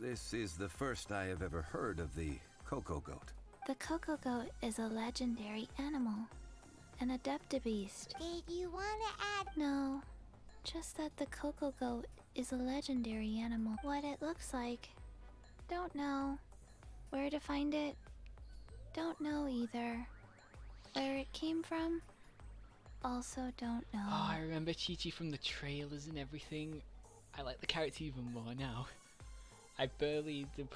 This is the first I have ever heard of the Coco Goat. The Coco Goat is a legendary animal. An adeptabeast. Did you want to add? No, just that the Coco Goat is a legendary animal. What it looks like, don't know. Where to find it, don't know either. Where it came from, also don't know. Oh, I remember Chi-Chi from the trailers and everything. I like the character even more now. I barely did.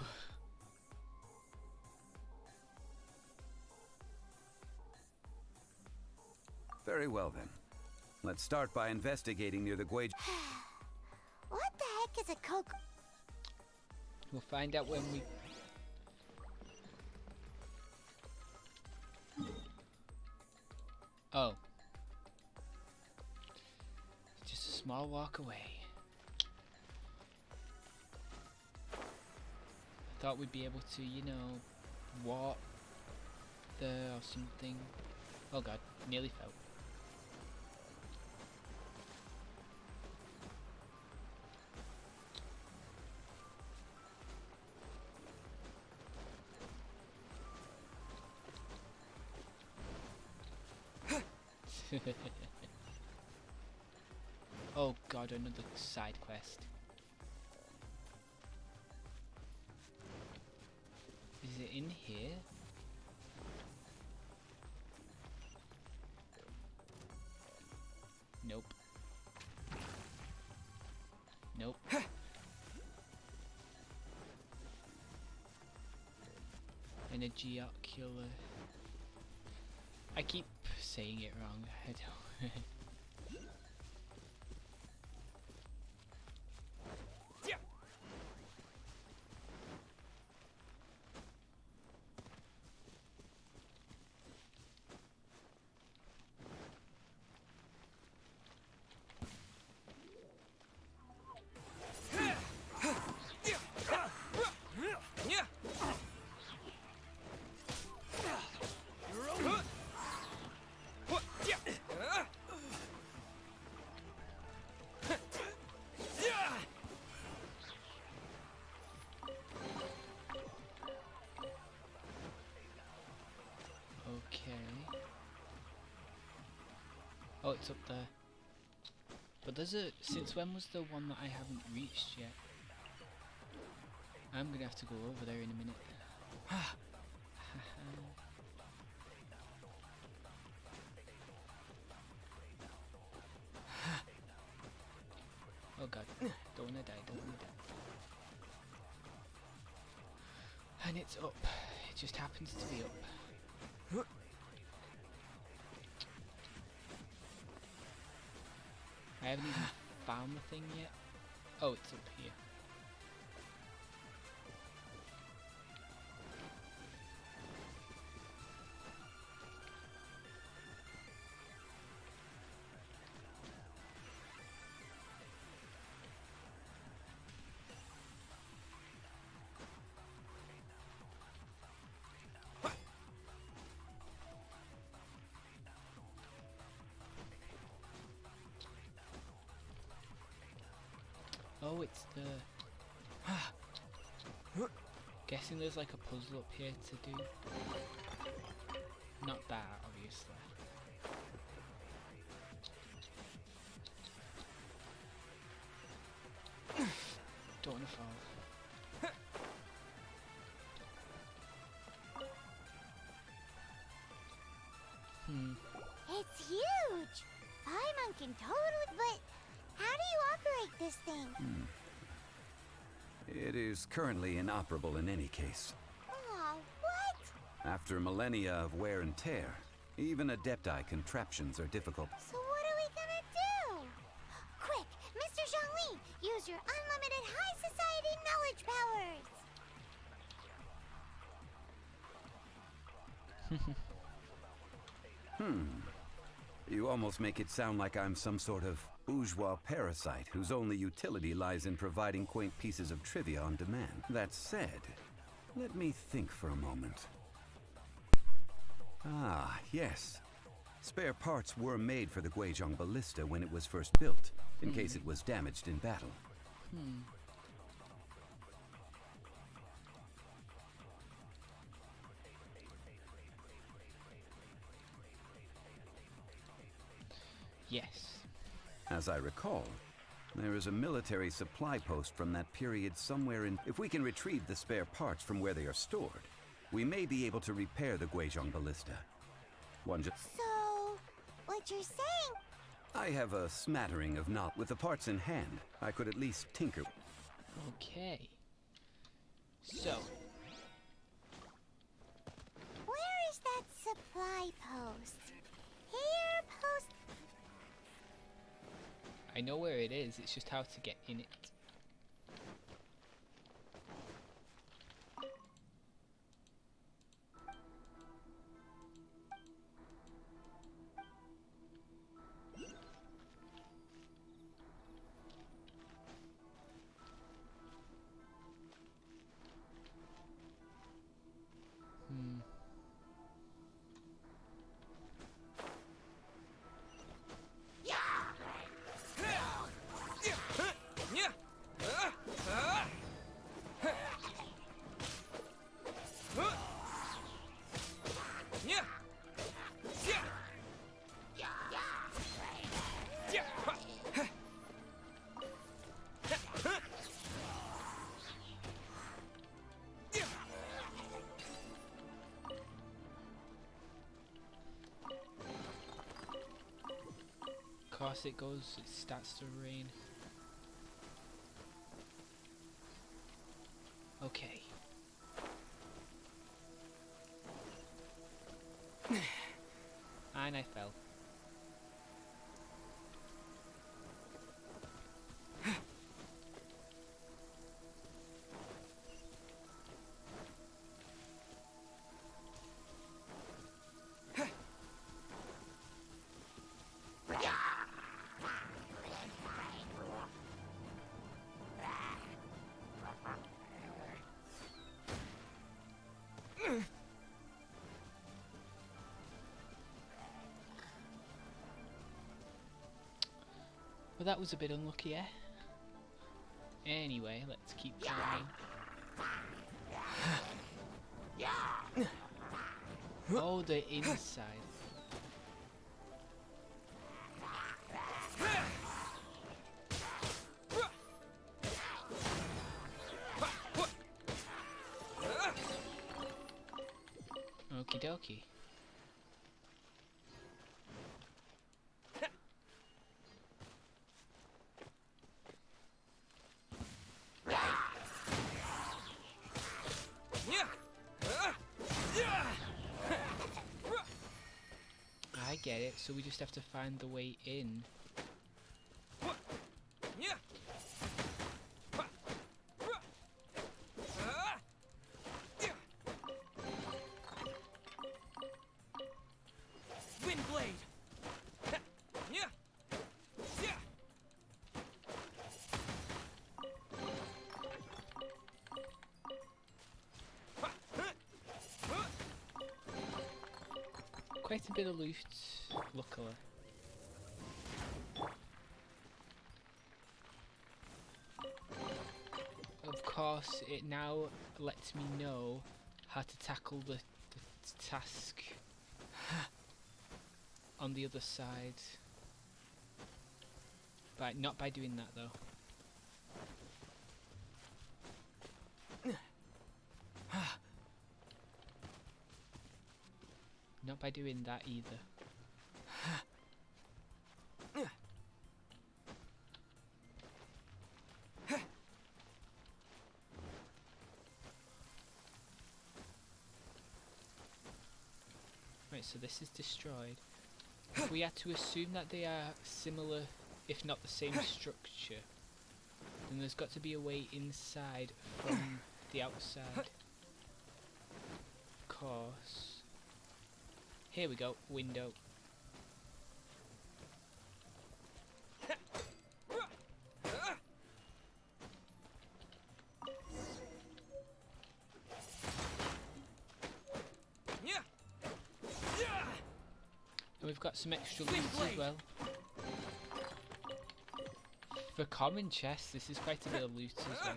Very well then. Let's start by investigating near the Gwage. What the heck is a Coco? We'll find out when we... Oh. Just a small walk away. I thought we'd be able to, you know, walk there or something. Oh god, nearly fell. Oh god, another side quest. Is it in here? Nope. Nope. Energy ocular. I keep saying it wrong. I don't. Oh, it's up there. But there's a... Since when was the one that I haven't reached yet? I'm gonna have to go over there in a minute. Oh god. Don't wanna die, don't wanna die. And it's up. It just happens to be up. I haven't even found the thing yet. Oh, it's up here. Oh, it's the... Guessing there's like a puzzle up here to do. Not that, obviously. Don't wanna fall. It's huge! Paimon can totally... But how do you operate this thing? It is currently inoperable in any case. Aw, what? After millennia of wear and tear, even Adepti contraptions are difficult. So what are we gonna do? Quick, Mr. Zhongli, use your unlimited high society knowledge powers! You almost make it sound like I'm some sort of bourgeois parasite whose only utility lies in providing quaint pieces of trivia on demand. That said, let me think for a moment. Ah, yes. Spare parts were made for the Guizhong ballista when it was first built, in case it was damaged in battle. Yes. As I recall, there is a military supply post from that period somewhere in... If we can retrieve the spare parts from where they are stored, we may be able to repair the Guizhong ballista. So, what you're saying... I have a smattering of knowledge. With the parts in hand, I could at least tinker. Okay. So. Where is that supply post? Here, post... I know where it is, it's just how to get in it. Of course it goes, it starts to rain. Okay. And I fell. Well, that was a bit unlucky, eh? Anyway, let's keep going. Oh, the inside. Okie dokie. I get it, so we just have to find the way in. Quite a bit of loot, luckily. Of course, it now lets me know how to tackle the task on the other side. But not by doing that though. Not by doing that either. Right, so this is destroyed. If we had to assume that they are similar, if not the same structure, then there's got to be a way inside from the outside. Of course. Here we go, window. And we've got some extra loot as well. For common chests, this is quite a bit of loot as well.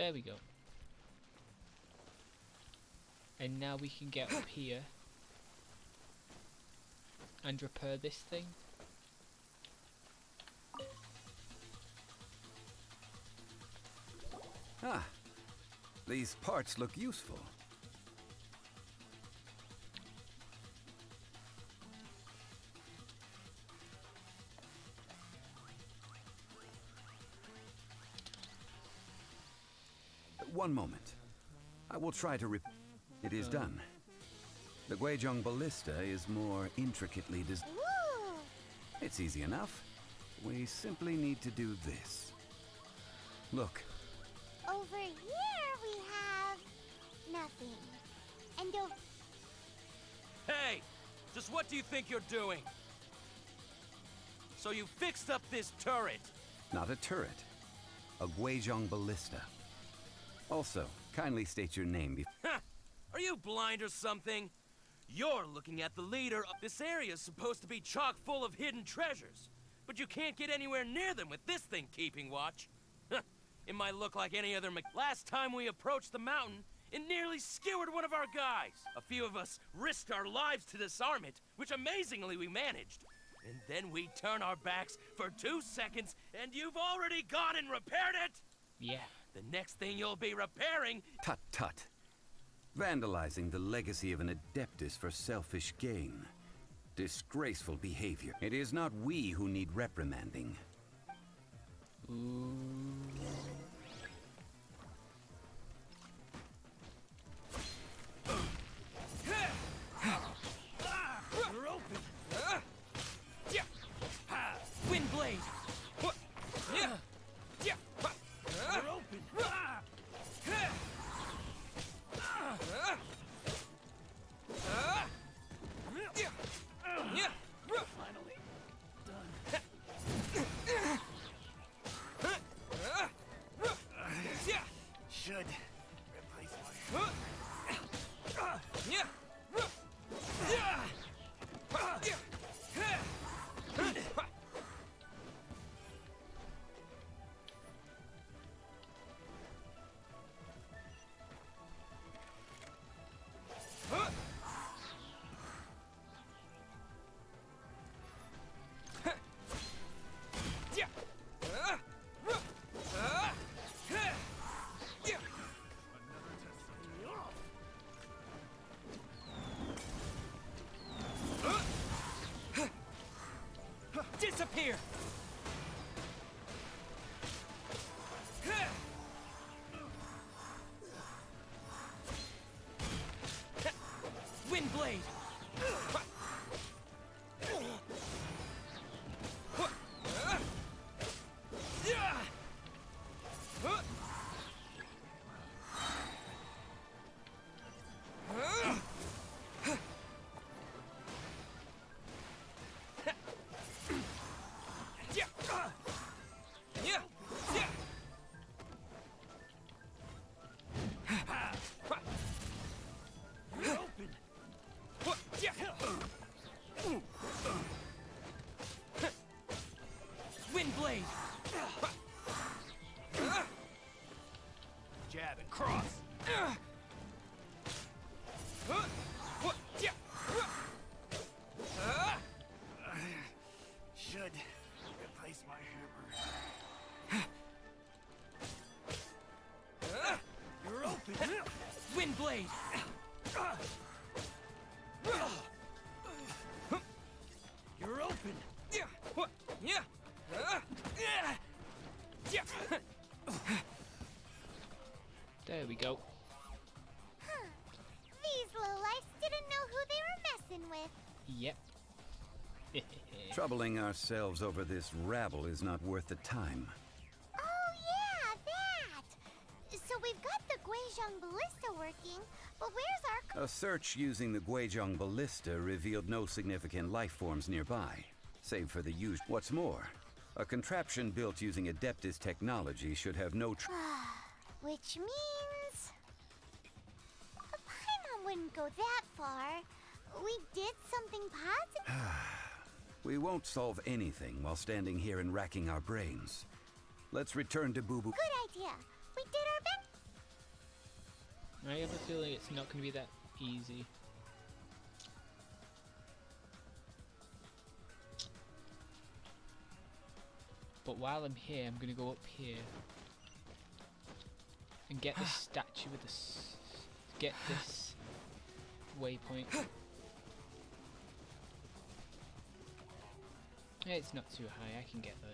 There we go. And now we can get up here and repair this thing. Ah, these parts look useful. One moment. I will try to It is done. The Guizhong ballista is more intricately designed. It's easy enough. We simply need to do this. Look. Over here we have nothing. And over Hey! Just what do you think you're doing? So you fixed up this turret? Not a turret. A Guizhong ballista. Also, kindly state your name Ha! Are you blind or something? You're looking at the leader of this area is supposed to be chock full of hidden treasures. But you can't get anywhere near them with this thing keeping watch. It might look like any other Last time we approached the mountain, it nearly skewered one of our guys. A few of us risked our lives to disarm it, which amazingly we managed. And then we turn our backs for 2 seconds, and you've already gone and repaired it? Yeah. The next thing you'll be repairing... Tut tut. Vandalizing the legacy of an Adeptus for selfish gain. Disgraceful behavior. It is not we who need reprimanding. You're open. Wind blade. You're open. Finally done. Should replace my... Disappear! Wind blade! Wind blade! Jab and cross. Should replace my hammer. You're open. Wind blade! You're open. There we go. Huh. These lowlifes didn't know who they were messing with. Yep. Troubling ourselves over this rabble is not worth the time. Oh yeah, that! So we've got the Guizhong ballista working, but where's our... A search using the Guizhong ballista revealed no significant life forms nearby, save for the usual. What's more, a contraption built using Adeptus technology should have no Which means... A Paimon wouldn't go that far. We did something positive. We won't solve anything while standing here and racking our brains. Let's return to Boo Boo. Good idea. We did our best. I have a feeling it's not going to be that easy. But while I'm here, I'm going to go up here and get this statue with this. Get this waypoint. It's not too high, I can get there.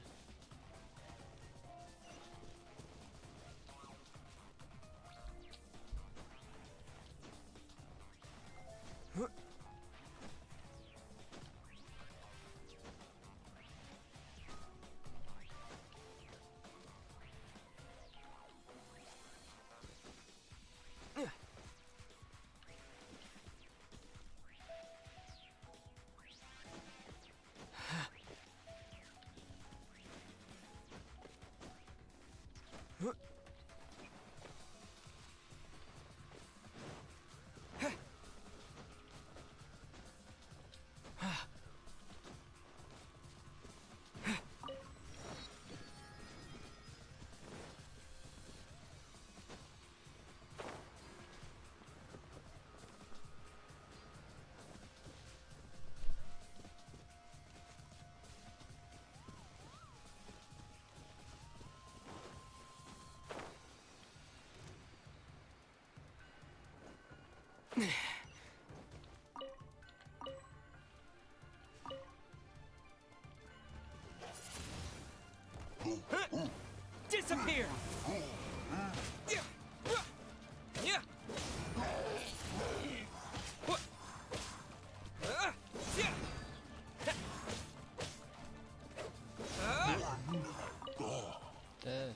Disappear! There.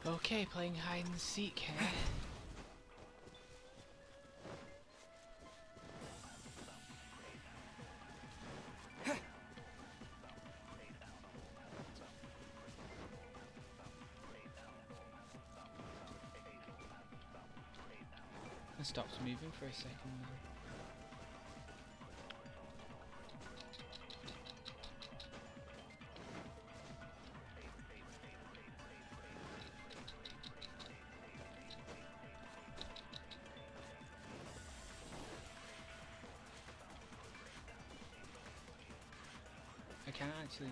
Okay, playing hide and seek here. It stops moving for a second then. I can't actually.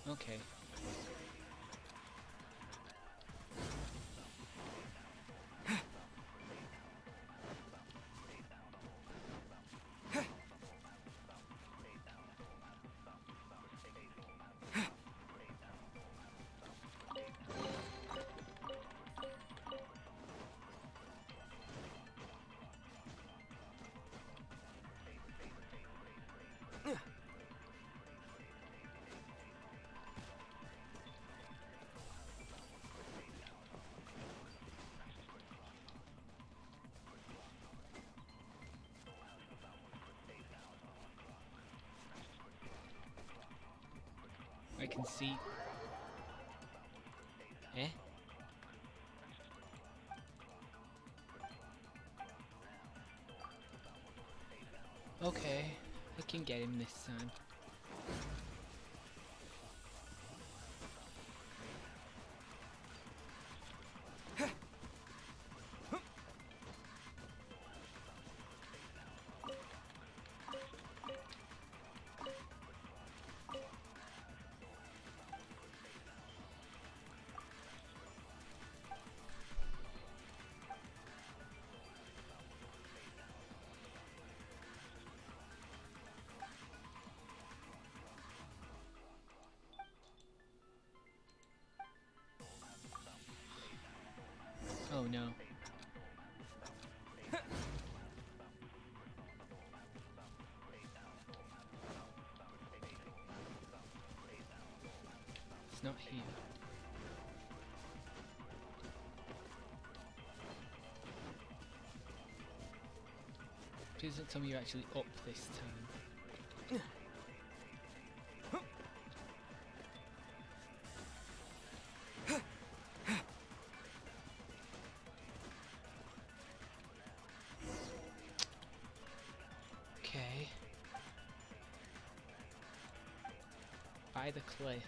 Okay. can see. Eh? Okay, I can get him this time. Oh no. It's not here. Please don't tell me you're actually up this time. Okay. By the cliff.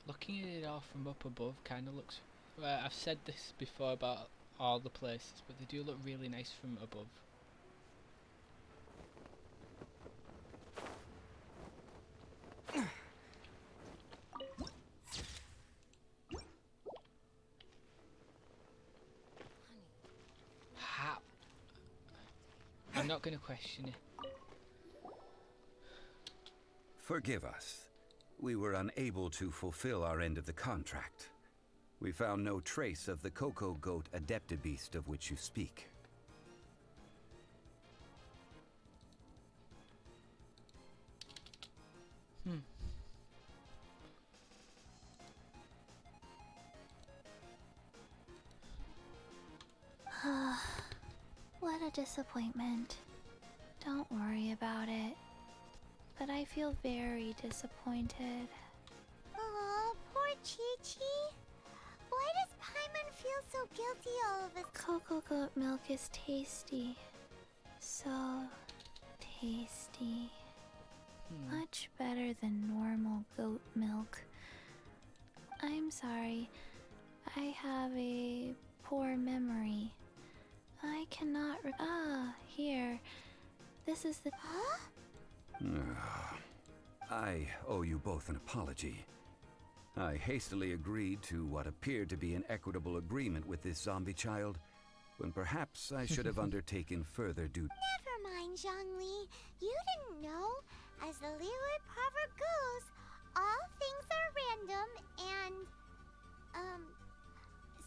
Looking at it all from up above kind of looks... I've said this before about all the places, but they do look really nice from above. How? I'm not going to question it. Forgive us. We were unable to fulfill our end of the contract. We found no trace of the Cocoa Goat Adeptabeast of which you speak. What a disappointment. Don't worry about it. But I feel very disappointed. Aw, poor Chi-Chi. Why does Paimon feel so guilty all of a sudden? Cocoa goat milk is tasty. So tasty. Much better than normal goat milk. I'm sorry. I have a poor memory. I cannot here. This is the... Huh? I owe you both an apology. I hastily agreed to what appeared to be an equitable agreement with this zombie child, when perhaps I should have undertaken further due. Never mind, Zhongli. You didn't know. As the Liyue proverb goes, all things are random and,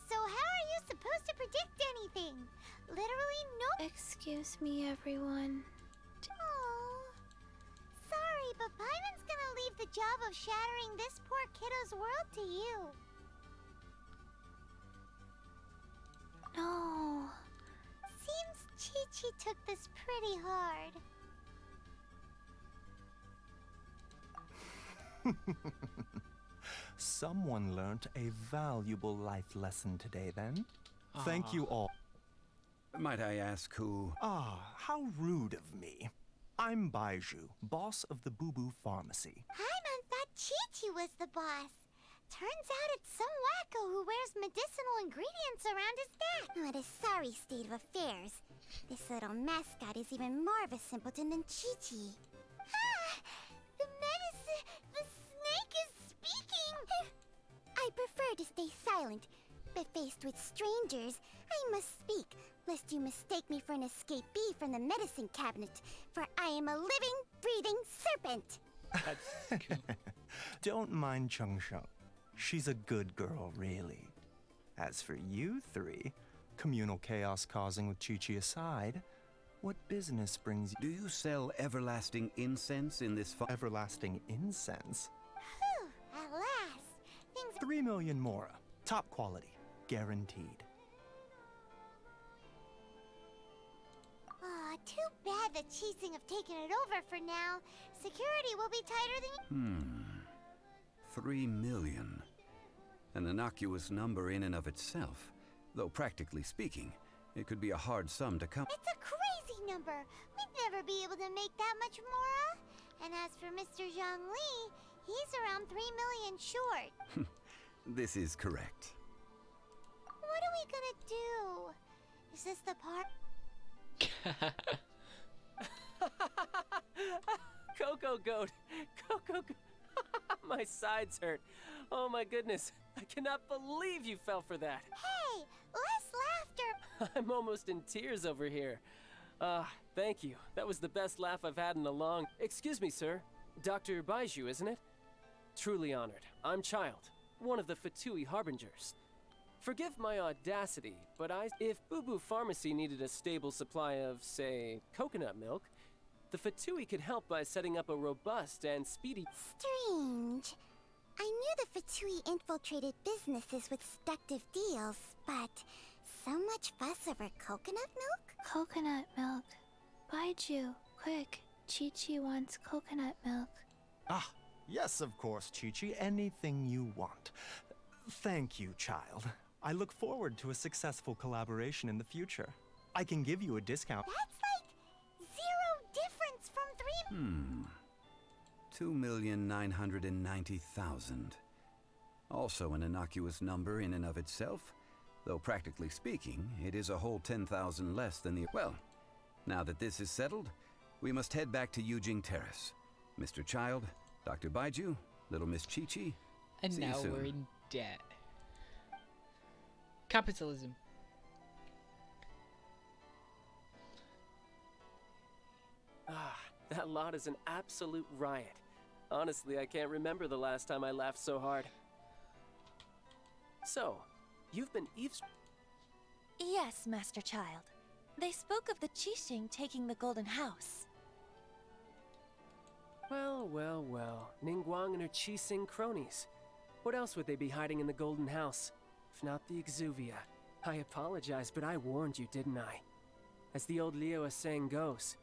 so how are you supposed to predict anything? Literally no— Excuse me, everyone. Oh, sorry, but Paimon's gonna leave the job of shattering this poor kiddo's world to you. No. Seems Chi-Chi took this pretty hard. Someone learnt a valuable life lesson today, then. Thank you all. Might I ask who? Ah, how rude of me. I'm Baiju, boss of the Boo Boo Pharmacy. Paimon thought Chi-Chi was the boss. Turns out it's some wacko who wears medicinal ingredients around his neck. What a sorry state of affairs. This little mascot is even more of a simpleton than Chi-Chi. Ah! The medicine— the snake is speaking! I prefer to stay silent, but faced with strangers, I must speak, lest you mistake me for an escapee from the medicine cabinet, for I am a living, breathing serpent! That's cool. Don't mind Chung Sheng. She's a good girl, really. As for you three, communal chaos causing with Chi-Chi aside, what business brings you— Do you sell everlasting incense in this Everlasting incense? Whew, at last. Things— 3 million mora. Top quality. Guaranteed. Aw, too bad the Chising have taken it over for now. Security will be tighter than— 3 million. An innocuous number in and of itself, though practically speaking, it could be a hard sum to come. It's a crazy number. We'd never be able to make that much mora. And as for Mr. Zhongli, he's around 3 million short. This is correct. What are we gonna do? Is this the part— Coco Goat! Coco Goat! My sides hurt. Oh my goodness. I cannot believe you fell for that. Hey, less laughter! I'm almost in tears over here. Thank you. That was the best laugh I've had in a long— Excuse me, sir. Dr. Baiju, isn't it? Truly honored. I'm Child, one of the Fatui Harbingers. Forgive my audacity, but if Boo Boo Pharmacy needed a stable supply of, say, coconut milk, the Fatui could help by setting up a robust and speedy— Strange. I knew the Fatui infiltrated businesses with seductive deals, but so much fuss over coconut milk? Coconut milk. Baiju, quick. Chi-Chi wants coconut milk. Ah, yes, of course, Chi-Chi. Anything you want. Thank you, child. I look forward to a successful collaboration in the future. I can give you a discount. That's like 0 difference from 2,990,000. Also an innocuous number in and of itself, though practically speaking, it is a whole 10,000 less than the— Well, now that this is settled, we must head back to Yujing Terrace. Mr. Child, Dr. Baiju, little Miss Chi-Chi. And see you now soon. we're in debt. Capitalism. That lot is an absolute riot. Honestly, I can't remember the last time I laughed so hard. So, you've been Yes, Master Child. They spoke of the Qixing taking the Golden House. Well, well, well. Ningguang and her Qixing cronies. What else would they be hiding in the Golden House? If not the Exuvia. I apologize, but I warned you, didn't I? As the old Liyue saying goes.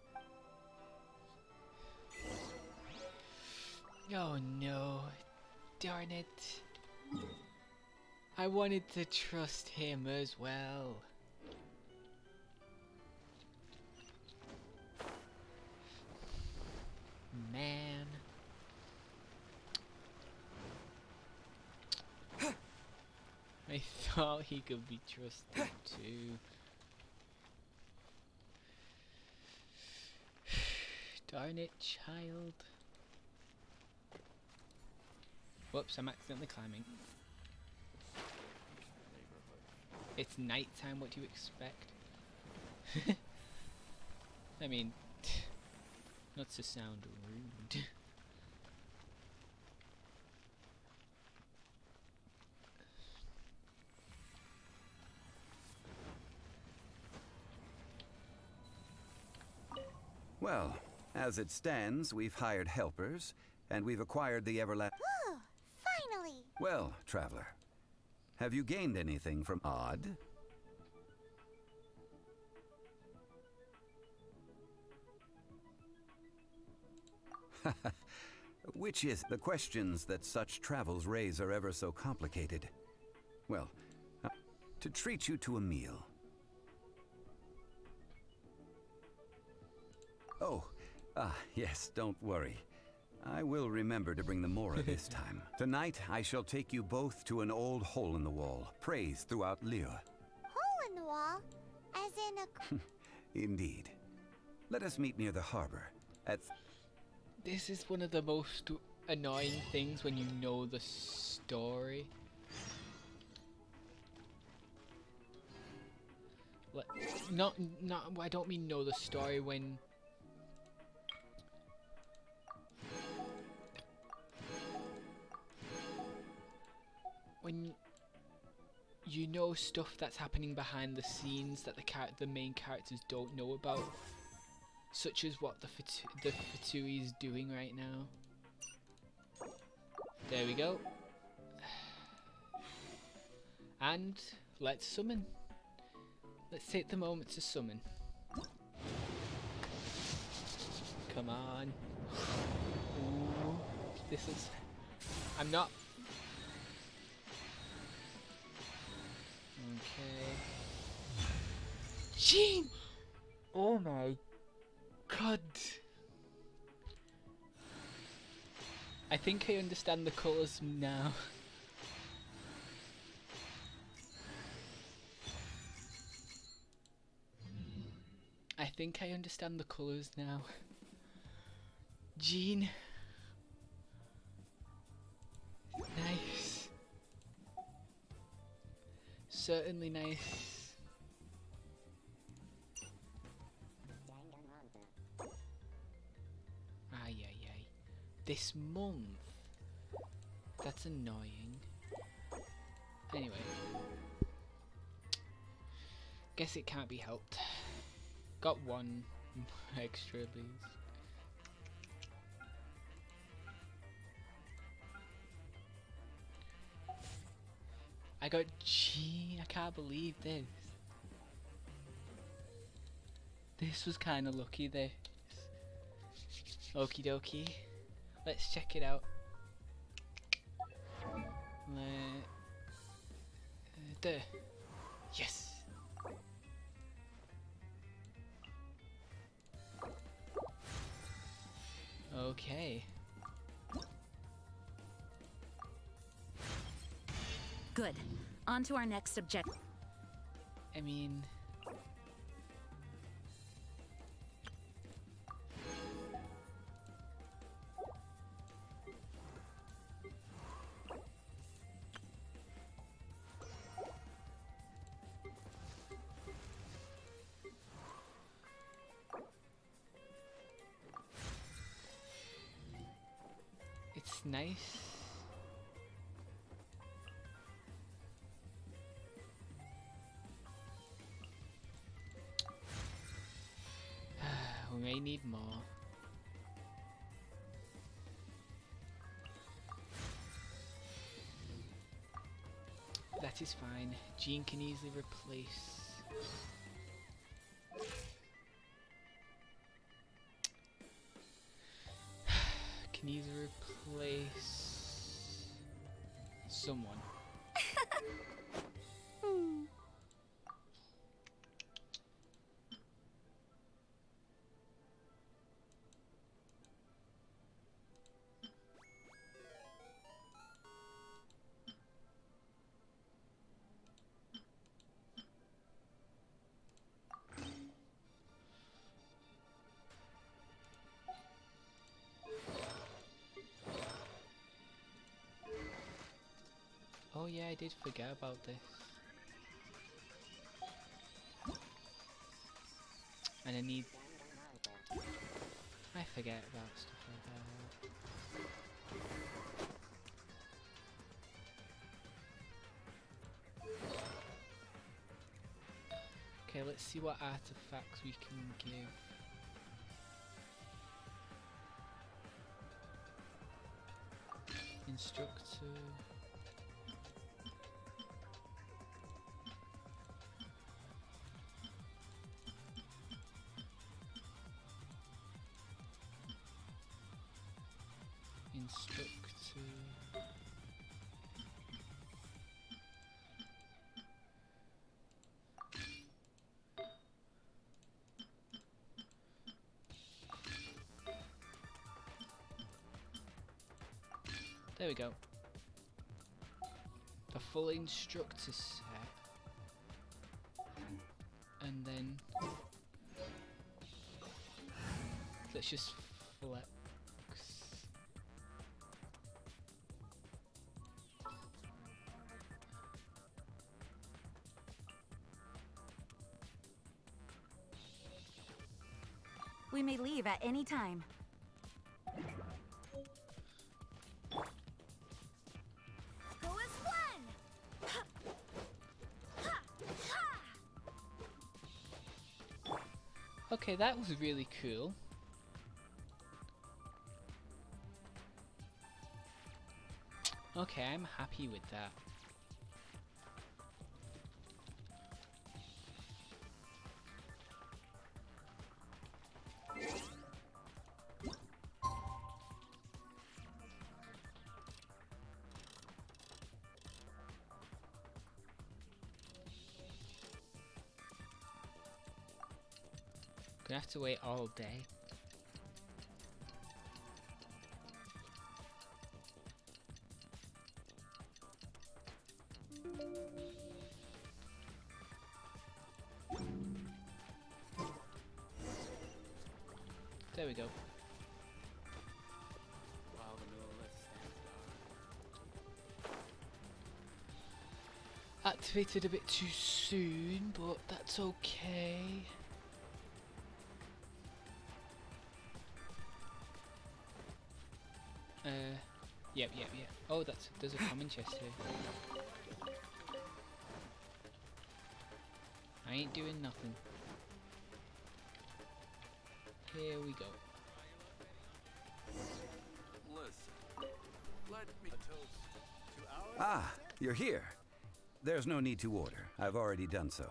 Oh no. Darn it. I wanted to trust him as well. Man. I thought he could be trusted too. Darn it, child. Whoops, I'm accidentally climbing. It's nighttime, what do you expect? I mean, not to sound rude. Well, as it stands, we've hired helpers, and we've acquired the everlasting... Ooh, finally! Well, traveler, have you gained anything from Odd? Which is the questions that such travels raise are ever so complicated. Well, to treat you to a meal. Oh, yes, don't worry. I will remember to bring the Mora this time. Tonight, I shall take you both to an old hole in the wall, praised throughout Liyue. Hole in the wall? As in a... Indeed. Let us meet near the harbor, at... This is one of the most annoying things when you know the story. Like, not, I don't mean know the story when... When you know stuff that's happening behind the scenes that the main characters don't know about, such as what the Fatui is doing right now. There we go. And let's summon. Let's take the moment to summon. Come on. Ooh, this is... I'm not... Okay. Jean! Oh my god. I think I understand the colours now. I think I understand the colours now. Jean. Nice. Certainly nice. Ay. This month? That's annoying. Anyway. Guess it can't be helped. Got one extra at least. I got G. I can't believe this. This was kind of lucky, this. Okie dokie. Let's check it out. Yes. Okay. Good. On to our next objective. I mean... It's nice. We may need more. That is fine. Jean can easily replace. Can easily replace someone. yeah, I did forget about this. And I forget about stuff like that. Okay, let's see what artifacts we can give. Instructor. Instructor. There we go. The full instructor set. And then let's just flex. We may leave at any time. Go as one! Okay, that was really cool. Okay, I'm happy with that. Gonna have to wait all day. There we go. Activated a bit too soon, but that's okay. Yep. Oh, there's a common chest here. I ain't doing nothing. Here we go. Listen, let me toast to our Ah, you're here. There's no need to order. I've already done so.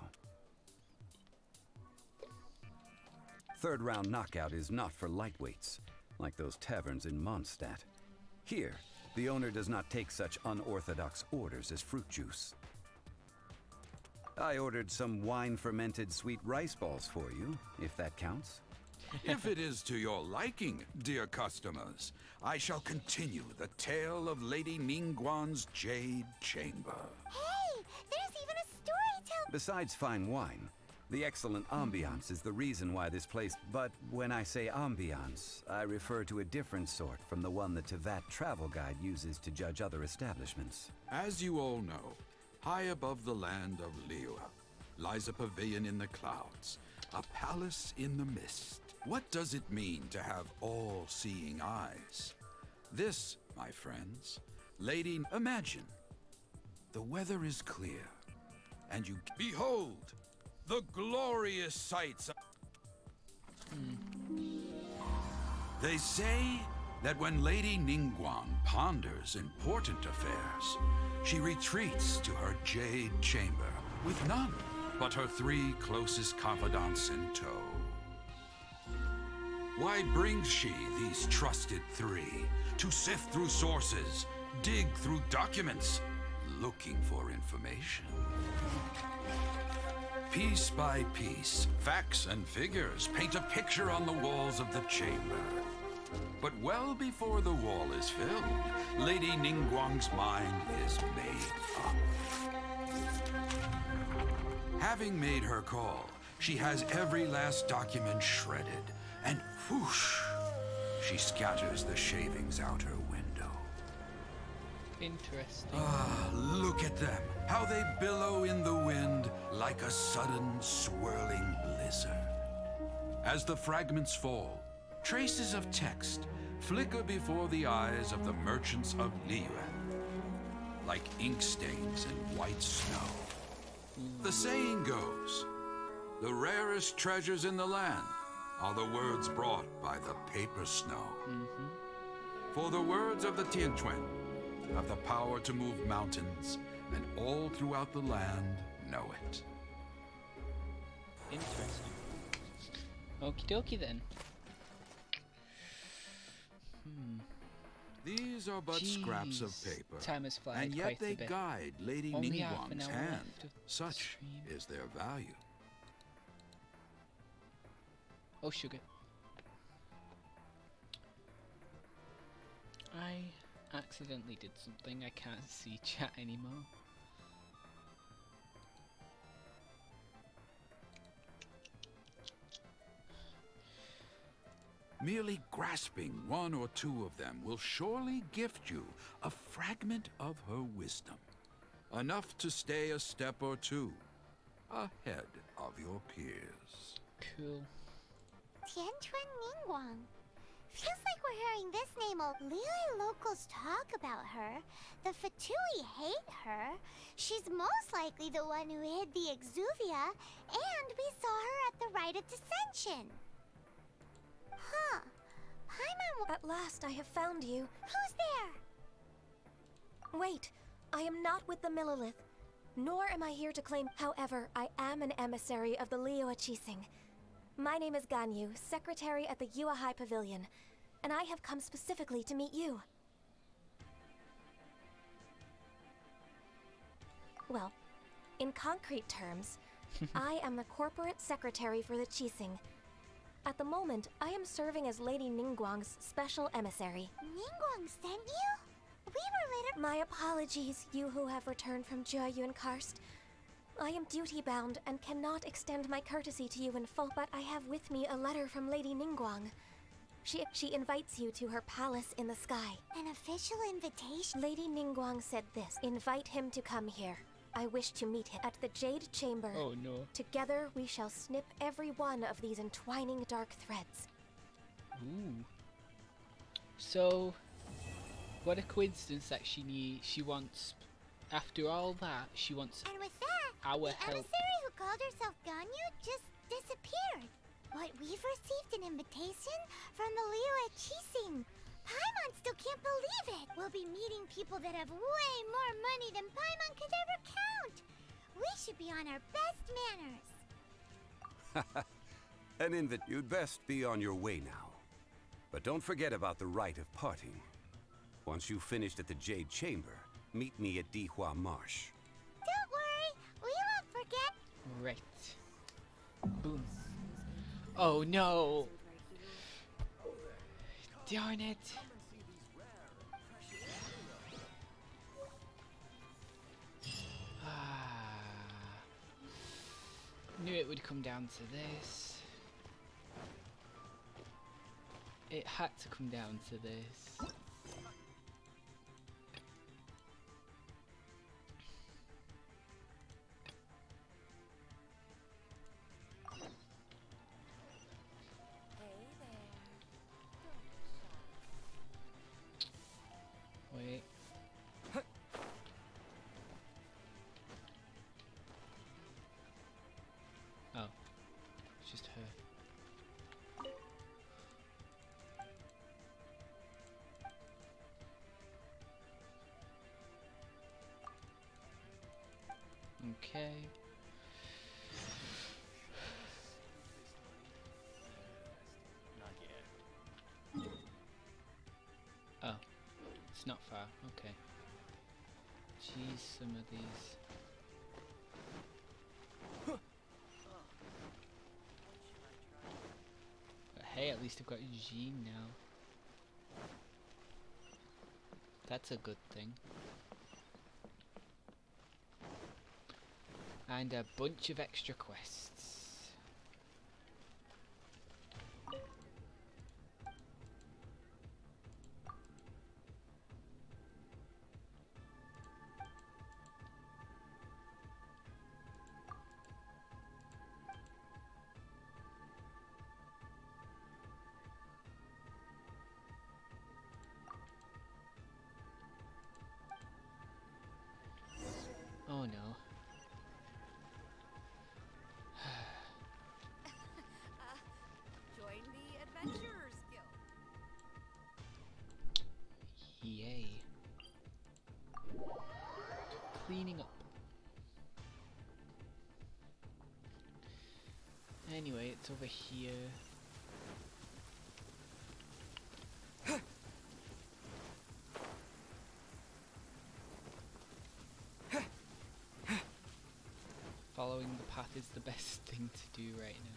Third round knockout is not for lightweights, like those taverns in Mondstadt. Here, the owner does not take such unorthodox orders as fruit juice. I ordered some wine-fermented sweet rice balls for you, if that counts. If it is to your liking, dear customers, I shall continue the tale of Lady Ningguang's Jade Chamber. Hey, there's even a storyteller. Besides fine wine, the excellent ambiance is the reason why this place... But when I say ambiance, I refer to a different sort from the one the Tevat travel guide uses to judge other establishments. As you all know, high above the land of Liyue lies a pavilion in the clouds, a palace in the mist. What does it mean to have all-seeing eyes? This, my friends, lady, imagine. The weather is clear, and you behold the glorious sights. They say that when Lady Ningguang ponders important affairs, she retreats to her jade chamber with none but her 3 closest confidants in tow. Why brings she these trusted 3 to sift through sources, dig through documents, looking for information? Piece by piece, facts and figures paint a picture on the walls of the chamber. But well before the wall is filled, Lady Ningguang's mind is made up. Having made her call, she has every last document shredded, and whoosh, she scatters the shavings out her window. Interesting. Ah, look at them. How they billow in the wind like a sudden swirling blizzard. As the fragments fall, traces of text flicker before the eyes of the merchants of Liyue, like ink stains in white snow. The saying goes, the rarest treasures in the land are the words brought by the paper snow. For the words of the Tianquan have the power to move mountains, and all throughout the land know it. Interesting. Okie dokie then. These are but scraps of Jeez, paper, time has flied and yet quite a they bit. guide Lady Only half an Ningguang's hour hand. left of Such stream. is their value. Oh, sugar. I accidentally did something. I can't see chat anymore. Merely grasping one or two of them will surely gift you a fragment of her wisdom. Enough to stay a step or two ahead of your peers. Cool. Tianquan Ningguang. Feels like we're hearing this name a Liyue locals talk about her. The Fatui hate her. She's most likely the one who hid the Exuvia, and we saw her at the Rite of Dissension. Huh. Paimon. At last I have found you. Who's there? Wait, I am not with the Millelith, nor am I here to claim. However, I am an emissary of the Liyue Qixing. My name is Ganyu, secretary at the Yuehai Pavilion, and I have come specifically to meet you. Well, in concrete terms, I am the corporate secretary for the Qixing. At the moment, I am serving as Lady Ningguang's special emissary. Ningguang sent you? We were later. My apologies, you who have returned from Jiayuan Karst. I am duty-bound and cannot extend my courtesy to you in full, but I have with me a letter from Lady Ningguang. She invites you to her palace in the sky. An official invitation? Lady Ningguang said this. Invite him to come here. I wish to meet him at the Jade Chamber. Oh no. Together we shall snip every one of these entwining dark threads. Ooh. So, what a coincidence that she wants, after all that, she wants and with that, our the help. emissary who called herself Ganyu just disappeared. What, we've received an invitation from the Liyue Qixing. Paimon still can't believe it. We'll be meeting people that have way more money than Paimon could ever count. We should be on our best manners. You'd best be on your way now. But don't forget about the rite of parting. Once you've finished at the Jade Chamber, meet me at Dihua Marsh. Don't worry, we won't forget. Right. Boom. Oh no! Darn it! Knew it would come down to this. It had to come down to this. Wait. Oh, it's just her. Okay. Not yet. Oh, it's not far. Okay. Jeez, some of these. But hey, at least I've got Jean now. That's a good thing. And a bunch of extra quests. Anyway, it's over here. Following the path is the best thing to do right now.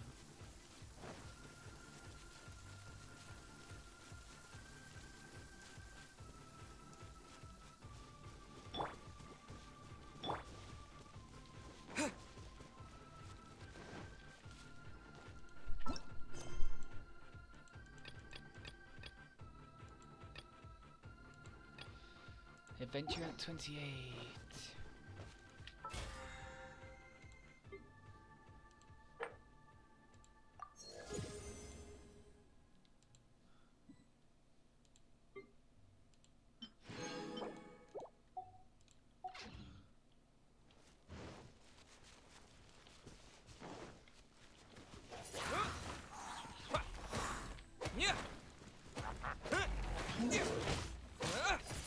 Adventure at 28.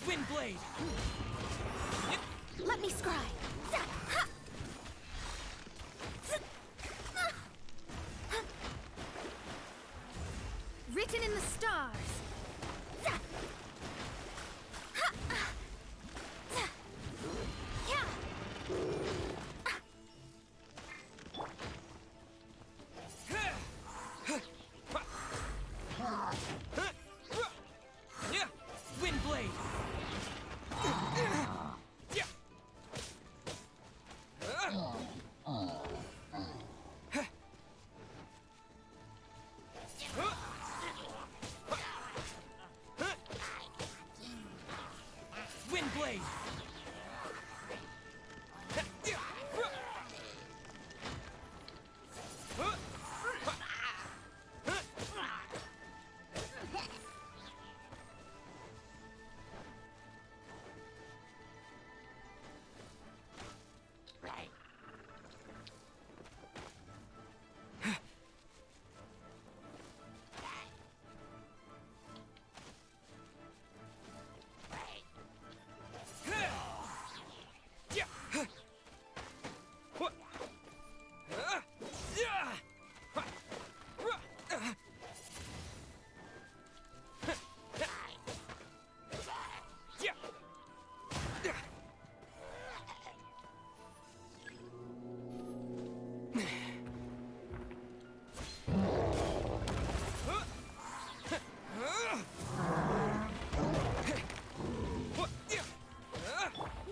Windblade! Let me scry. Written in the stars. Windblade! Windblade!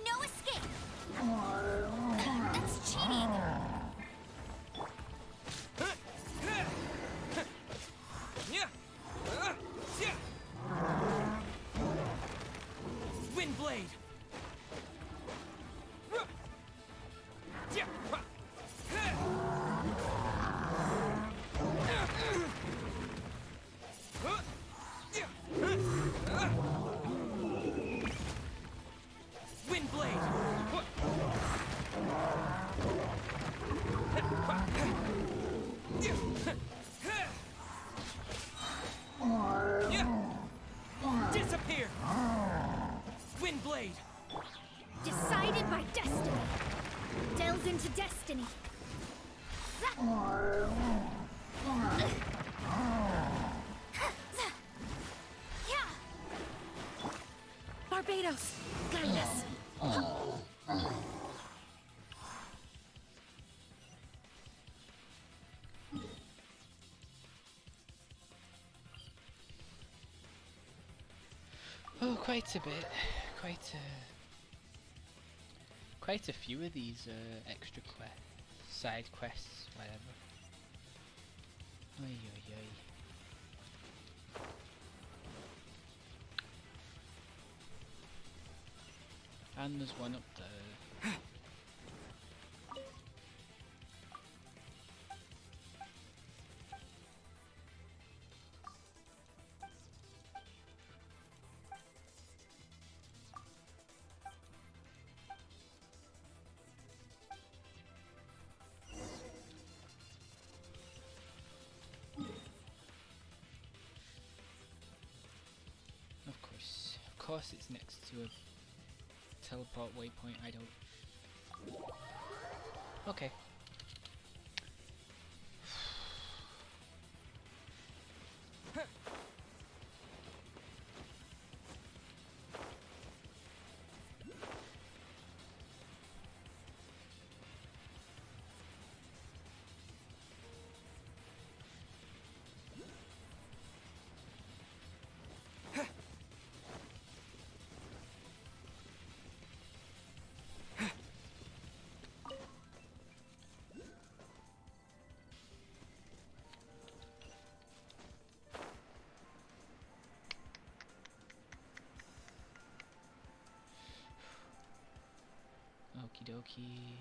No escape. That's cheating. Windblade! Disappear! Windblade! Decided by destiny. Delves into destiny. Barbados, guide us. Oh, quite a bit. Quite a few of these extra side quests, whatever. Oy oy oy. And there's one up there. Of course it's next to a teleport waypoint. I don't... Okay. dokie.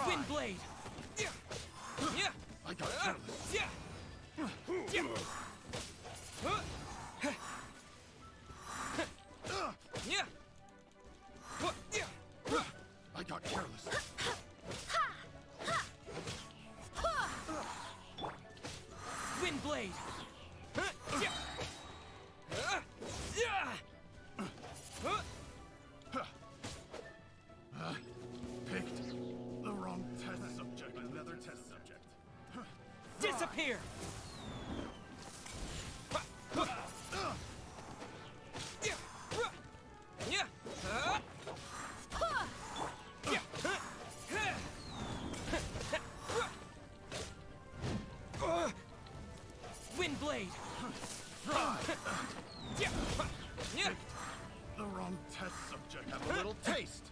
Wind blade. I got careless. I got careless. Wind blade. Picked the wrong test subject. Another test subject. Disappear. Wind blade. The wrong test subject. Have a little taste.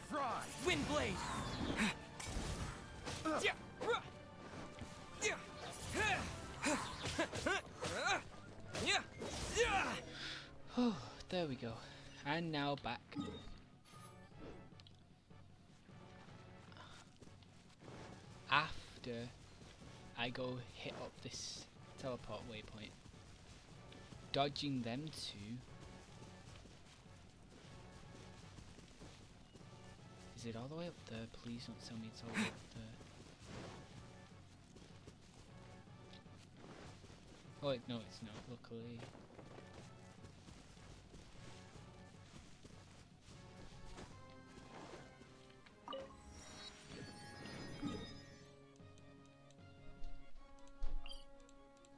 Fry. Wind blade. There we go. And now back. After I go hit up this teleport waypoint, dodging them two. Is it all the way up there? Please don't tell me it's all the way up there. Oh wait, no it's not, luckily.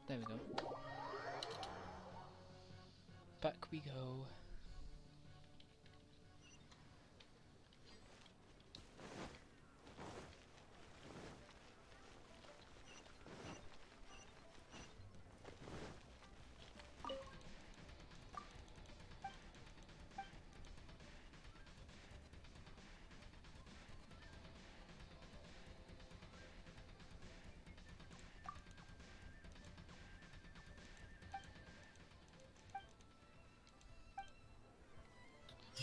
There we go. Back we go.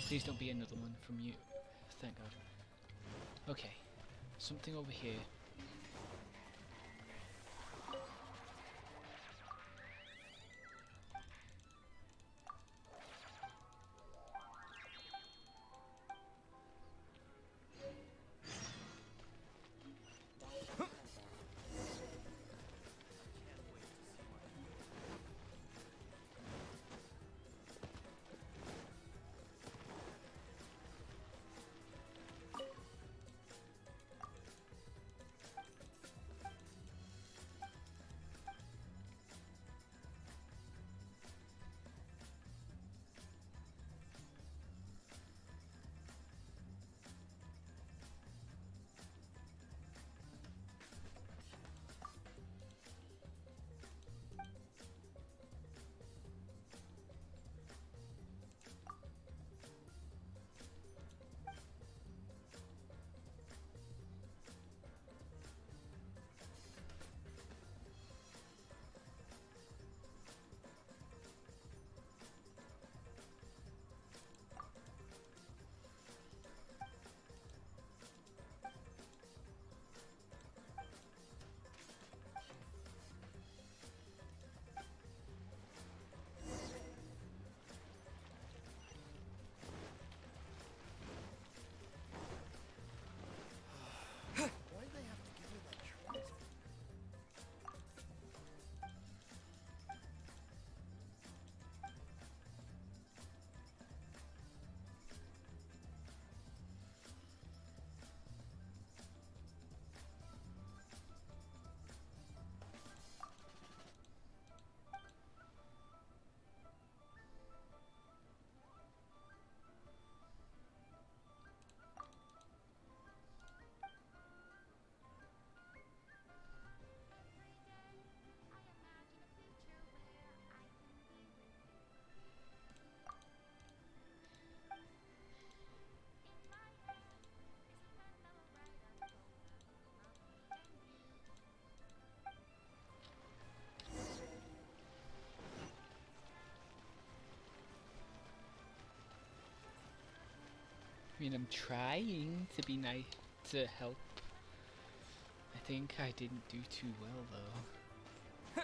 Please don't be another one from you. Thank God. Okay. Something over here. I mean, I'm trying to be nice, to help. I think I didn't do too well, though.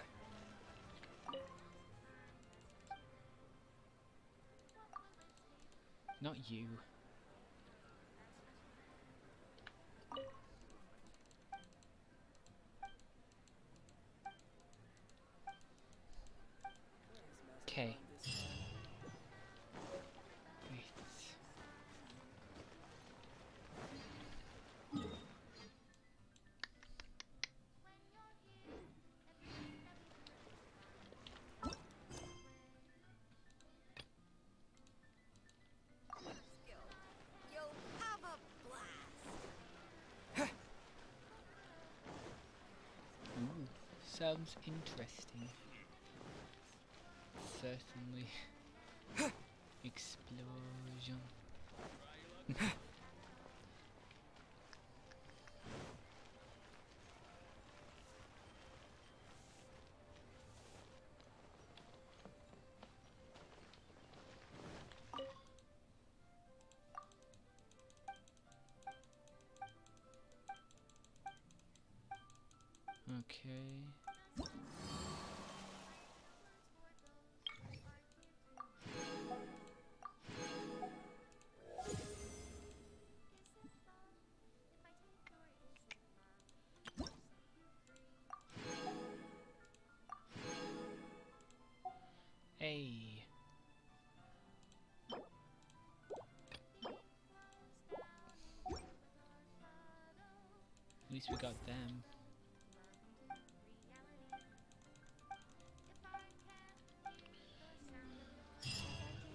Not you. Okay. Wait. You'll have a blast. Ooh, sounds interesting. Certainly. Explosion. Okay. Hey. At least we got them.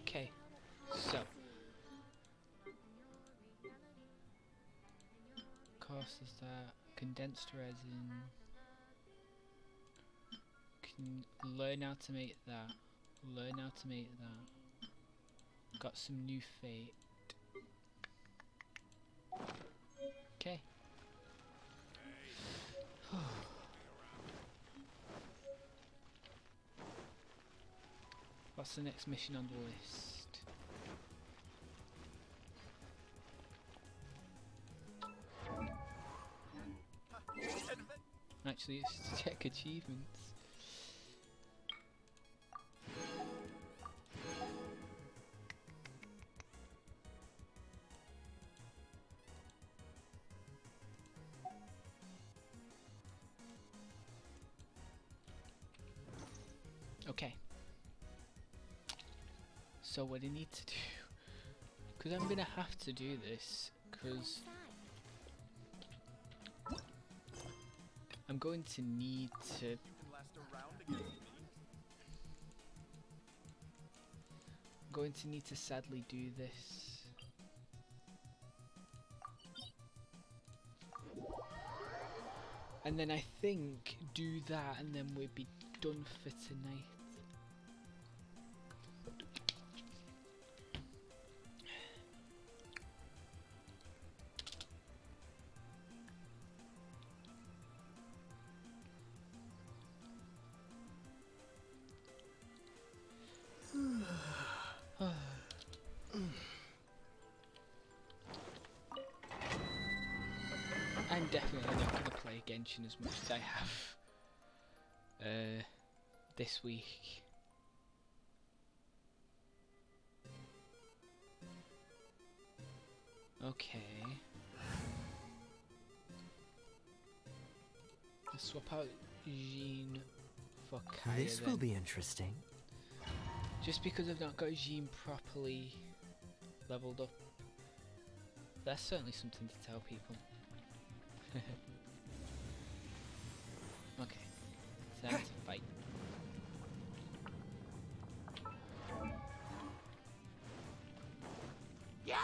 Okay, so cost is that condensed resin. Can learn how to make that. Learn how to make that. Got some new fate. Okay. What's the next mission on the list? Actually, it's to check achievements. Okay. So what I need to do, because I'm gonna have to do this, because I'm going to need to sadly do this. And then I think do that and then we'll be done for tonight. I'm definitely not going to play Genshin as much as I have this week. Okay. Let's swap out Jean for Kaya This then. will be interesting. Just because I've not got Jean properly leveled up. That's certainly something to tell people. Okay, time to fight. Yeah,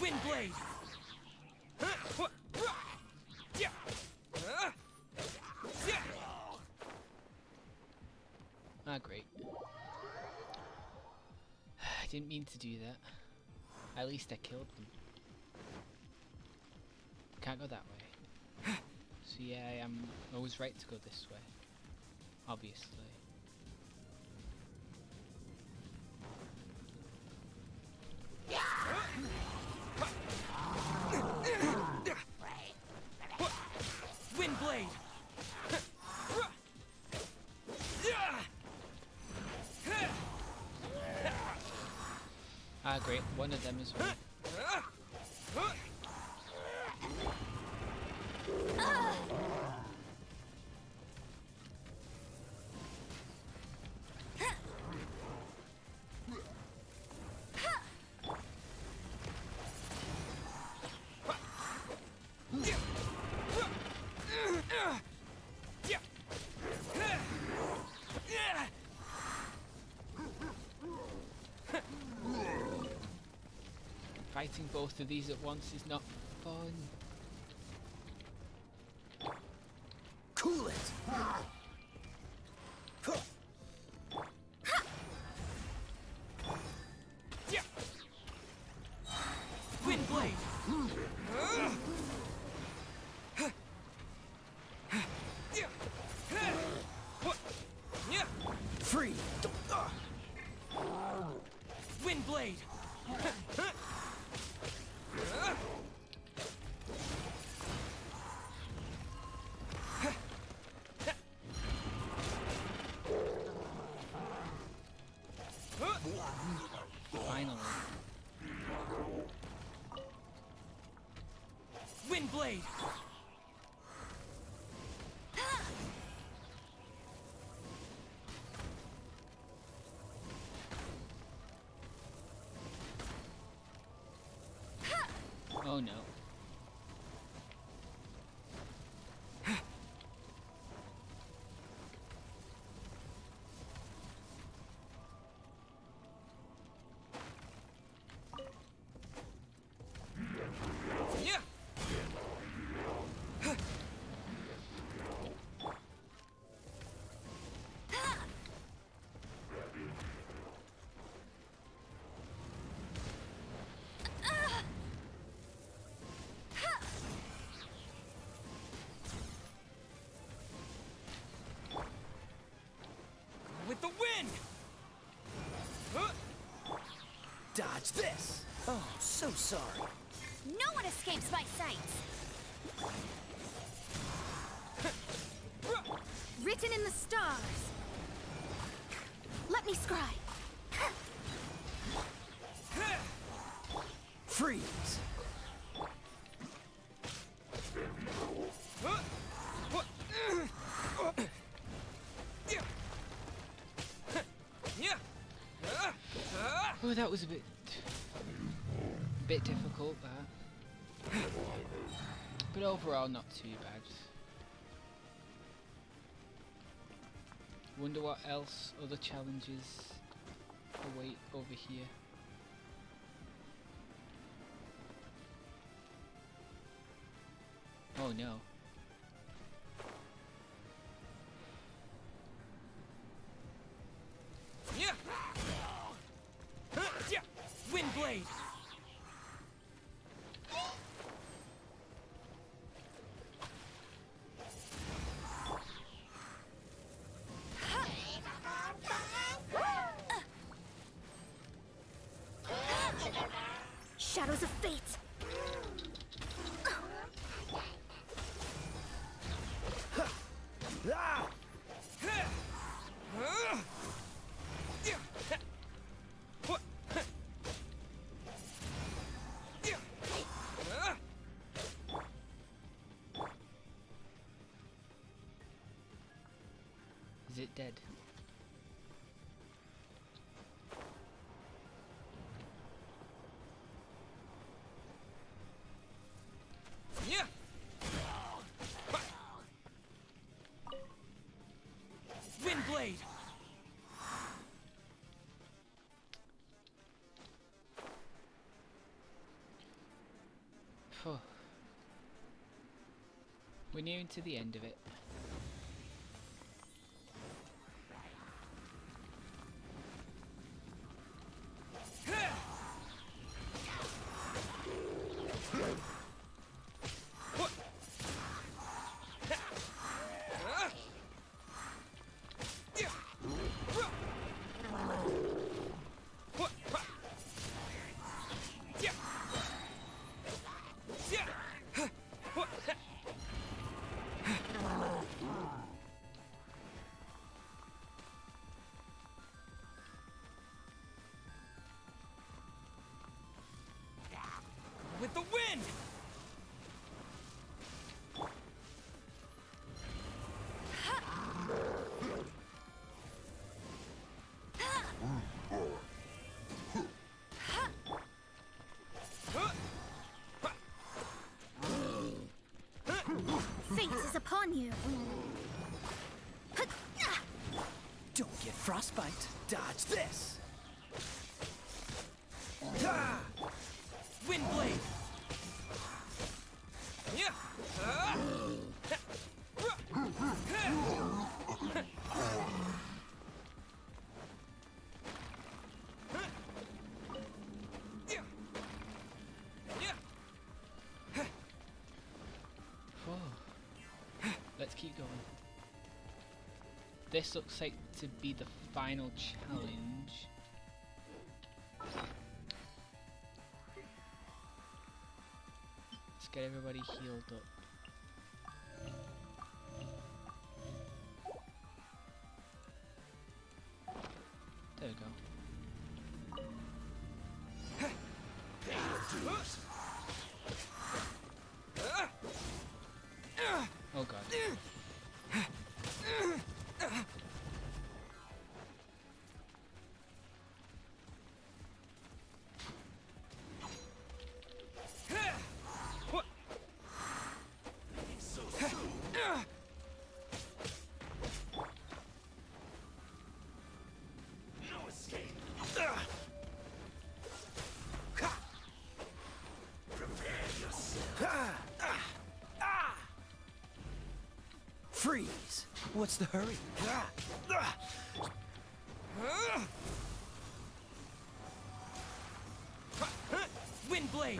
Windblade! Ah, great. I didn't mean to do that. At least I killed them. Can't go that way. So yeah, I was right to go this way. Obviously. Windblade! Ah, great. One of them as well. Fighting both of these at once is not fun. Cool it! Windblade! Free! Windblade! Finally. Windblade! Oh no. With the wind! Dodge this! Oh, so sorry. No one escapes my sights! Written in the stars. Let me scry. Freeze! Oh, that was a bit difficult, that. But overall, not too bad. Wonder what else other challenges await over here. Oh no. Windblade! Shadows of fate. Is it dead? Windblade! Phew. We're nearing to the end of it. on you! Don't get frostbite. Dodge this. Wind blade. Let's keep going. This looks like to be the final challenge. Let's get everybody healed up. There we go. Oh god. Freeze! What's the hurry? Wind blade.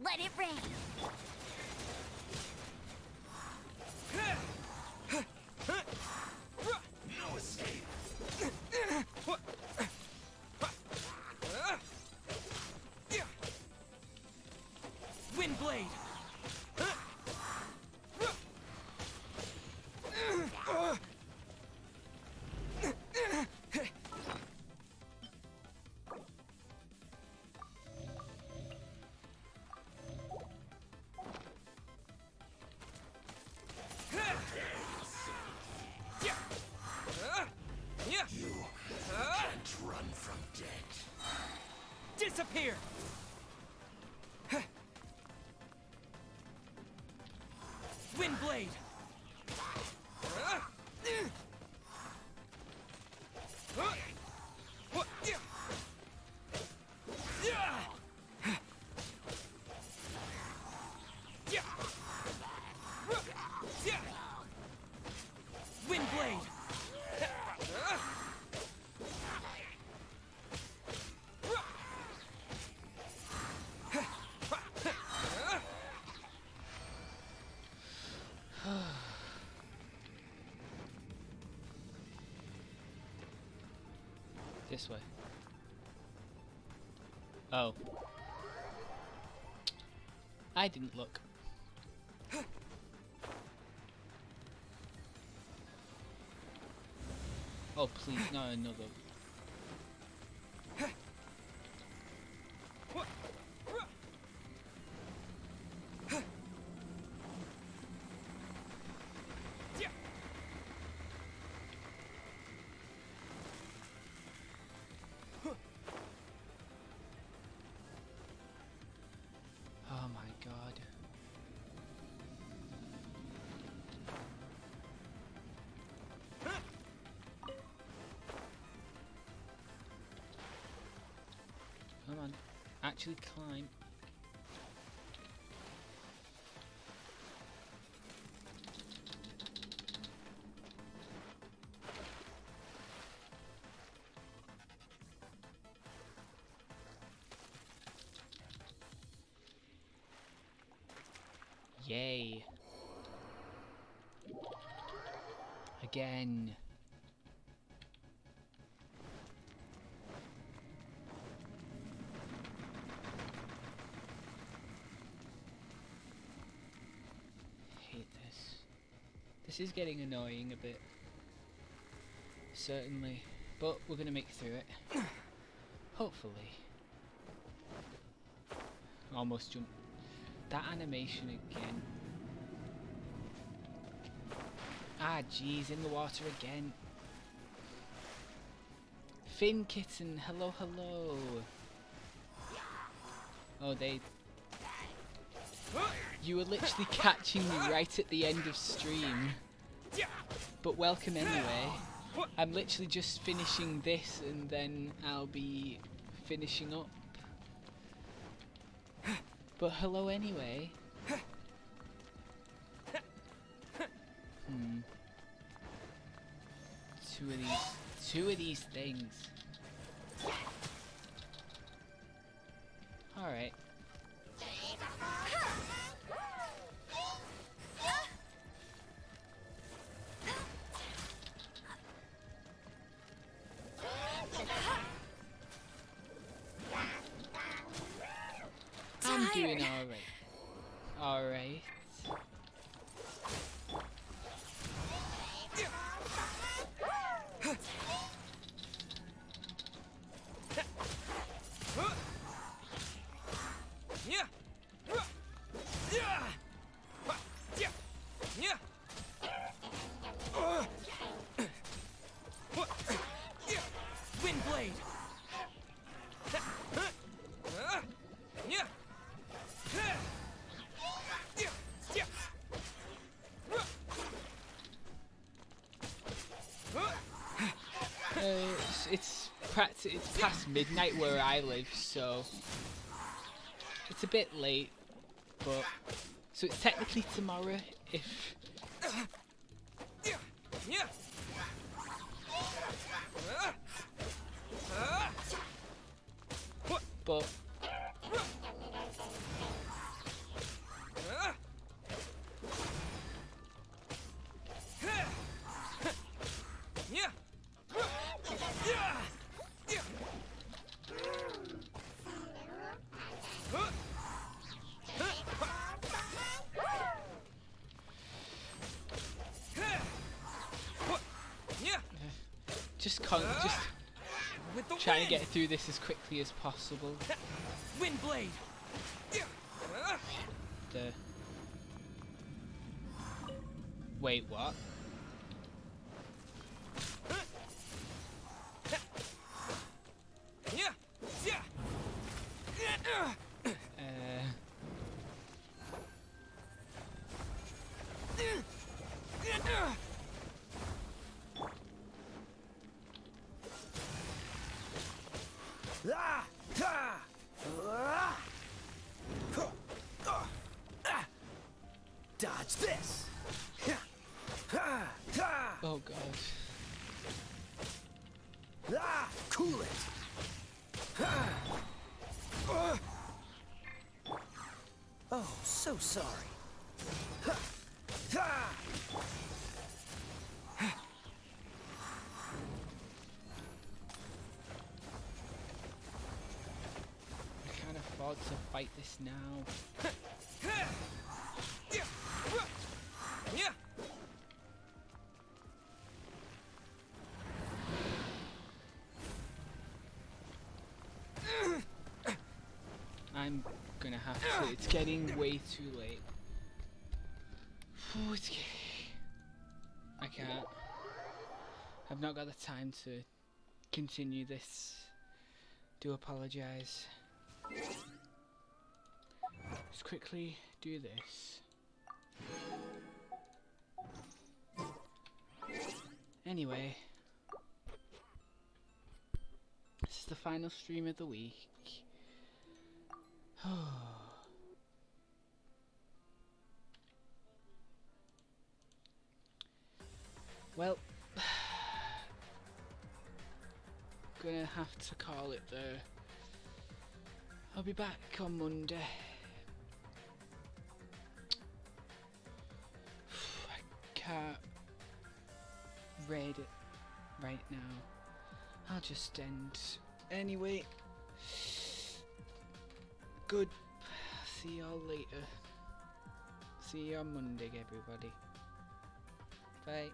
Let it rain! No escape. Wind blade. You can't run from death. Disappear. Wind blade. Wind blade. This way. Oh. I didn't look. Oh please, not another. Oh my god. Come on, actually climb. Yay. Again. Hate this. This is getting annoying a bit. Certainly. But we're gonna make it through it. Hopefully. Almost jumped. That animation again. Ah, jeez, in the water again. Fin Kitten, hello, hello. Oh, they... You were literally catching me right at the end of stream. But welcome anyway. I'm literally just finishing this and then I'll be finishing up. But hello anyway. Two of these things. Alright. I'm doing alright. Alright. Windblade! It's past midnight where I live, so it's a bit late, but so it's technically tomorrow if but just trying to get through this as quickly as possible. Windblade! Wait, what? Dodge this! Oh god. Cool it! Oh, so sorry. I can't afford to fight this now. I'm gonna have to. It's getting way too late. I can't. I've not got the time to continue this. Do apologise. Let's quickly do this. Anyway, this is the final stream of the week. Well, gonna have to call it there. I'll be back on Monday. I can't raid it right now. I'll just end anyway. Good. See y'all later. See you on Monday, everybody. Bye.